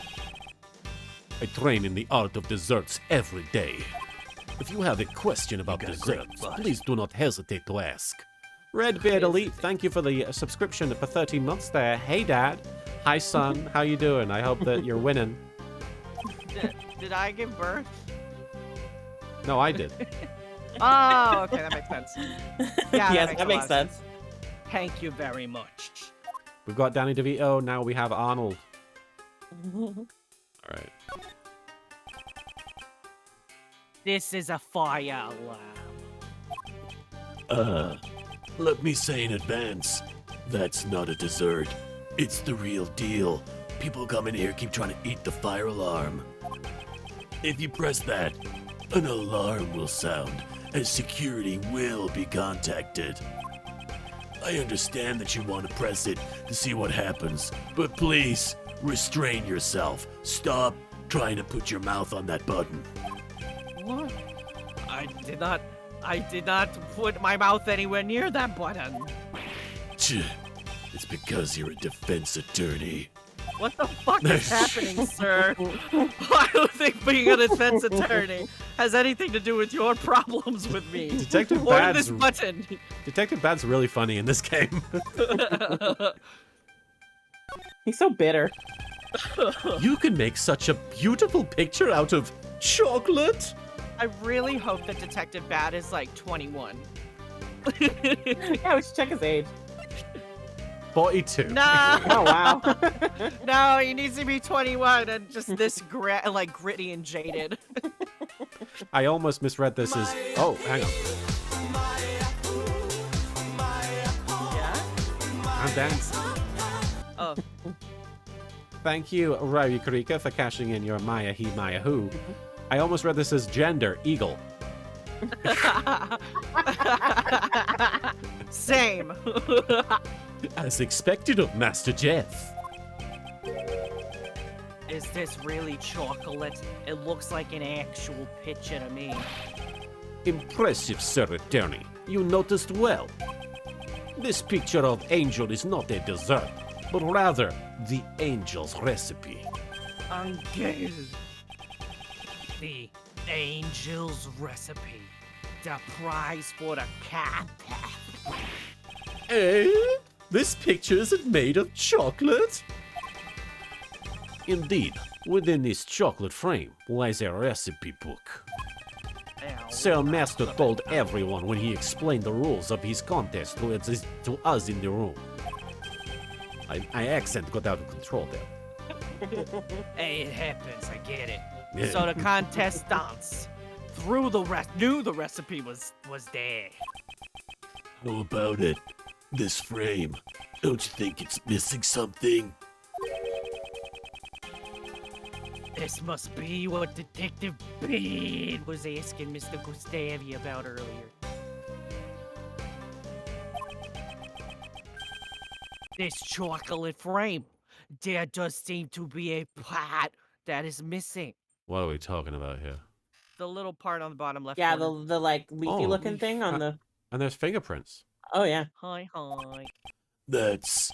I train in the art of desserts every day. If you have a question about desserts, please do not hesitate to ask. Redbeard Elite, thank you for the subscription for 13 months there. Hey, Dad. Hi, son. How you doing? I hope that you're winning. Did I give birth? No, I did. Oh, okay, that makes sense. Yeah, Yes, a that makes lot of sense. Thank you very much. We've got Danny DeVito. Now we have Arnold. All right. This is a fire alarm. Let me say in advance, that's not a dessert. It's the real deal. People come in here keep trying to eat the fire alarm. If you press that, an alarm will sound, and security will be contacted. I understand that you want to press it to see what happens, but please, restrain yourself. Stop trying to put your mouth on that button. What? I did not put my mouth anywhere near that button. Tch, it's because you're a defense attorney. What the fuck is happening, sir? I don't think being a defense attorney has anything to do with your problems with me. Detective or Bad's this button. Detective Bad's really funny in this game. He's so bitter. You can make such a beautiful picture out of chocolate. I really hope that Detective Bad is like 21. Yeah, we should check his age. 42. No, Oh, wow. no, he needs to be 21 and just this like gritty and jaded. I almost misread this as... Oh, hang on. Yeah? I'm dancing. Oh, Thank you, Ravi Karika, for cashing in your Maya He Maya Who. I almost read this as gender, eagle. same. As expected of Master Jeff. Is this really chocolate? It looks like an actual picture to me. Impressive, Sir Attorney. You noticed well. This picture of angel is not a dessert, but rather the angel's recipe. Angel. The angel's recipe. The prize for the cat. Eh? This picture isn't made of chocolate? Indeed, within this chocolate frame lies a recipe book. Sir Master told everyone when he explained the rules of his contest to us in the room. My accent got out of control there. Hey, it happens. I get it. Yeah. So the contestants knew the recipe was there. How about it? This frame. Don't you think it's missing something? This must be what Detective Bede was asking Mr. Gustavi about earlier. This chocolate frame. There does seem to be a part that is missing. What are we talking about here? The little part on the bottom left Yeah, corner. the like leafy looking thing on the. And there's fingerprints. Oh yeah. Hi. That's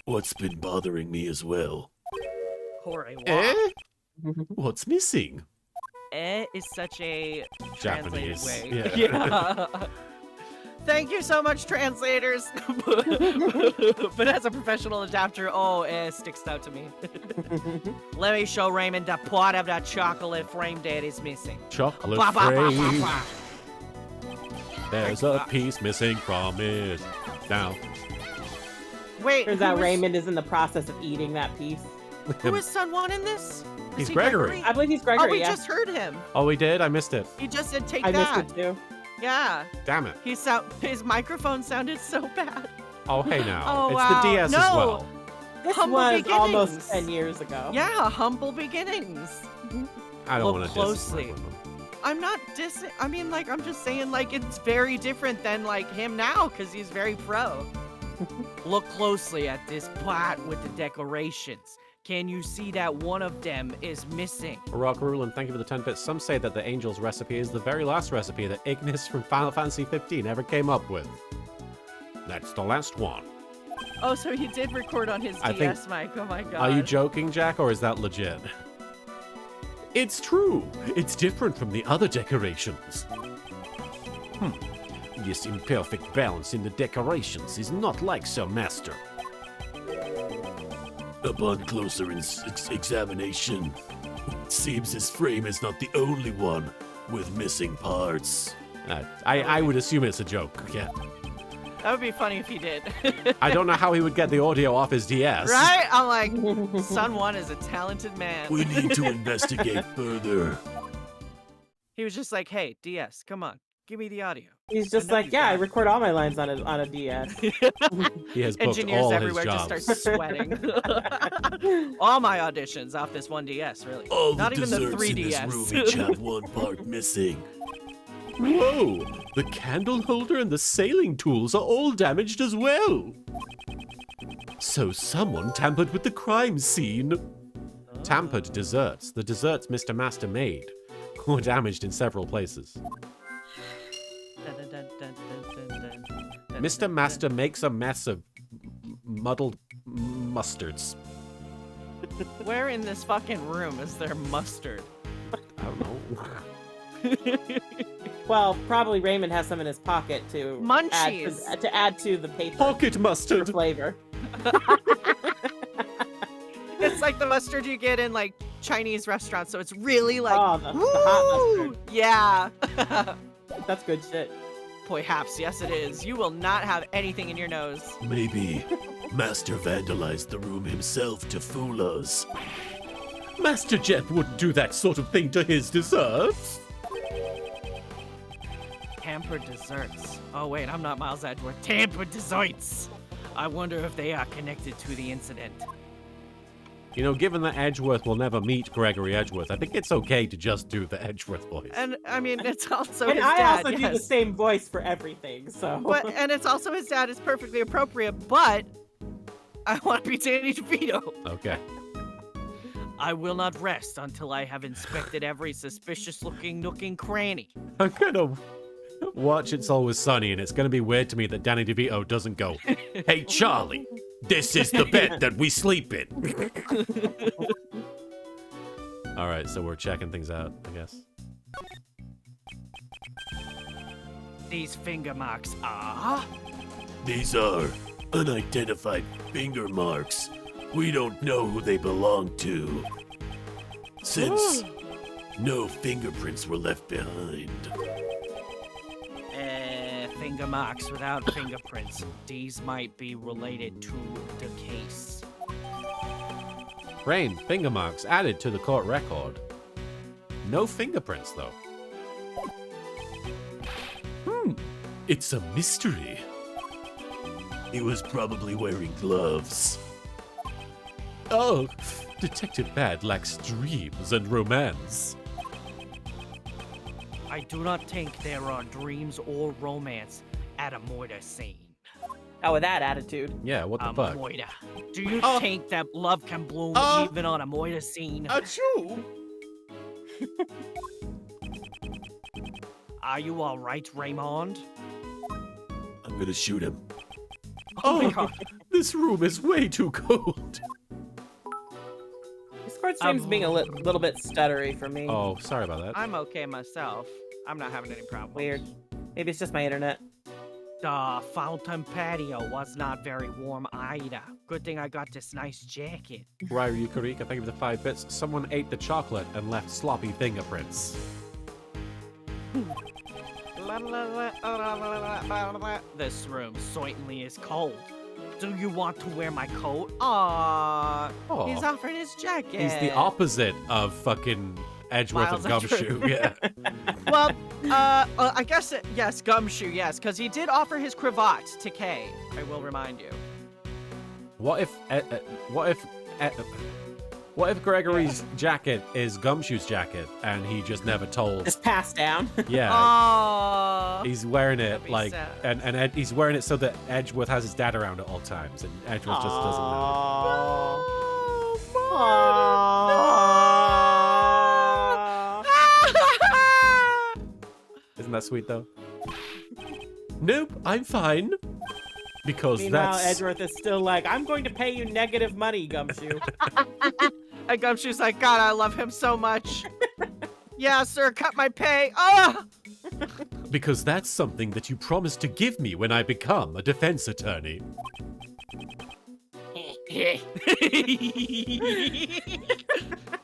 what's been bothering me as well. Corey, Eh? What's missing? is such a translated Japanese. way. Yeah. Thank you so much, translators. But as a professional adapter, sticks out to me. Let me show Raymond the part of that chocolate frame that is missing. Chocolate Bah, bah, bah, bah, frame. bah. There's a piece missing from it. Now, Wait, Turns who out is- Raymond is in the process of eating that piece. Who is Son One in this? Is He's he Gregory. I believe he's Oh, Gregory. we yeah. just heard him. oh, we did? I missed it. He just said, "Take I that." missed it too. Yeah, Damn it. his microphone sounded so bad. Oh, hey now. Oh, it's wow. the DS No. as well. This Humble was almost beginnings. 10 years ago. Yeah, humble beginnings. I don't Look want to closely. I'm not dissing. I mean, like, I'm just saying, like, it's very different than, like, him now, because he's very pro. Look closely at this pot with the decorations. Can you see that one of them is missing? Rock Ruland, thank you for the 10 bits. Some say that the Angel's recipe is the very last recipe that Ignis from Final Fantasy 15 ever came up with. That's the last one. Oh, so he did record on his I think- DS mic. Oh my god. Are you joking, Jack, or is that legit? It's true. It's different from the other decorations. This imperfect balance in the decorations is not like Sir Master. Upon closer examination, it seems his frame is not the only one with missing parts. I would assume it's a joke, yeah. That would be funny if he did. I don't know how he would get the audio off his DS. Right? I'm like, Son One is a talented man. We need to investigate further. He was just like, hey, DS, come on, give me the audio. He's just know like, you yeah, I got it." record all my lines on a DS. He has booked Engineers all his everywhere just jobs. start sweating. All my auditions off this one DS, really. All Not the even the desserts in this 3DS. room each have one part missing. Whoa! The candle holder and the sailing tools are all damaged as well. So someone tampered with the crime scene. Tampered desserts. The desserts Mr. Master made were damaged in several places. Mr. Master makes a mess of muddled mustards. Where in this fucking room is there mustard? I don't know. Well, probably Raymond has some in his pocket to Munchies. add to the paper Pocket for mustard. flavor. It's like the mustard you get in like Chinese restaurants, so it's really like, Oh, the hot woo! mustard. Yeah. That's good shit. Perhaps, yes it is. You will not have anything in your nose. Maybe Master vandalized the room himself to fool us. Master Jeff wouldn't do that sort of thing to his desserts. Tampered desserts. Oh wait, I'm not Miles Edgeworth. Tampered desserts. I wonder if they are connected to the incident. You know, given that Edgeworth will never meet Gregory Edgeworth, I think it's okay to just do the Edgeworth voice. And I mean, it's also And his I dad. also do the yes. same voice for everything, so. And it's also his dad. It's perfectly appropriate, but I want to be Danny DeVito. Okay. I will not rest until I have inspected every suspicious-looking nook and cranny. I'm gonna watch It's Always Sunny, and it's gonna be weird to me that Danny DeVito doesn't go, Hey, Charlie, this is the bed that we sleep in. Alright, so we're checking things out, I guess. These finger marks are... These are unidentified finger marks. We don't know who they belong to. Since no fingerprints were left behind. Finger marks without fingerprints. These might be related to the case. Rain, finger marks added to the court record. No fingerprints, though. It's a mystery. He was probably wearing gloves. Oh, Detective Bad lacks dreams and romance. I do not think there are dreams or romance at a murder scene. Oh, with that attitude. Yeah, what the A fuck? murder. Do you think that love can bloom even on a murder scene? Achoo! Are you all right, Raymond? I'm gonna shoot him. Oh my god. This room is way too cold. Discord stream's being a little bit stuttery for me. Oh, sorry about that. I'm okay myself. I'm not having any problems. Weird. Maybe it's just my internet. The fountain patio was not very warm either. Good thing I got this nice jacket. Ryu Yukarika, thank you for the 5 bits. Someone ate the chocolate and left sloppy fingerprints. This room certainly is cold. Do you want to wear my coat? Aww. Aw. He's offering his jacket. He's the opposite of fucking Edgeworth Miles and Gumshoe. Yeah. Well, I guess, yes, Gumshoe, yes, because he did offer his cravat to Kay, I will remind you. What if Gregory's jacket is Gumshoe's jacket and he just never told? Just passed down. Yeah. Aww. He's wearing it That'd be like, sad. and he's wearing it so that Edgeworth has his dad around at all times, and Edgeworth just doesn't know. Isn't that sweet though? Nope, I'm fine. Because Meanwhile, that's Edgeworth is still like, I'm going to pay you negative money, Gumshoe. And Gumshoe's like, God, I love him so much. Yeah, sir, cut my pay. Ah! because that's something that you promised to give me when I become a defense attorney.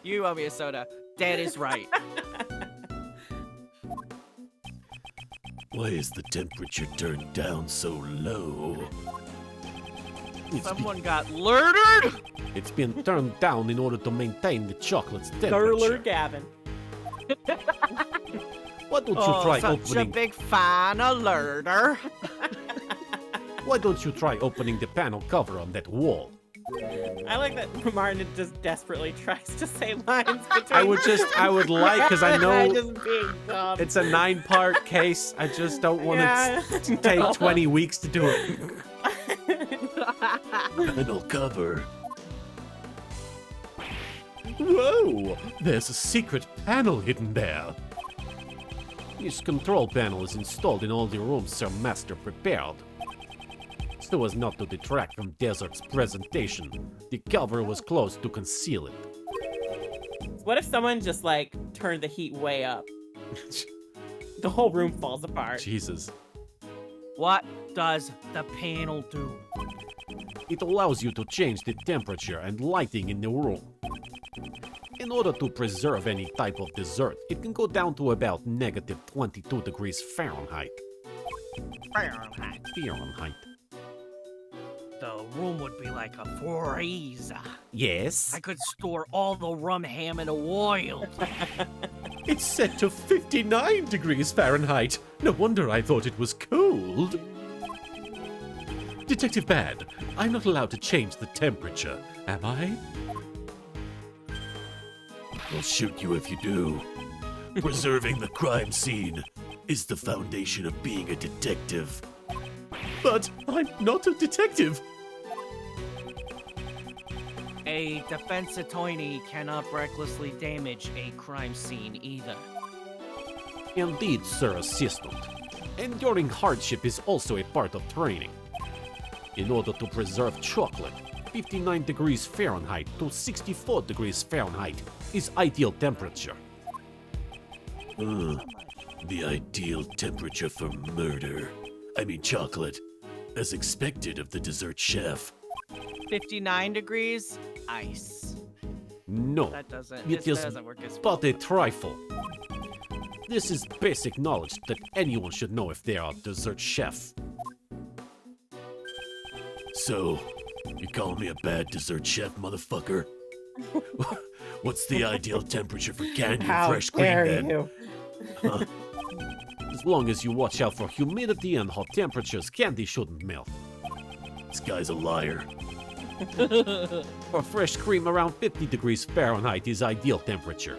You owe me a soda. Dad is right. Why is the temperature turned down so low? Someone got murdered. It's been turned down in order to maintain the chocolate's Lurler temperature. Gavin. Why don't you Oh, try such opening? a big fan of murder. Why don't you try opening the panel cover on that wall? I like that Marin just desperately tries to say lines between. I would like, because I know just being dumb. it's a 9-part case. I just don't want Yeah. it to take 20 weeks to do it. Panel cover. Whoa! There's a secret panel hidden there. This control panel is installed in all the rooms Sir Master prepared. So as not to detract from Desert's presentation, the cover was closed to conceal it. What if someone just like turned the heat way up? The whole room falls apart. Jesus. What does the panel do? It allows you to change the temperature and lighting in the room. In order to preserve any type of dessert, it can go down to about negative 22 degrees Fahrenheit. Fahrenheit. Fahrenheit. The room would be like a freezer. Yes? I could store all the rum, ham, and oil. It's set to 59 degrees Fahrenheit. No wonder I thought it was cold. Detective Bad, I'm not allowed to change the temperature, am I? I'll shoot you if you do. Preserving the crime scene is the foundation of being a detective. But I'm not a detective. A defense attorney cannot recklessly damage a crime scene either. Indeed, Sir Assistant. Enduring hardship is also a part of training. In order to preserve chocolate, 59 degrees Fahrenheit to 64 degrees Fahrenheit is ideal temperature. The ideal temperature for murder. I mean chocolate. As expected of the dessert chef. 59 degrees, ice. No, That doesn't. it This is doesn't work as well. but a trifle. This is basic knowledge that anyone should know if they are a dessert chef. So, you call me a bad dessert chef, motherfucker? What's the ideal temperature for candy and fresh cream then? you? Huh? As long as you watch out for humidity and hot temperatures, candy shouldn't melt. This guy's a liar. For fresh cream, around 50 degrees Fahrenheit is ideal temperature.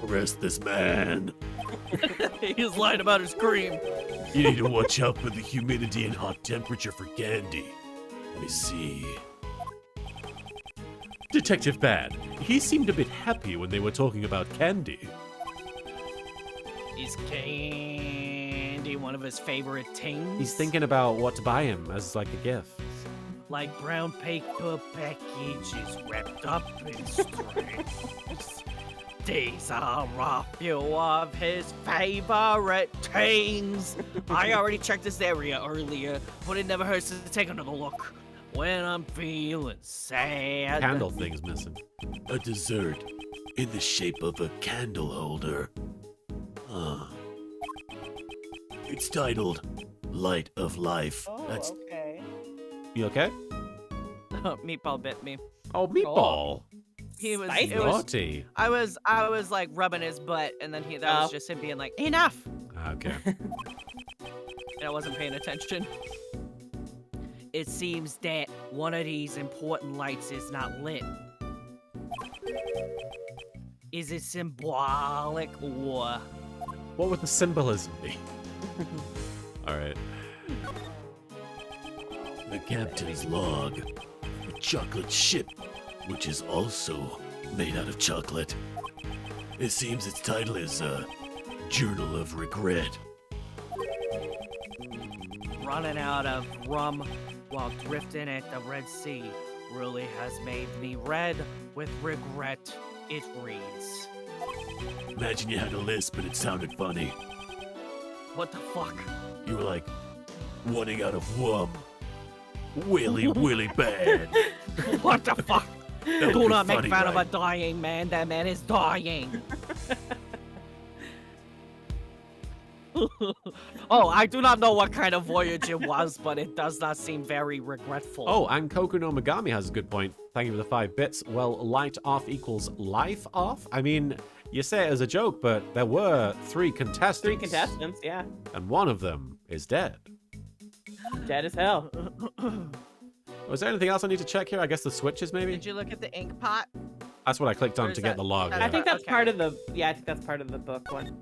Arrest this man. He's lying about his cream. You need to watch out for the humidity and hot temperature for candy. Let me see. Detective Bad. He seemed a bit happy when they were talking about candy. Is candy one of his favorite things? He's thinking about what to buy him as like a gift. Like brown paper packages wrapped up in strings. These are a few of his favorite things. I already checked this area earlier, but it never hurts to take another look. When I'm feeling sad. Candle thing's missing. A dessert in the shape of a candle holder. It's titled Light of Life. That's okay. You okay? Meatball bit me. Oh, meatball. He was. Spicy. It was. Naughty. I was like rubbing his butt, and then that was Oh. just him being like, enough, Okay. and I wasn't paying attention. It seems that one of these important lights is not lit. Is it symbolic or... What would the symbolism be? All right. the captain's log. A chocolate ship, which is also made out of chocolate. It seems its title is Journal of Regret. Running out of rum while drifting at the Red Sea really has made me red with regret, it reads. Imagine you had a lisp and it sounded funny. What the fuck? You were like, running out of rum. Really, really bad. What the fuck? That would Do be not make funny, fun of a right? dying man. That man is dying. Oh, I do not know what kind of voyage it was, but it does not seem very regretful. Oh, and Koku no Megami has a good point. Thank you for the 5 bits. Well, light off equals life off? I mean, you say it as a joke, but there were 3 contestants. 3 contestants, yeah. And one of them is dead. Dead as hell. Was there anything else I need to check here? I guess the switches, maybe? Did you look at the ink pot? That's what I clicked Or on is to get that- the log. I I yeah. think that's Okay. part of the, I think that's part of the book one.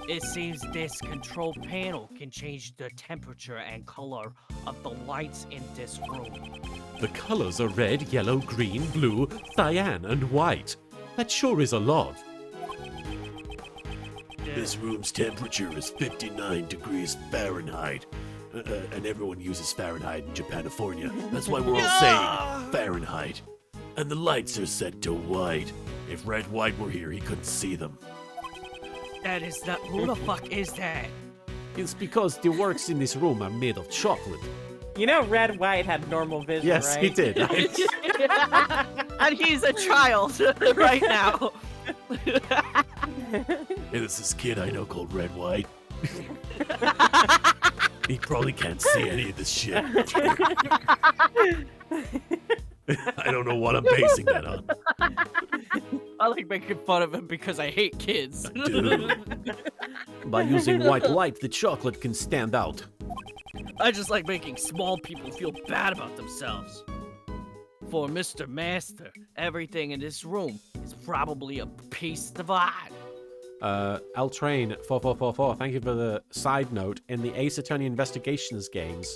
It seems this control panel can change the temperature and color of the lights in this room. The colors are red, yellow, green, blue, cyan, and white. That sure is a lot. This room's temperature is 59 degrees Fahrenheit, And everyone uses Fahrenheit in Japanifornia. That's why we're all saying Fahrenheit. And the lights are set to white. If Red White were here, he couldn't see them. That is not. Who the fuck is that? It's because the works in this room are made of chocolate. You know, Red White had normal vision, Yes, right? he did. And he's a child right now. Hey, there's this kid I know called Red White. He probably can't see any of this shit. I don't know what I'm basing that on. I like making fun of him because I hate kids. Dude. By using white light, the chocolate can stand out. I just like making small people feel bad about themselves. For Mr. Master, everything in this room is probably a piece of art. L Train 4444, thank you for the side note. In the Ace Attorney Investigations games,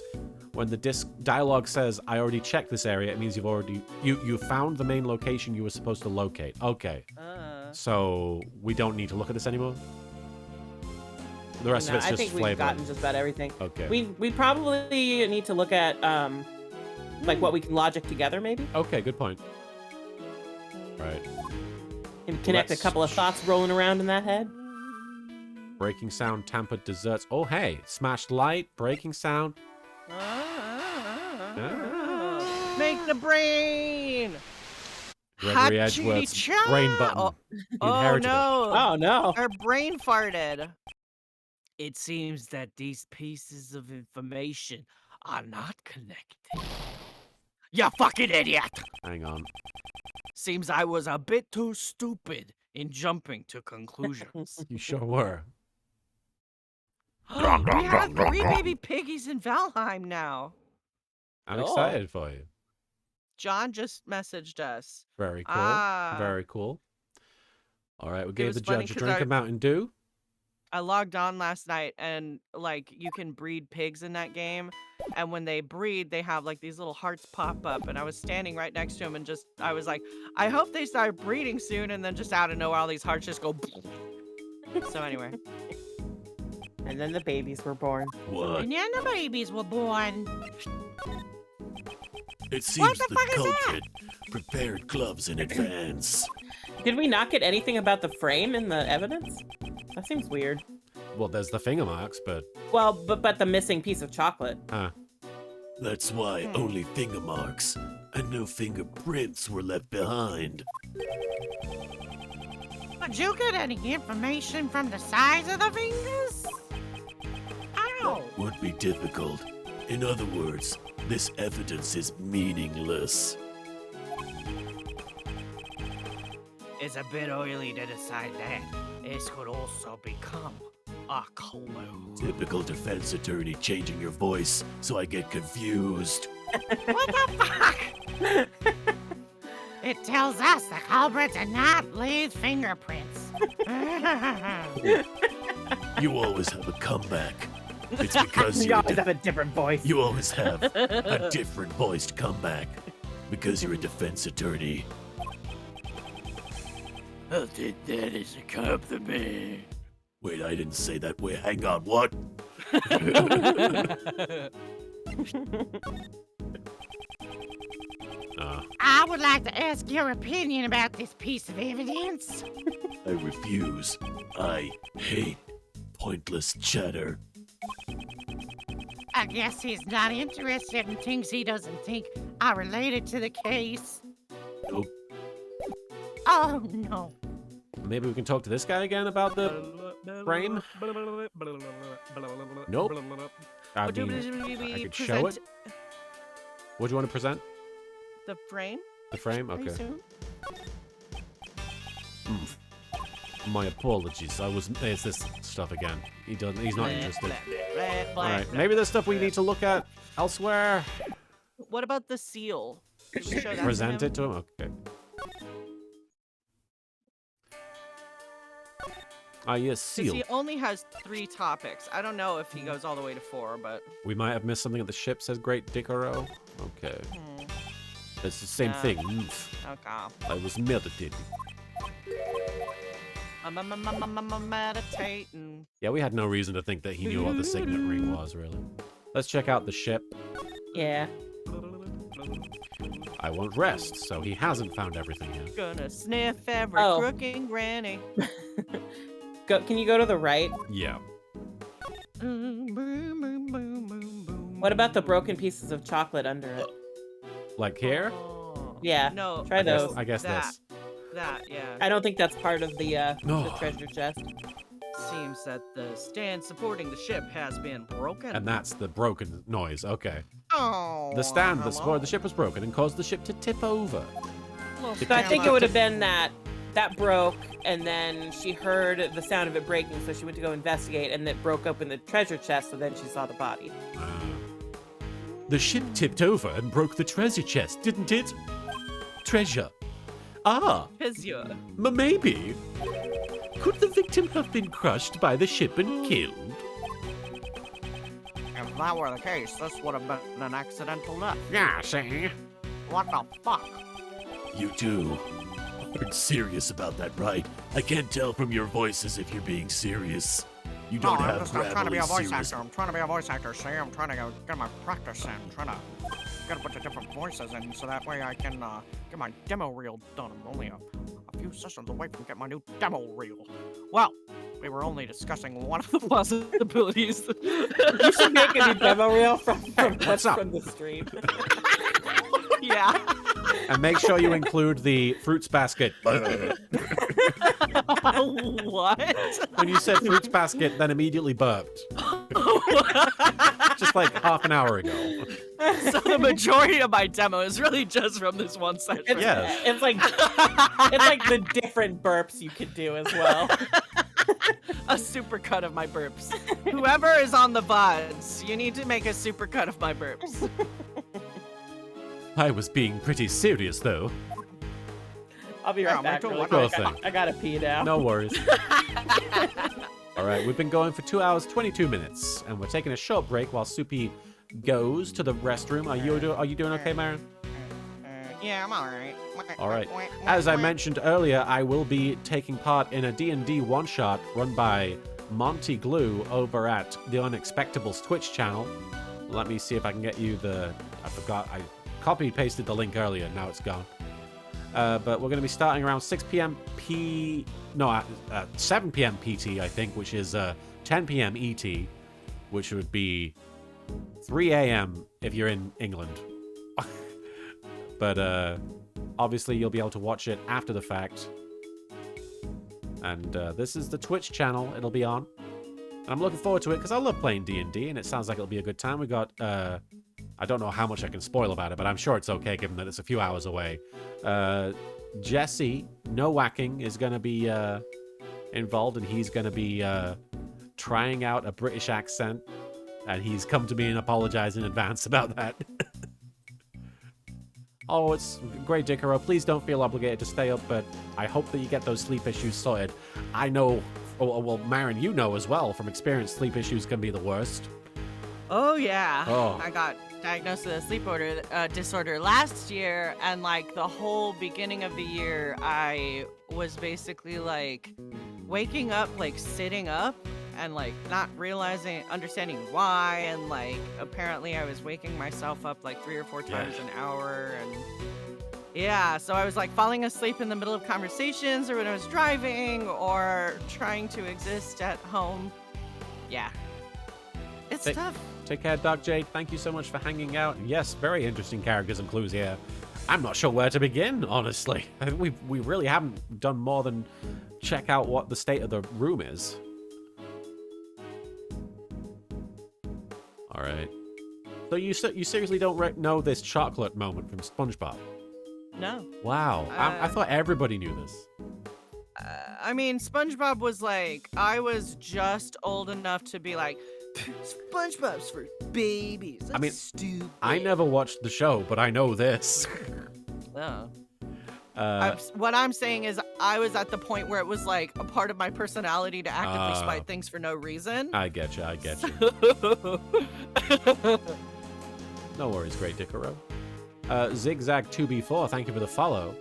when the disc dialogue says, I already checked this area, it means you found the main location you were supposed to locate. Okay. So we don't need to look at this anymore? The rest of it's I just think we've flavor. gotten just about everything. Okay. We probably need to look at like what we can logic together, maybe. Okay, good point. Right. And connect a couple of thoughts rolling around in that head. Breaking sound, tampered desserts. Oh, hey. Smashed light, breaking sound. Make the brain! Gregory Hachii Edgeworth's cha! brain button. He Oh inherited it. no! Oh no. Our brain farted. It seems that these pieces of information are not connected. You fucking idiot! Hang on. Seems I was a bit too stupid in jumping to conclusions. You sure were. We have 3 baby piggies in Valheim now. I'm Oh. excited for you. John just messaged us. Very cool. Ah. Very cool. All right, we gave was the funny judge a 'cause drink I- of Mountain Dew. I logged on last night and like you can breed pigs in that game, and when they breed they have like these little hearts pop up, and I was standing right next to him and just I was like, I hope they start breeding soon, and then just out of nowhere all these hearts just go. So anyway. And then the babies were born. What? And then the babies were born. It seems the the fuck is that? culprit prepared gloves in advance. Did we not get anything about the frame in the evidence? That seems weird. Well, there's the finger marks, but Well, but the missing piece of chocolate. That's why only finger marks and no fingerprints were left behind. Did you get any information from the size of the fingers? Ow! Would be difficult. In other words, this evidence is meaningless. It's a bit early to decide that. This could also become a clue. Typical defense attorney changing your voice so I get confused. What the fuck? It tells us the culprit did not leave fingerprints. You always have a comeback. It's because You you're always have a different voice. you always have a different voiced comeback. Because you're a defense attorney. I think that is a compliment. Wait, I didn't say that. Wait, hang on, what? I would like to ask your opinion about this piece of evidence. I refuse. I hate pointless chatter. I guess he's not interested in things he doesn't think are related to the case. Nope. Oh, no. maybe we can talk to this guy again about the frame. Nope. I Would you mean, I maybe could show it. present What do you want to present? the frame? The frame? I Okay. assume? My apologies. It's this stuff again. He's not interested. All right. Blah. Maybe there's stuff we need to look at elsewhere. What about the seal? Should we show that to Present him? it to him. Okay. Yes, 'Cause seal. he only has 3 topics. I don't know if he goes all the way to 4, but We might have missed something at the ship. Says Great Dickaro. Okay. It's the same Yeah. thing. Oof. okay. I was meditating. I'm meditating. Yeah, we had no reason to think that he knew what the signet ring was, really. Let's check out the ship. Yeah. I won't rest, so he hasn't found everything yet. Gonna sniff every Oh. crook and granny. Can you go to the right? Yeah. Boom, boom, boom, boom, boom, boom. What about the broken pieces of chocolate under it? Like here? Oh. Yeah. No. Try those. I guess that, this. That, yeah. I don't think that's part of the No. treasure chest. Seems that the stand supporting the ship has been broken. And that's the broken noise. Okay. Oh. The stand that supported the ship was broken and caused the ship to tip over. Little So I think stand it would up. have been that broke, and then she heard the sound of it breaking, so she went to go investigate, and it broke open the treasure chest, so then she saw the body. The ship tipped over and broke the treasure chest, didn't it? Treasure. Ah, Pizia. maybe. Could the victim have been crushed by the ship and killed? If that were the case, this would have been an accidental death. Yeah, see? What the fuck? You two aren't serious about that, right? I can't tell from your voices if you're being serious. You don't I'm have trying to be a gravelly voice serious. actor. I'm trying to be a voice actor, see? I'm trying to get my practice in. I'm trying to get a bunch of different voices in so that way I can get my demo reel done. I'm only a few sessions away from getting my new demo reel. Well, we were only discussing one of the Possibilities. You should make a new demo reel from what's up? from the stream. Yeah. And make sure you include the fruits basket. What? When you said fruits basket, then immediately burped. Just like half an hour ago. So the majority of my demo is really just from this one session. It's, Yes. it's like the different burps you could do as well. A super cut of my burps. Whoever is on the VODs, you need to make a super cut of my burps. I was being pretty serious, though. I'll be Yeah, right me back. too. Really What Sure quick. thing. I gotta pee now. No worries. All right, we've been going for 2 hours, 22 minutes, and we're taking a short break while Soupy goes to the restroom. Are you doing okay, Marin? Yeah, I'm alright. All right. As I mentioned earlier, I will be taking part in a D&D one-shot run by Monty Glue over at the Unexpectables Twitch channel. Let me see if I can get you I forgot. I copy-pasted the link earlier. Now it's gone. But we're going to be starting around 6 p.m. 7 p.m. PT, I think, which is 10 p.m. ET, which would be 3 a.m. if you're in England. But obviously you'll be able to watch it after the fact. And this is the Twitch channel it'll be on. And I'm looking forward to it because I love playing D&D, and it sounds like it'll be a good time. We got, I don't know how much I can spoil about it, but I'm sure it's okay given that it's a few hours away. Jesse, No Whacking, is going to be involved, and he's going to be trying out a British accent. And he's come to me and apologized in advance about that. Oh, it's great, Dickero. Please don't feel obligated to stay up, but I hope that you get those sleep issues sorted. I know, well, Marin, you know as well from experience, sleep issues can be the worst. Oh yeah. Oh. I got diagnosed with a sleep disorder last year, and like the whole beginning of the year, I was basically like waking up, like sitting up, and like not understanding why, and like apparently I was waking myself up like 3 or 4 times an hour, and yeah, so I was like falling asleep in the middle of conversations, or when I was driving, or trying to exist at home. Yeah, it's tough. Take care, Doc Jade. Thank you so much for hanging out. And yes, very interesting characters and clues here. I'm not sure where to begin, honestly. I think we really haven't done more than check out what the state of the room is. All right. So you seriously don't know this chocolate moment from SpongeBob? No. Wow. I thought everybody knew this. I mean, SpongeBob was like, I was just old enough to be like, SpongeBob's for babies. That's I mean, stupid. I never watched the show, but I know this. No. What I'm saying is, I was at the point where it was like a part of my personality to actively spite things for no reason. I get you. No worries, Great Dickero. Zigzag2b4, thank you for the follow.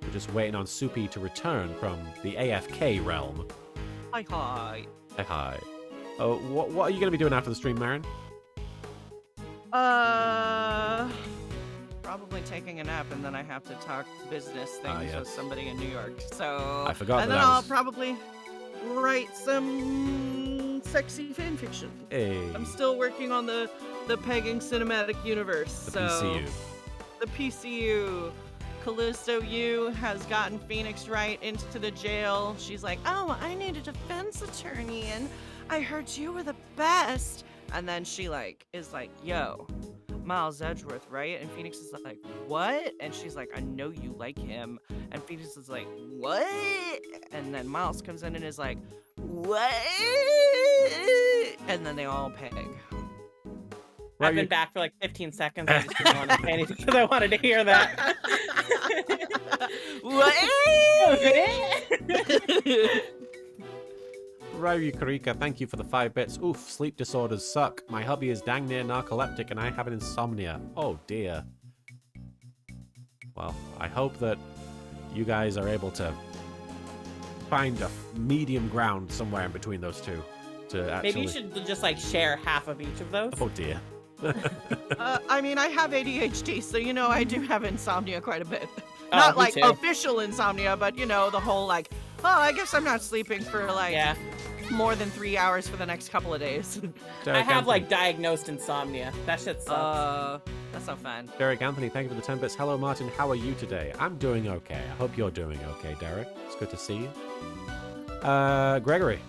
We're just waiting on Soupy to return from the AFK realm. Hi. Hi. What are you going to be doing after the stream, Marin? Probably taking a nap, and then I have to talk business things yes. with somebody in New York. So I forgot and that then I I'll was- probably write some sexy fan fiction. Hey, I'm still working on the pegging cinematic universe. the so PCU. the PCU. Callisto U has gotten Phoenix right into the jail. She's like, oh, I need a defense attorney, and I heard you were the best. And then she is like, yo, Miles Edgeworth, right? And Phoenix is like, what? And she's like, I know you like him. And Phoenix is like, what? And then Miles comes in and is like, what? And then they all peg. Right, I've been you- back for like 15 seconds. I just didn't want to say anything because I wanted to hear that. What? Ryu Karika, thank you for the 5 bits. Oof, sleep disorders suck. My hubby is dang near narcoleptic and I have an insomnia. Oh dear. Well, I hope that you guys are able to find a medium ground somewhere in between those two. To actually... Maybe you should just like share half of each of those. Oh dear. I mean, I have ADHD, so I do have insomnia quite a bit. Oh, Not me like too. official insomnia, but the whole oh, I guess I'm not sleeping for Yeah, more than 3 hours for the next couple of days. I Derek have Anthony. like diagnosed insomnia. That shit sucks. That's not fun. Derek Anthony, thank you for the 10 bits. Hello Martin, how are you today? I'm doing okay. I hope you're doing okay, Derek. It's good to see you. Gregory.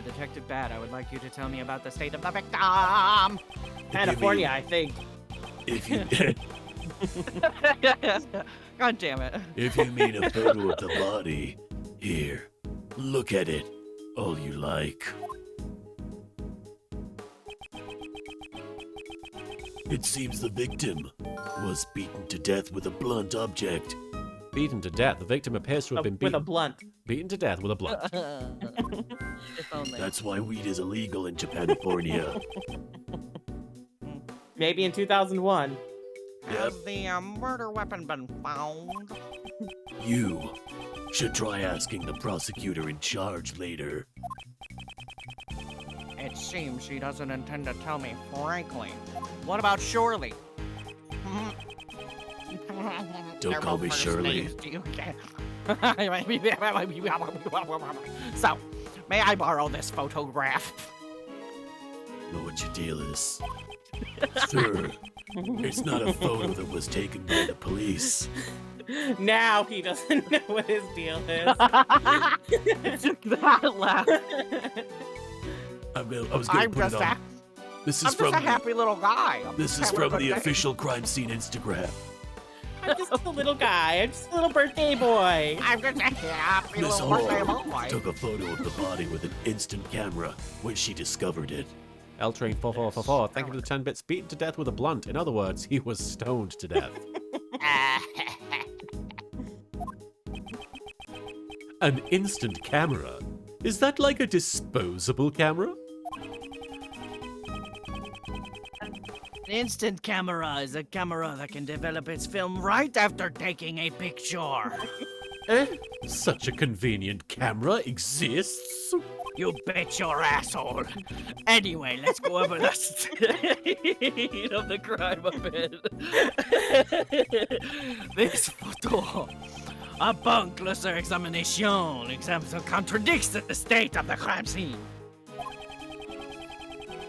Detective Bad, I would like you to tell me about the state of the victim. California, I think. If you God damn it. if you mean a photo of the body, here, look at it, all you like. It seems the victim was beaten to death with a blunt object. Beaten to death. The victim appears to have been With a blunt. beaten to death with a blunt. If only. That's why weed is illegal in Japanifornia. Maybe in 2001. Has the murder weapon been found? You should try asking the prosecutor in charge later. It seems she doesn't intend to tell me frankly. What about Shirley? Don't call me Shirley. So, may I borrow this photograph? Know what your deal is. Sir, it's not a photo that was taken by the police. Now he doesn't know what his deal is. That laugh. I was gonna I'm put it just on. a, This is I'm just from a happy little guy. this is from the official crime scene Instagram. I'm just a little guy. I'm just a little birthday boy. I'm just a happy Miss little birthday Hall boy. took a photo of the body with an instant camera when she discovered it. L Train 4444, thank you for the 10 bits. Beaten to death with a blunt. In other words, he was stoned to death. An instant camera? Is that like a disposable camera? An instant camera is a camera that can develop its film right after taking a picture. Eh? Such a convenient camera exists? You bet your asshole. Anyway, let's go over the state of the crime a bit. This photo, upon closer examination, contradicts the state of the crime scene.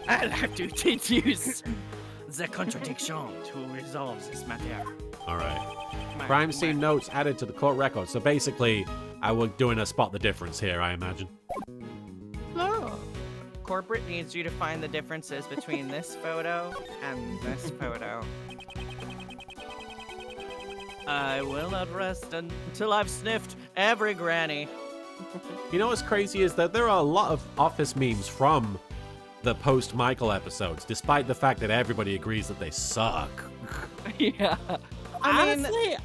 I'll have to deduce the contradiction to resolve this matter. All right. Crime scene notes added to the court record. So basically, we're doing a spot the difference here, I imagine. Oh. Corporate needs you to find the differences between this photo and this photo. I will not rest until I've sniffed every granny. You know what's crazy is that there are a lot of Office memes from the post-Michael episodes, despite the fact that everybody agrees that they suck. Yeah. I mean, Honestly,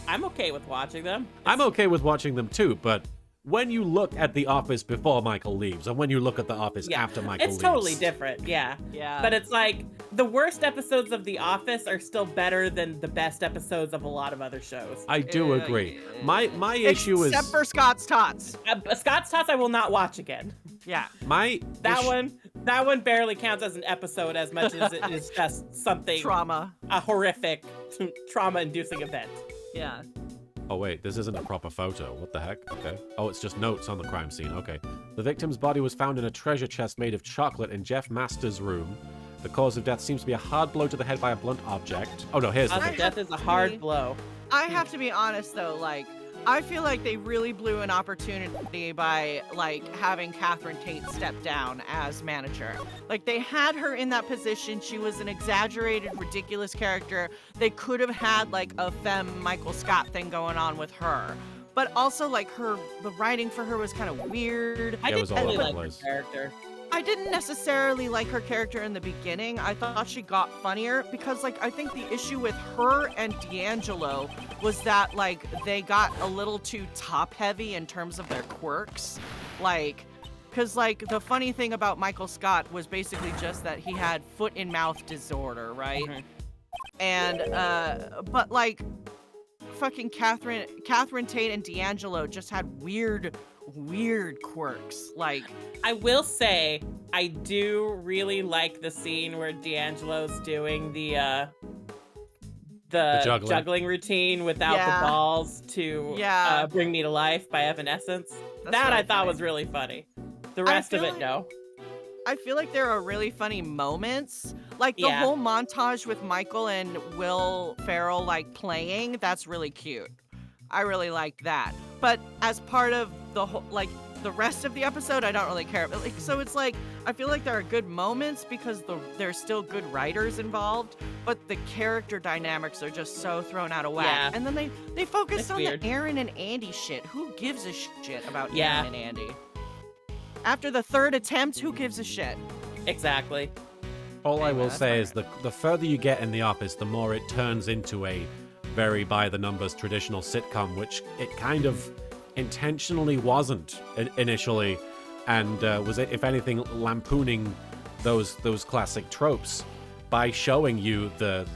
I'm okay with watching them. I'm okay with watching them too, but when you look at The Office before Michael leaves, and when you look at The Office after Michael leaves... It's totally different, yeah. yeah. But it's like, the worst episodes of The Office are still better than the best episodes of a lot of other shows. I do agree. My issue is... Except for Scott's Tots. Scott's Tots I will not watch again. Yeah. That one barely counts as an episode as much as it is just something Trauma. a horrific trauma-inducing event. Yeah. Oh wait, this isn't a proper photo. What the heck? Okay. Oh, it's just notes on the crime scene. Okay. The victim's body was found in a treasure chest made of chocolate in Jeff Masters' room. The cause of death seems to be a hard blow to the head by a blunt object. Oh no, here's the Cause of thing. death is a hard blow. I have to be honest though, like, I feel like they really blew an opportunity by, like, having Catherine Tate step down as manager. Like, they had her in that position. She was an exaggerated, ridiculous character. They could have had, like, a femme Michael Scott thing going on with her. But also, like, the writing for her was kind of weird. I Yeah, it was didn't all really over the like her place. character. I didn't necessarily like her character in the beginning. I thought she got funnier because, like, I think the issue with her and D'Angelo was that, like, they got a little too top-heavy in terms of their quirks. Like, because, like, the funny thing about Michael Scott was basically just that he had foot-in-mouth disorder, right? Mhm. And, but, like, fucking Catherine Tate and D'Angelo just had weird quirks. Like, I will say, I do really like the scene where D'Angelo's doing the juggling routine without Yeah. the balls to Yeah. Bring Me to Life by Evanescence. That's That really I thought funny. was really funny. The rest of feel it, like- no. I feel like there are really funny moments. Like the Yeah. whole montage with Michael and Will Ferrell like playing, that's really cute. I really like that. But as part of the whole, like, the rest of the episode, I don't really care. But, like, so it's like, I feel like there are good moments because there's still good writers involved, but the character dynamics are just so thrown out of whack. Yeah. And then they focused It's on weird. the Aaron and Andy shit. Who gives a shit about Yeah. Aaron and Andy? After the third attempt, who gives a shit? Exactly. All I Anyway, will that's say fine. is the further you get in the office, the more it turns into a very by-the-numbers traditional sitcom, which it kind of intentionally wasn't initially, and was, if anything, lampooning those classic tropes by showing you the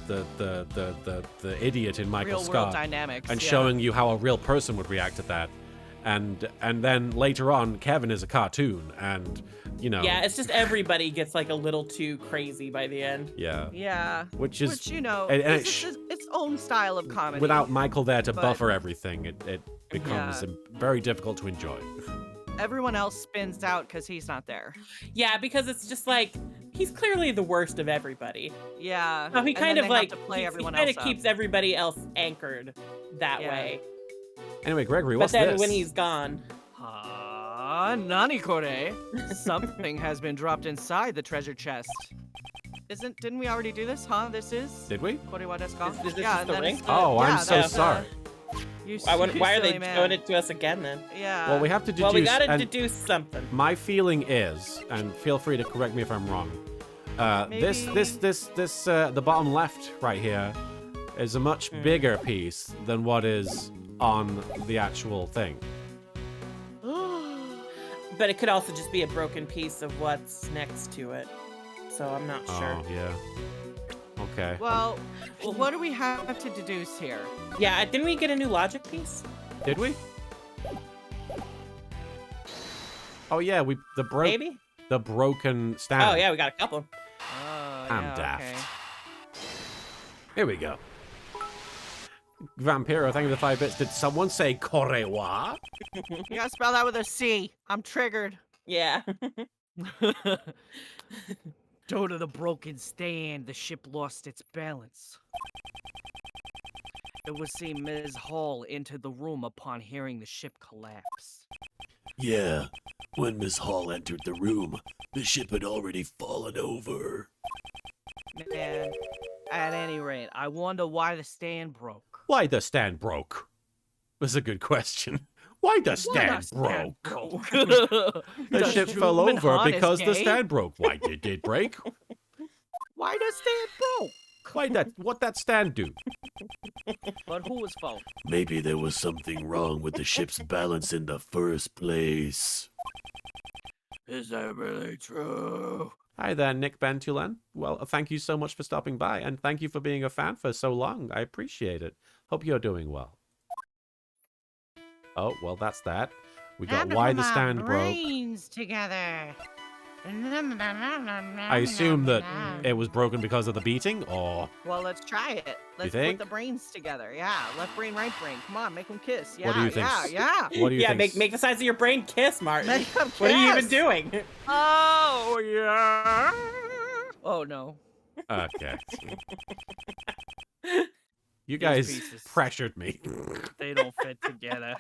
idiot in Michael Real world Scott dynamics. and yeah. showing you how a real person would react to that. And then later on, Kevin is a cartoon, and you know, Yeah, it's just everybody gets like a little too crazy by the end. yeah, Yeah. which is you know, and is it its own style of comedy. without Michael there to But- buffer everything, it becomes Yeah. very difficult to enjoy. Everyone else spins out because he's not there. Yeah, because it's just like he's clearly the worst of everybody. Yeah. So he and kind then of they have like to play he everyone kind else of up. keeps everybody else anchored that Yeah. way. Anyway, Gregory, But what's then this? when he's gone, Nani Kore? Something has been dropped inside the treasure chest. Didn't we already do this? Huh? This is Did we? Kore wa desu ka? Is this yeah, just and the then ring? it's the- Oh, I'm yeah, so that's the- sorry. You why are they silly man. showing it to us again then? Yeah. Well, we have to deduce. Well, we gotta and deduce something. my feeling is, and feel free to correct me if I'm wrong. This, the bottom left right here, is a much bigger piece than what is on the actual thing. But it could also just be a broken piece of what's next to it. So I'm not sure. Oh, yeah. Okay. Well, what do we have to deduce here? Yeah, didn't we get a new logic piece? Did we? Oh yeah, Maybe? the broken stand. Oh yeah, we got a couple. Oh, I'm yeah, daft. okay. Here we go. Vampiro, thank you for the 5 bits. Did someone say korewa? You gotta spell that with a C. I'm triggered. Yeah. Due to the broken stand, the ship lost its balance. It would seem Ms. Hall entered the room upon hearing the ship collapse. Yeah, when Miss Hall entered the room, the ship had already fallen over. Man, at any rate, I wonder why the stand broke. Why the stand broke? That's a good question. Why the stand broke? The Does ship fell Truman over Han is because the gay? stand broke. Why did it break? Why the stand broke? What that stand do? But who was fault? Maybe there was something wrong with the ship's balance in the first place. Is that really true? Hi there, Nick Bentulan. Well, thank you so much for stopping by, and thank you for being a fan for so long. I appreciate it. Hope you're doing well. Oh, well, that's that. We got why the stand broke. brains together. I assume that it was broken because of the beating, or Well, let's try it. Let's think? put the brains together. Yeah, left brain, right brain. Come on, make them kiss. Yeah, What do you think? Yeah. what do you Yeah, think? make the size of your brain kiss, Martin. Make them What are you even kiss. doing? Oh yeah. Oh no. Okay. You These guys pieces. pressured me. They don't fit together.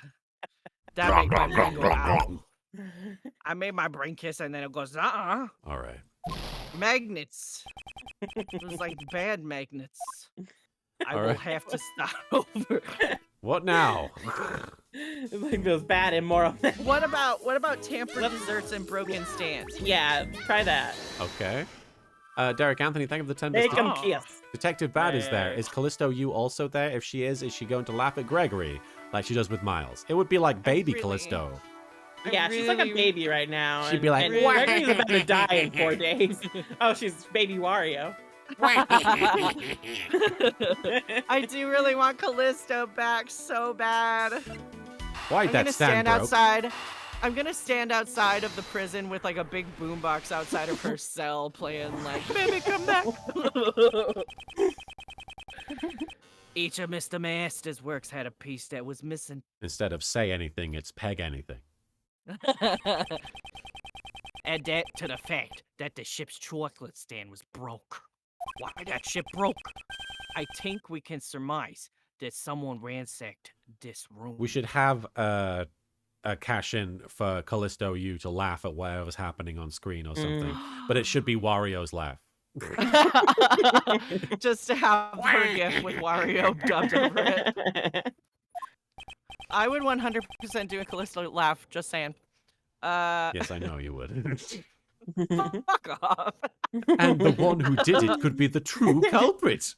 That made my brain go ow. I made my brain kiss and then it goes, All right. Magnets. It was like bad magnets. I All will right. have to start over. What now? It's like those bad immoral. What about tampered desserts and broken stands? Yeah, try that. Okay. Derek Anthony, thank you for the 10 Make bits. them Oh. kiss. Detective Bad is there. Hey. Is Callisto you also there? If she is she going to laugh at Gregory like she does with Miles? It would be like baby really- Callisto. Yeah, she's like a really- baby right now. She'd be like, and Gregory's about to die in 4 days. Oh, she's baby Wario. I do really want Callisto back so bad. Why I'm that gonna stand stand broke? outside. I'm gonna stand outside of the prison with like a big boombox outside of her cell playing like, baby, come back. Each of Mr. Master's works had a piece that was missing. Instead of say anything, it's peg anything. Add that to the fact that the ship's chocolate stand was broke. Why that ship broke? I think we can surmise that someone ransacked this room. We should have a cash in for Callisto you to laugh at whatever's happening on screen or something. But it should be Wario's laugh. Just to have her gift with Wario dubbed over it. I would 100% do a Callisto laugh, just saying. Yes, I know you would. Fuck off. And the one who did it could be the true culprit.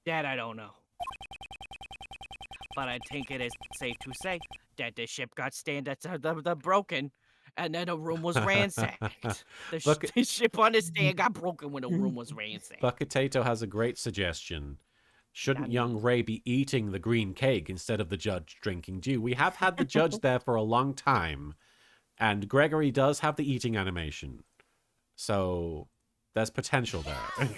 That I don't know. But I think it is safe to say that the ship got the broken, and then the room was ransacked. Look- The ship on the stand got broken when the room was ransacked. Bucketato has a great suggestion. Shouldn't young Ray be eating the green cake instead of the judge drinking dew? We have had the judge there for a long time, and Gregory does have the eating animation. So there's potential there.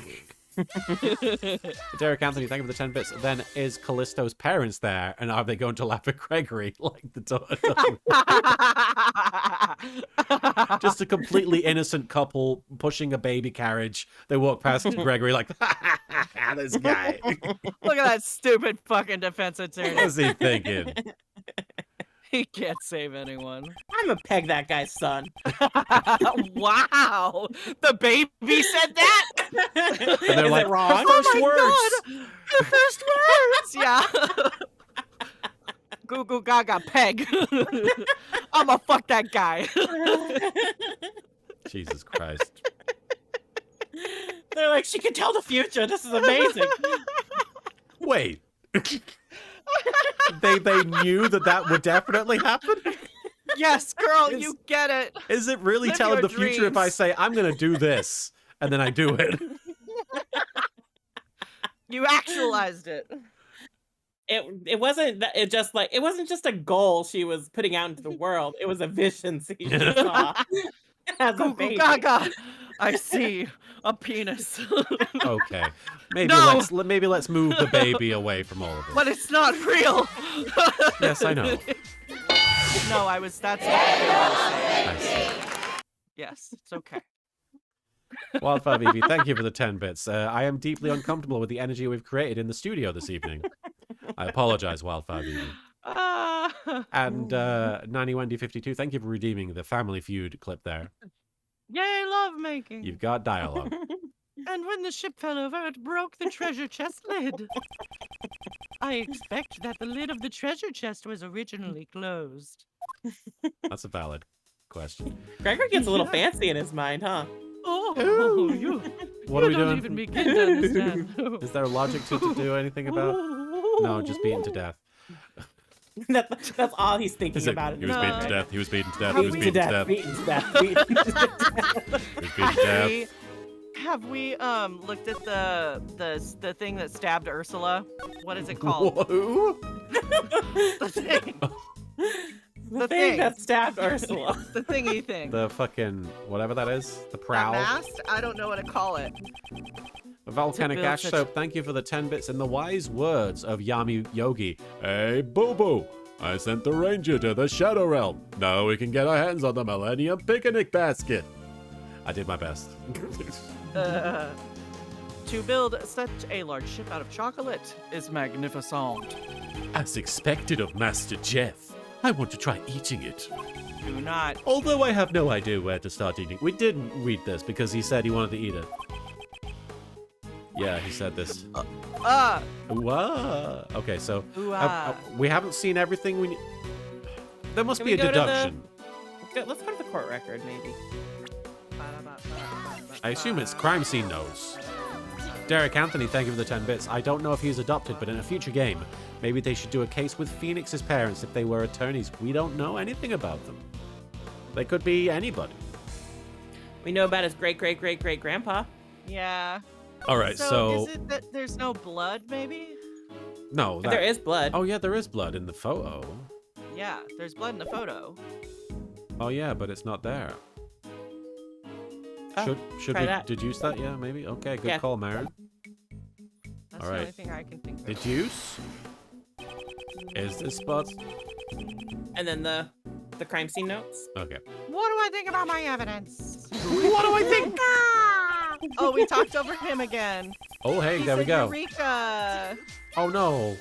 Derek Anthony, thank you for the 10 bits. Then is Callisto's parents there, and are they going to laugh at Gregory like the daughter? Just a completely innocent couple pushing a baby carriage. They walk past Gregory like, this guy. Look at that stupid fucking defense attorney. What's he thinking? He can't save anyone. I'm gonna peg that guy's son. Wow. The baby said that? And they're Is like, it wrong? first Oh my words. God. The first words. Yeah. Goo goo gaga peg. I'ma fuck that guy. Jesus Christ. They're like, she can tell the future. This is amazing. Wait. they knew that would definitely happen? Yes, girl, you get it. Is it really Live telling your the future if I dreams. say, I'm going to do this, and then I do it? You actualized it. It wasn't it wasn't just a goal she was putting out into the world. It was a vision she saw as a Goo goo baby. gaga. I see a penis. Okay. Maybe No. let's move the baby away from all of this. But it's not real. Yes, I know. No, that's not what I was saying. I see. Yes, it's okay. Wildfire BB, thank you for the 10 bits. I am deeply uncomfortable with the energy we've created in the studio this evening. I apologize, Wildfire BB. And 90Wendy52, thank you for redeeming the Family Feud clip there. Yay, love making. You've got dialogue. And when the ship fell over, it broke the treasure chest lid. I expect that the lid of the treasure chest was originally closed. That's a valid question. Gregory gets a little fancy in his mind, huh? Oh, you, What are we don't doing? even begin to understand. Is there logic to do anything about? No, just beaten to death. That's all he's thinking Is it, about. he was No. beaten to death. He was beaten to death. How He was beaten beaten to death. He Beaten to death. Beaten to death. was beaten to death. Have we looked at the thing that stabbed Ursula? What is it called? Who? The thing. The thing that stabbed Ursula. The thingy thing. The fucking whatever that is. The That prowl. mast? I don't know what to call it. Volcanic build Ash such- Soap, thank you for the 10 bits. In the wise words of Yami Yogi, hey, boo-boo, I sent the ranger to the Shadow Realm. Now we can get our hands on the Millennium Picnic Basket. I did my best. To build such a large ship out of chocolate is magnificent. As expected of Master Jeff, I want to try eating it. Do not. Although I have no idea where to start eating. We did read this because he said he wanted to eat it. Yeah, he said this. Wow. Okay, so we haven't seen everything we need. There must Can be we a go to the- deduction. Let's go to the court record, maybe. I assume it's crime scene notes. Derek Anthony, thank you for the 10 bits. I don't know if he's adopted, but in a future game, maybe they should do a case with Phoenix's parents if they were attorneys. We don't know anything about them. They could be anybody. We know about his great-great-great-great-grandpa. Yeah. All right, so is it that there's no blood, maybe? no, There is blood. Oh yeah, there is blood in the photo. Yeah, there's blood in the photo. Oh yeah, but it's not there. Oh, Should try we that. deduce that? Yeah, maybe. Okay, good Yeah. call, Marin. That's All the only right. thing I can think of. Deduce. Is this spot? And then the crime scene notes. Okay. What do I think about my evidence? What do I think? Oh, we talked over him again. Oh hey, He there we said go. Eureka! Oh no.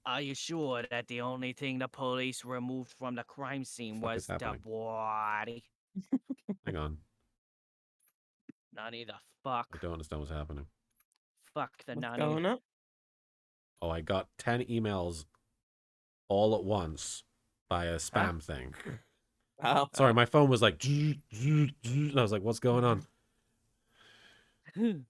Are you sure that the only thing the police removed from the crime scene Fuck was is the happening? body? Hang on. None of the I fuck. don't understand what's happening. Fuck the What's nanny. going on? Oh, I got 10 emails all at once by a spam thing. Wow. Sorry, my phone was like, and I was like, what's going on?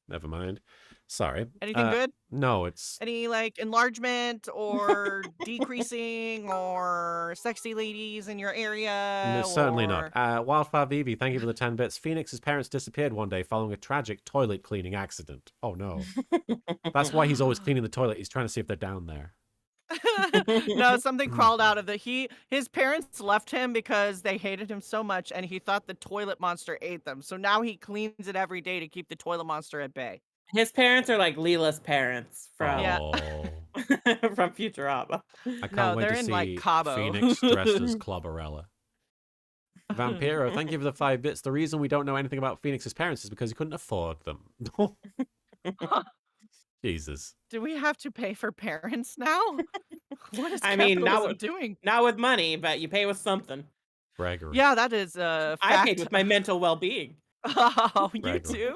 Never mind. Sorry. Anything good? No, it's Any like enlargement or decreasing or sexy ladies in your area? no, certainly or- not. Wildfire Vivi, thank you for the 10 bits. Phoenix's parents disappeared one day following a tragic toilet cleaning accident. Oh no. That's why he's always cleaning the toilet. He's trying to see if they're down there. No, something crawled out of the his parents left him because they hated him so much and he thought the toilet monster ate them. So now he cleans it every day to keep the toilet monster at bay. His parents are like Leela's parents from Yeah. Oh. from Futurama. I can't No, wait they're to in, see like, Cabo. Phoenix dressed as Clubberella. Vampiro, thank you for the 5 bits. The reason we don't know anything about Phoenix's parents is because he couldn't afford them. Jesus. Do we have to pay for parents now? What is I mean, not capitalism with- doing? Not with money, but you pay with something. Braggery. Yeah, that is a fact. I paid with my mental well-being. Oh, you Braggery. too?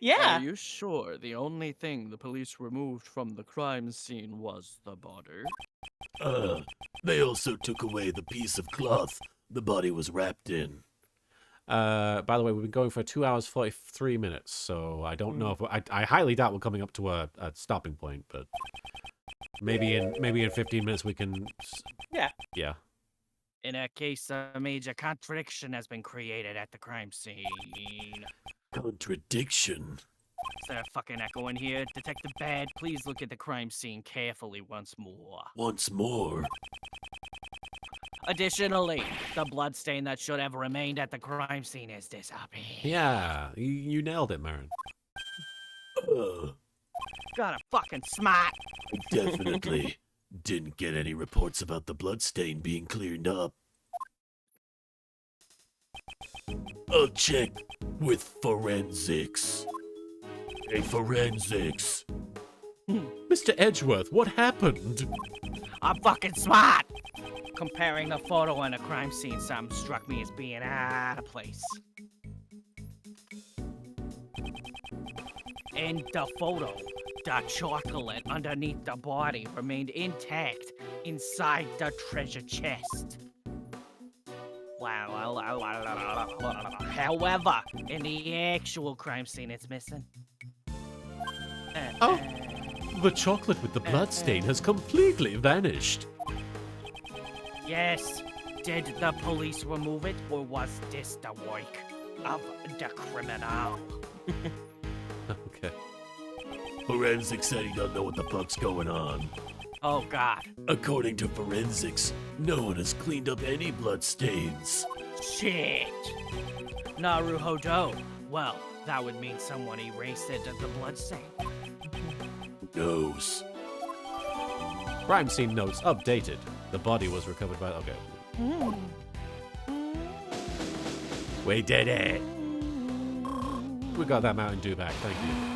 Yeah. Are you sure the only thing the police removed from the crime scene was the body? They also took away the piece of cloth the body was wrapped in. By the way, we've been going for 2 hours 43 minutes, so I don't know if I highly doubt we're coming up to a stopping point, but maybe in 15 minutes we can. Yeah. In that case, a major contradiction has been created at the crime scene. Contradiction. Is there a fucking echo in here? Detective Bad, please look at the crime scene carefully once more. Once more. Additionally, the bloodstain that should have remained at the crime scene has disappeared. Yeah, you nailed it, Marin. Got a fucking smart. I definitely didn't get any reports about the bloodstain being cleared up. I'll check with forensics. Hey, forensics. Mr. Edgeworth, what happened? I'm fucking smart. Comparing the photo and the crime scene, something struck me as being out of place. In the photo, the chocolate underneath the body remained intact inside the treasure chest. However, in the actual crime scene, it's missing. Oh, the chocolate with the bloodstain has completely vanished. Yes. Did the police remove it, or was this the work of the criminal? Okay. Forensics said he don't know what the fuck's going on. Oh God. According to forensics, no one has cleaned up any bloodstains. Shit. Naruhodo. Well, that would mean someone erased it at the bloodstain. Who knows? Crime scene notes updated. The body was recovered by. Okay. We did it. We got that Mountain Dew back. Thank you.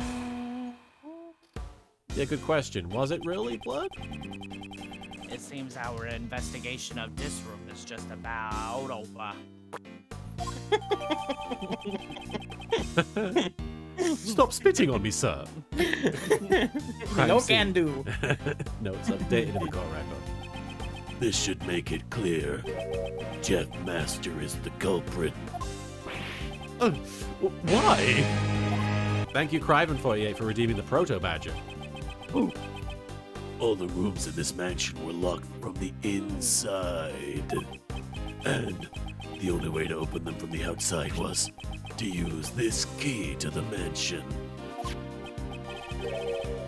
Yeah, good question. Was it really blood? It seems our investigation of this room is just about over. Stop spitting on me, sir. No can do. No, it's updated in the court record. This should make it clear. Jeff Master is the culprit. Why? Thank you, Criven48, for redeeming the Proto Badger. All the rooms in this mansion were locked from the inside. And the only way to open them from the outside was to use this key to the mansion.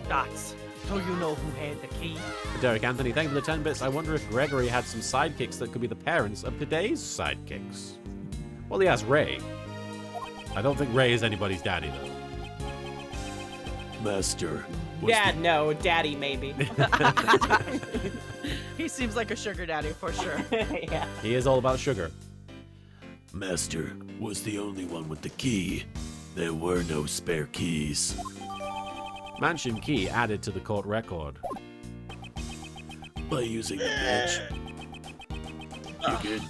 Dots. Do you know who had the key? Derek Anthony, thank you for the 10 bits. I wonder if Gregory had some sidekicks that could be the parents of today's sidekicks. Well, he has Ray. I don't think Ray is anybody's daddy, though. Master was Dad, no. Daddy, maybe. He seems like a sugar daddy for sure. Yeah. He is all about sugar. Master was the only one with the key. There were no spare keys. Mansion key added to the court record. By using the mansion... You good?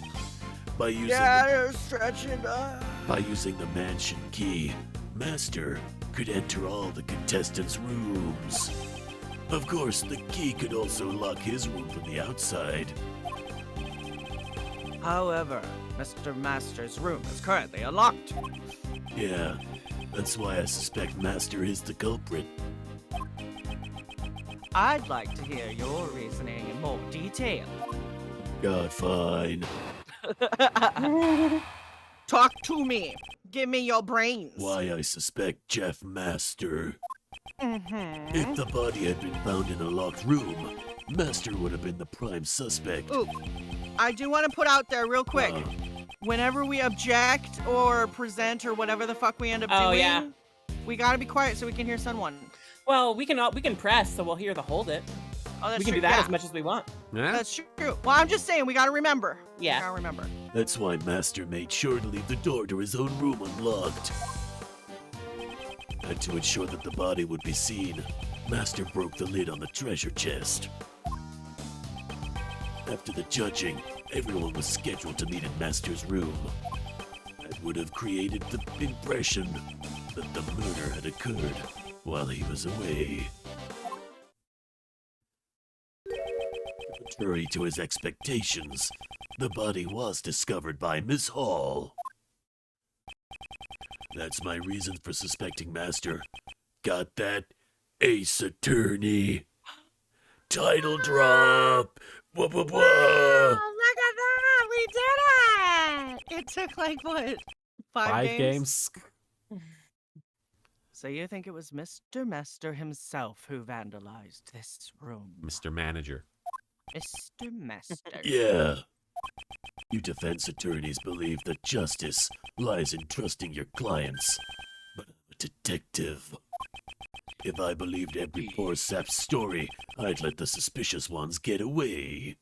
By using Yeah, stretch it. By using the mansion key, Master could enter all the contestants' rooms. Of course, the key could also lock his room from the outside. However, Mr. Master's room is currently unlocked. Yeah, that's why I suspect Master is the culprit. I'd like to hear your reasoning in more detail. God, fine. Talk to me. Give me your brains. Why I suspect Jeff Master. Mm-hmm. If the body had been found in a locked room, Master would have been the prime suspect. Ooh, I do want to put out there real quick. Whenever we object or present or whatever the fuck we end up doing, yeah. we gotta be quiet so we can hear someone. Well, we can press, so we'll hear the hold it. Oh, that's We can true. do that yeah. as much as we want. Yeah? That's true. Well, I'm just saying we gotta remember. Yeah. We gotta remember. That's why Master made sure to leave the door to his own room unlocked. And to ensure that the body would be seen, Master broke the lid on the treasure chest. After the judging, everyone was scheduled to meet in Master's room. That would have created the impression that the murder had occurred while he was away. Contrary to his expectations, the body was discovered by Miss Hall. That's my reason for suspecting Master. Got that? Ace Attorney. Title drop. Wah, wah, wah. Oh, look at that! We did it! It took like what? Five games? So you think it was Mr. Master himself who vandalized this room? Mr. Manager. Mr. Master. Yeah. You defense attorneys believe that justice lies in trusting your clients. But I'm a detective. If I believed every poor sap's story, I'd let the suspicious ones get away.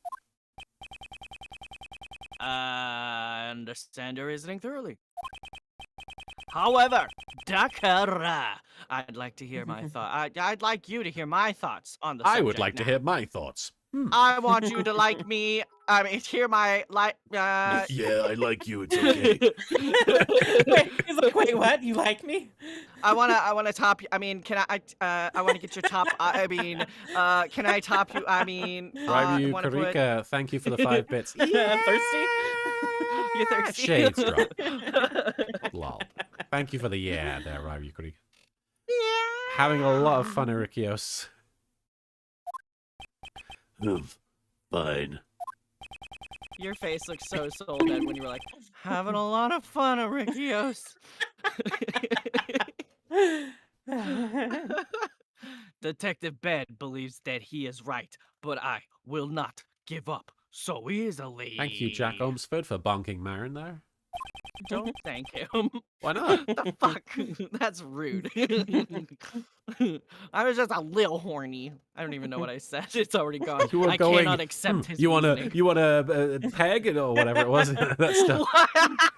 I understand your reasoning thoroughly. However, Dakara, I'd like to hear my thought. I'd like you to hear my thoughts on the subject. I would like to now. hear my thoughts. I want you to like me. I mean, hear my like. Yeah, I like you. It's okay. Wait, he's like, wait, what? You like me? I wanna top you. I mean, can I wanna get your top. I mean, can I top you? I mean, Ryu wanna put- Karika, thank you for the 5 bits. Thirsty? You thirsty? Shades drop. Lol. Thank you for the yeah there, Ryu Karika. Yeah. Having a lot of fun, Erikios. Fine. Your face looks so soul dead when you were like, having a lot of fun, Arikios. Detective Ben believes that he is right, but I will not give up so easily. Thank you, Jack Olmsford, for bonking Marin there. Don't thank him. Why not? The fuck? That's rude. I was just a little horny. I don't even know what I said. It's already gone. You were I going. cannot accept his You wanna reasoning. peg it or whatever it was. That stuff.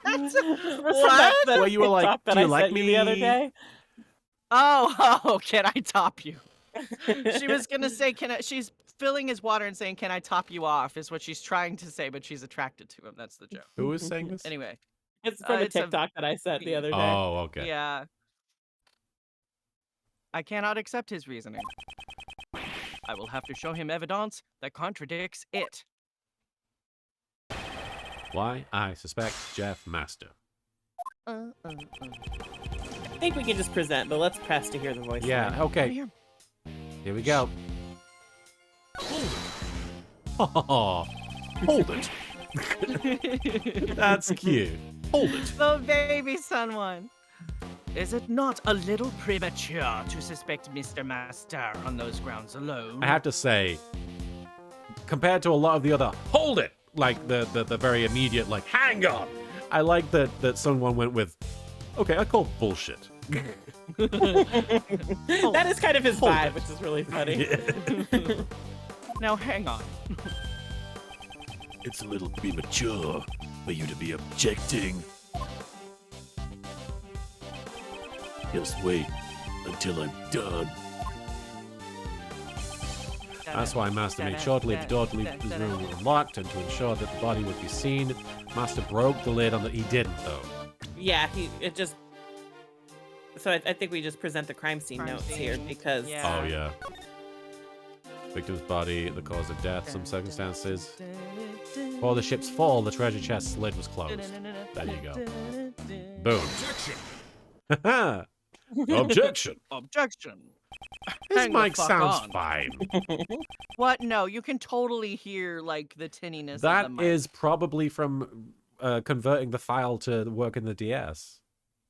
What? Where you were like, TikTok that "Do you I like sent me?" you the other day? Oh, can I top you? She was gonna say, she's filling his water and saying, can I top you off, is what she's trying to say, but she's attracted to him. That's the joke. Who was saying this? Anyway. It's from a It's a TikTok that I sent the other day. Oh, okay. Yeah. I cannot accept his reasoning. I will have to show him evidence that contradicts it. Why? I suspect Jeff Master. I think we can just present, but let's press to hear the voice. Yeah. Over Okay. here. Here we go. Oh, hold it. That's cute. Hold it. The baby son one. Is it not a little premature to suspect Mr. Master on those grounds alone? I have to say, compared to a lot of the other, hold it, like the very immediate, like, hang on. I like that someone went with, okay, I call bullshit. That is kind of his Hold vibe, it. which is really funny. Now hang on. It's a little premature for you to be objecting. Just wait until I'm done. That's why Master made sure to leave the door to leave his room unlocked and to ensure that the body would be seen. Master broke the lid on the. He didn't though. Yeah, it just. So I think we just present the crime scene Crime notes scene, here because. yeah. Oh yeah. Victim's body, the cause of death, some circumstances. Before the ship's fall, the treasure chest's lid was closed. There you go. Boom. Objection! Objection. Objection. His Hang the mic fuck sounds on. fine. What? No, you can totally hear like the tinniness That of the mic. is probably from converting the file to work in the DS.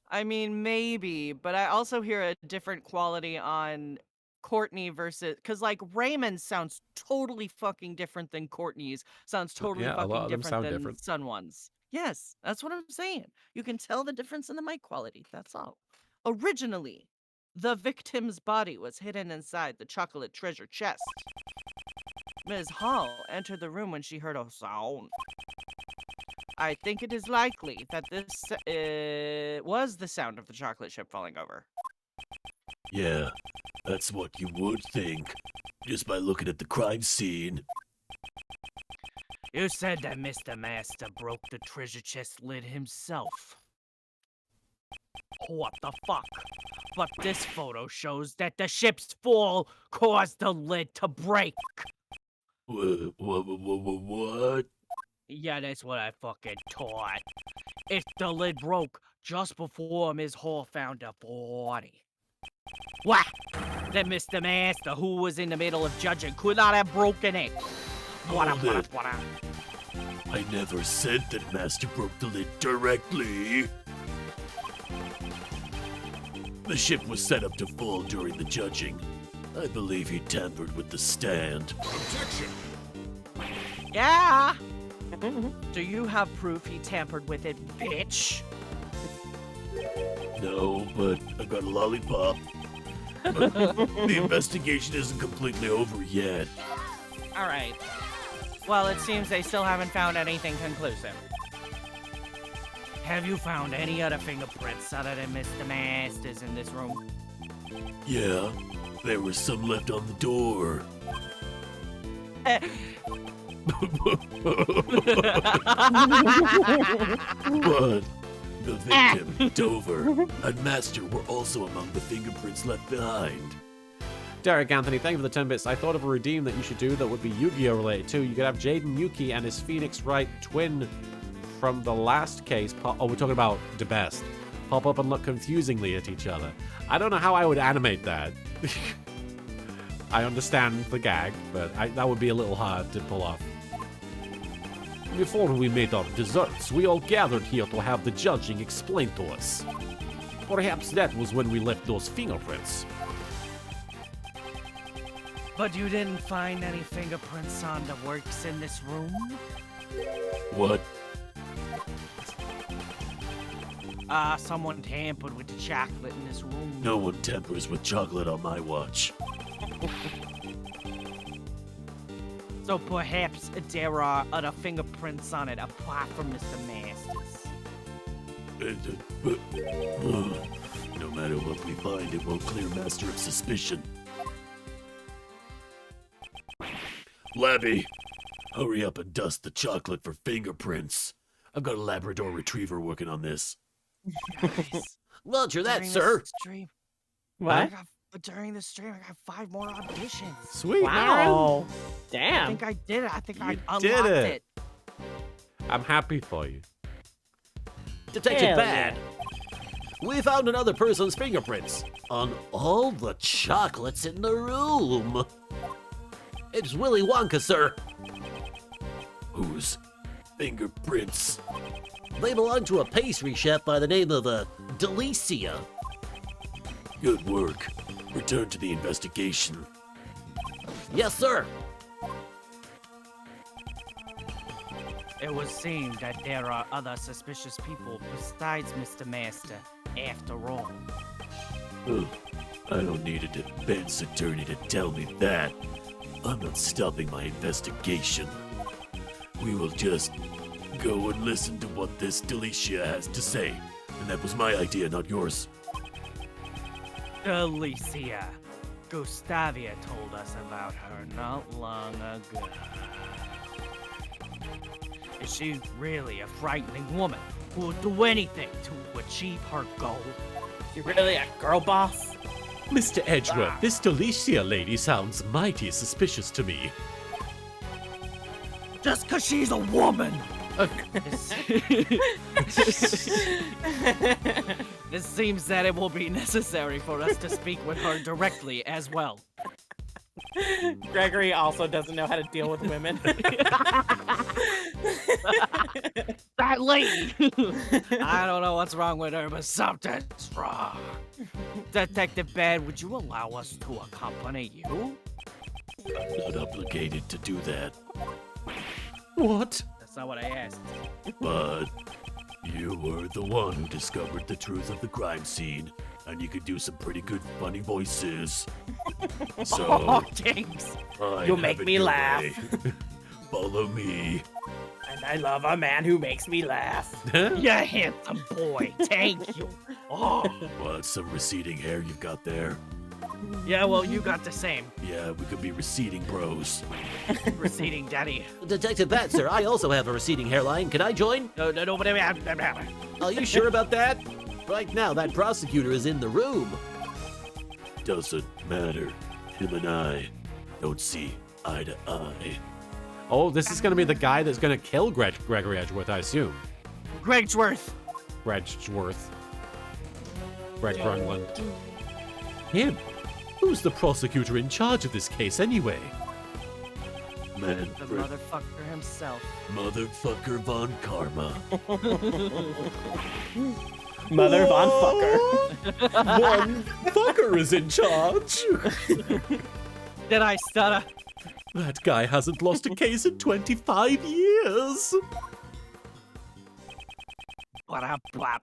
I mean, maybe, but I also hear a different quality on Courtney versus, because like Raymond sounds totally fucking different than Courtney's. Sounds totally Yeah, a lot fucking of them different sound than different. Sun One's. Yes, that's what I'm saying. You can tell the difference in the mic quality. That's all. Originally, the victim's body was hidden inside the chocolate treasure chest. Ms. Hall entered the room when she heard a sound. I think it is likely that this was the sound of the chocolate ship falling over. Yeah, that's what you would think, just by looking at the crime scene. You said that Mr. Master broke the treasure chest lid himself. What the fuck? But this photo shows that the ship's fall caused the lid to break. What? Yeah, that's what I fucking taught. If the lid broke just before Ms. Hall found the body. What? Then Mr. Master, who was in the middle of judging, could not have broken it. What up, Hold what it. up, what up? I never said that Master broke the lid directly. The ship was set up to fall during the judging. I believe he tampered with the stand. Objection! Yeah. Do you have proof he tampered with it, bitch? No, but I got a lollipop. But the investigation isn't completely over yet. All right. Well, it seems they still haven't found anything conclusive. Have you found any other fingerprints other than Mr. Master's in this room? Yeah, there was some left on the door. But the victim, Dover, and Master were also among the fingerprints left behind. Derek Anthony, thank you for the 10 bits. I thought of a redeem that you should do that would be Yu-Gi-Oh related too. You could have Jaden Yuki and his Phoenix Wright twin from the last case. Oh, we're talking about the best. Pop up and look confusingly at each other. I don't know how I would animate that. I understand the gag, but that would be a little hard to pull off. Before we made our desserts, we all gathered here to have the judging explained to us. Perhaps that was when we left those fingerprints. But you didn't find any fingerprints on the works in this room? What? Someone tampered with the chocolate in this room. No one tampers with chocolate on my watch. So perhaps there are other fingerprints on it apart from Mr. Masters. No matter what we find, it won't clear Master of suspicion. Labby, hurry up and dust the chocolate for fingerprints. I've got a Labrador Retriever working on this. Guys, Roger that, during sir. this stream, What? during the stream, I got 5 more auditions. Sweet, Marin. Wow. I Damn. think I did it. I think I You unlocked did it. it. I'm happy for you. Detective Hell Bad. We found another person's fingerprints on all the chocolates in the room. It's Willy Wonka, sir. Whose fingerprints? They belong to a pastry chef by the name of Delicia. Good work. Return to the investigation. Yes, sir. It would seem that there are other suspicious people besides Mr. Master, after all. Oh, I don't need a defense attorney to tell me that. I'm not stopping my investigation. We will just go and listen to what this Delicia has to say. And that was my idea, not yours. Alicia. Gustavia told us about her not long ago. Is she really a frightening woman who will do anything to achieve her goal? You really a girl boss? Mr. Edgeworth, this Delicia lady sounds mighty suspicious to me. Just 'cause she's a woman! It seems that it will be necessary for us to speak with her directly as well. Gregory also doesn't know how to deal with women. That lady! I don't know what's wrong with her, but something's wrong. Detective Bad, would you allow us to accompany you? I'm not obligated to do that. What? That's not what I asked. But you were the one who discovered the truth of the crime scene, and you could do some pretty good funny voices. So Oh, thanks. fine, You have make it me your laugh. way. Follow me. And I love a man who makes me laugh. You handsome boy. Thank you. Oh, What, some receding hair you've got there? yeah, well, you got the same. Yeah, we could be receding bros. Receding daddy. Detective Bat, sir, I also have a receding hairline. Can I join? No, but Are you sure about that? Right now, that prosecutor is in the room. Doesn't matter. Him and I don't see eye to eye. Oh, this is going to be the guy that's going to kill Gregory Edgeworth, I assume. Gregsworth. Edgeworth. Greg Brunland. Him? Who's the prosecutor in charge of this case anyway? The Manfred, motherfucker himself. motherfucker Von Karma. Mother Von Fucker. One fucker is in charge. Did I stutter? That guy hasn't lost a case in 25 years. What a blap.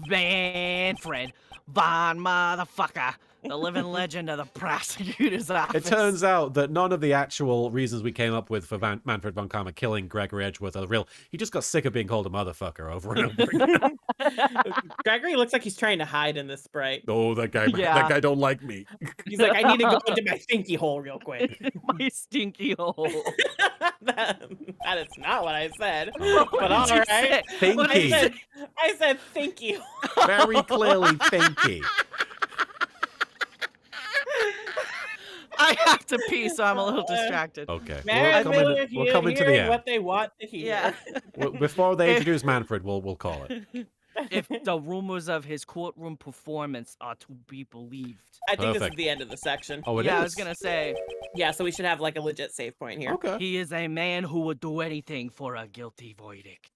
Manfred Von Motherfucker. The living legend of the prosecutor's office. It turns out that none of the actual reasons we came up with for Manfred von Karma killing Gregory Edgeworth are real. He just got sick of being called a motherfucker over and over again. Gregory looks like he's trying to hide in this sprite. Oh, that guy! Yeah. That guy don't like me. He's like, I need to go into my thinky hole real quick. My stinky hole. that is not what I said. What But did all you right. say? Thinky. I said thinky. Very clearly thinky. I have to pee, so I'm a little distracted. Okay, Man, we're coming to the end. what they want to hear. Yeah. Before they introduce Manfred, we'll call it. If the rumors of his courtroom performance are to be believed. I think this Perfect. is the end of the section. Oh, it is. I was gonna say, Yeah, so we should have like a legit save point here. Okay. he is a man who would do anything for a guilty verdict.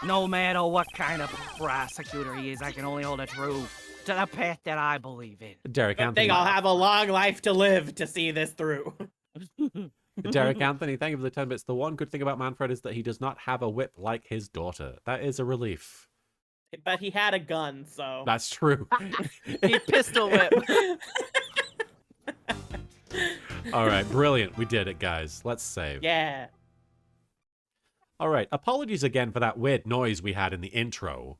No matter what kind of prosecutor he is, I can only hold it true. to the path that I believe in. Derek Good Anthony. thing I'll have a long life to live to see this through. Derek Anthony, thank you for the 10 bits. The one good thing about Manfred is that he does not have a whip like his daughter. That is a relief. But he had a gun, so. That's true. He pistol whip. All right, brilliant. We did it, guys. Let's save. Yeah. All right, apologies again for that weird noise we had in the intro.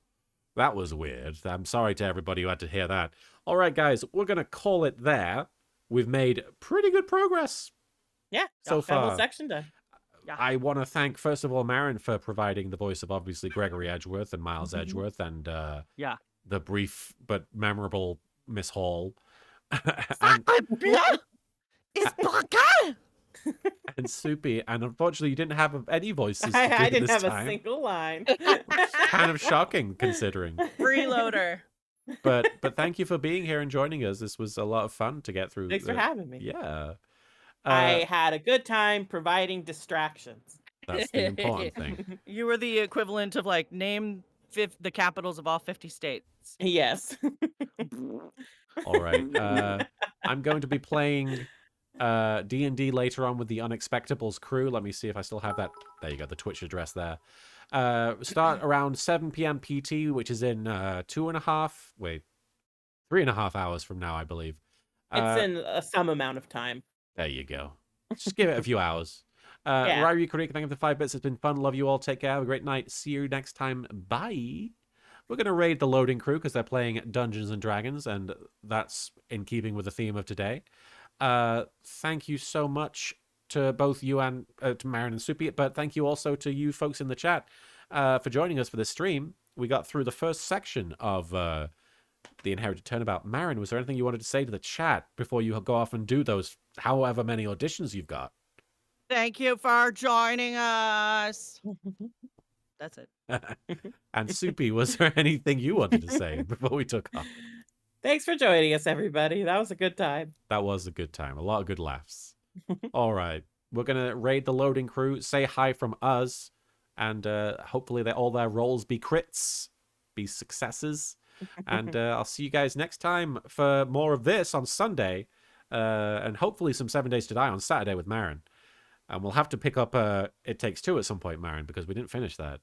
That was weird. I'm sorry to everybody who had to hear that. All right, guys, we're going to call it there. We've made pretty good progress Yeah. so got the whole far. section done. Yeah. I want to thank, first of all, Marin for providing the voice of obviously Gregory Edgeworth and Miles Mhm. Edgeworth and Yeah. the brief but memorable Miss Hall. and, and Soupy. And unfortunately, you didn't have any voices to do I didn't this have time. a single line. Kind of shocking considering. Freeloader. But thank you for being here and joining us. This was a lot of fun to get through. Thanks for having me. Yeah. I had a good time providing distractions. That's the important thing. You were the equivalent of like name the capitals of all 50 states. Yes. All right. I'm going to be playing D&D later on with the Unexpectables crew. Let me see if I still have that. There you go, the Twitch address there. Start around 7 p.m. PT, which is in 3.5 hours from now, I believe. It's in some amount of time. There you go. Just give it a few hours. Yeah. Ryrie Karika, thank you for the 5 bits. It's been fun. Love you all. Take care. Have a great night. See you next time. Bye. We're going to raid the loading crew because they're playing Dungeons and Dragons, and that's in keeping with the theme of today. Thank you so much to both you and to Marin and Soupy, but thank you also to you folks in the chat for joining us for this stream. We got through the first section of the Inherited Turnabout. Marin, was there anything you wanted to say to the chat before you go off and do those however many auditions you've got? Thank you for joining us. That's it. And Soupy, was there anything you wanted to say before we took off? Thanks for joining us, everybody. That was a good time. That was a good time. A lot of good laughs. All right. We're going to raid the loading crew, say hi from us, and hopefully all their rolls be crits, be successes. And I'll see you guys next time for more of this on Sunday, and hopefully some 7 Days to Die on Saturday with Marin. And we'll have to pick up It Takes Two at some point, Marin, because we didn't finish that.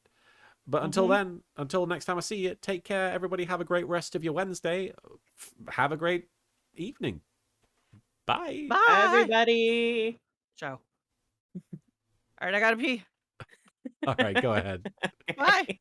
But until then, until next time I see you, take care, everybody. Have a great rest of your Wednesday. Have a great evening. Bye. Bye. Bye, everybody. Ciao. All right, I gotta pee. All right, go ahead. Bye.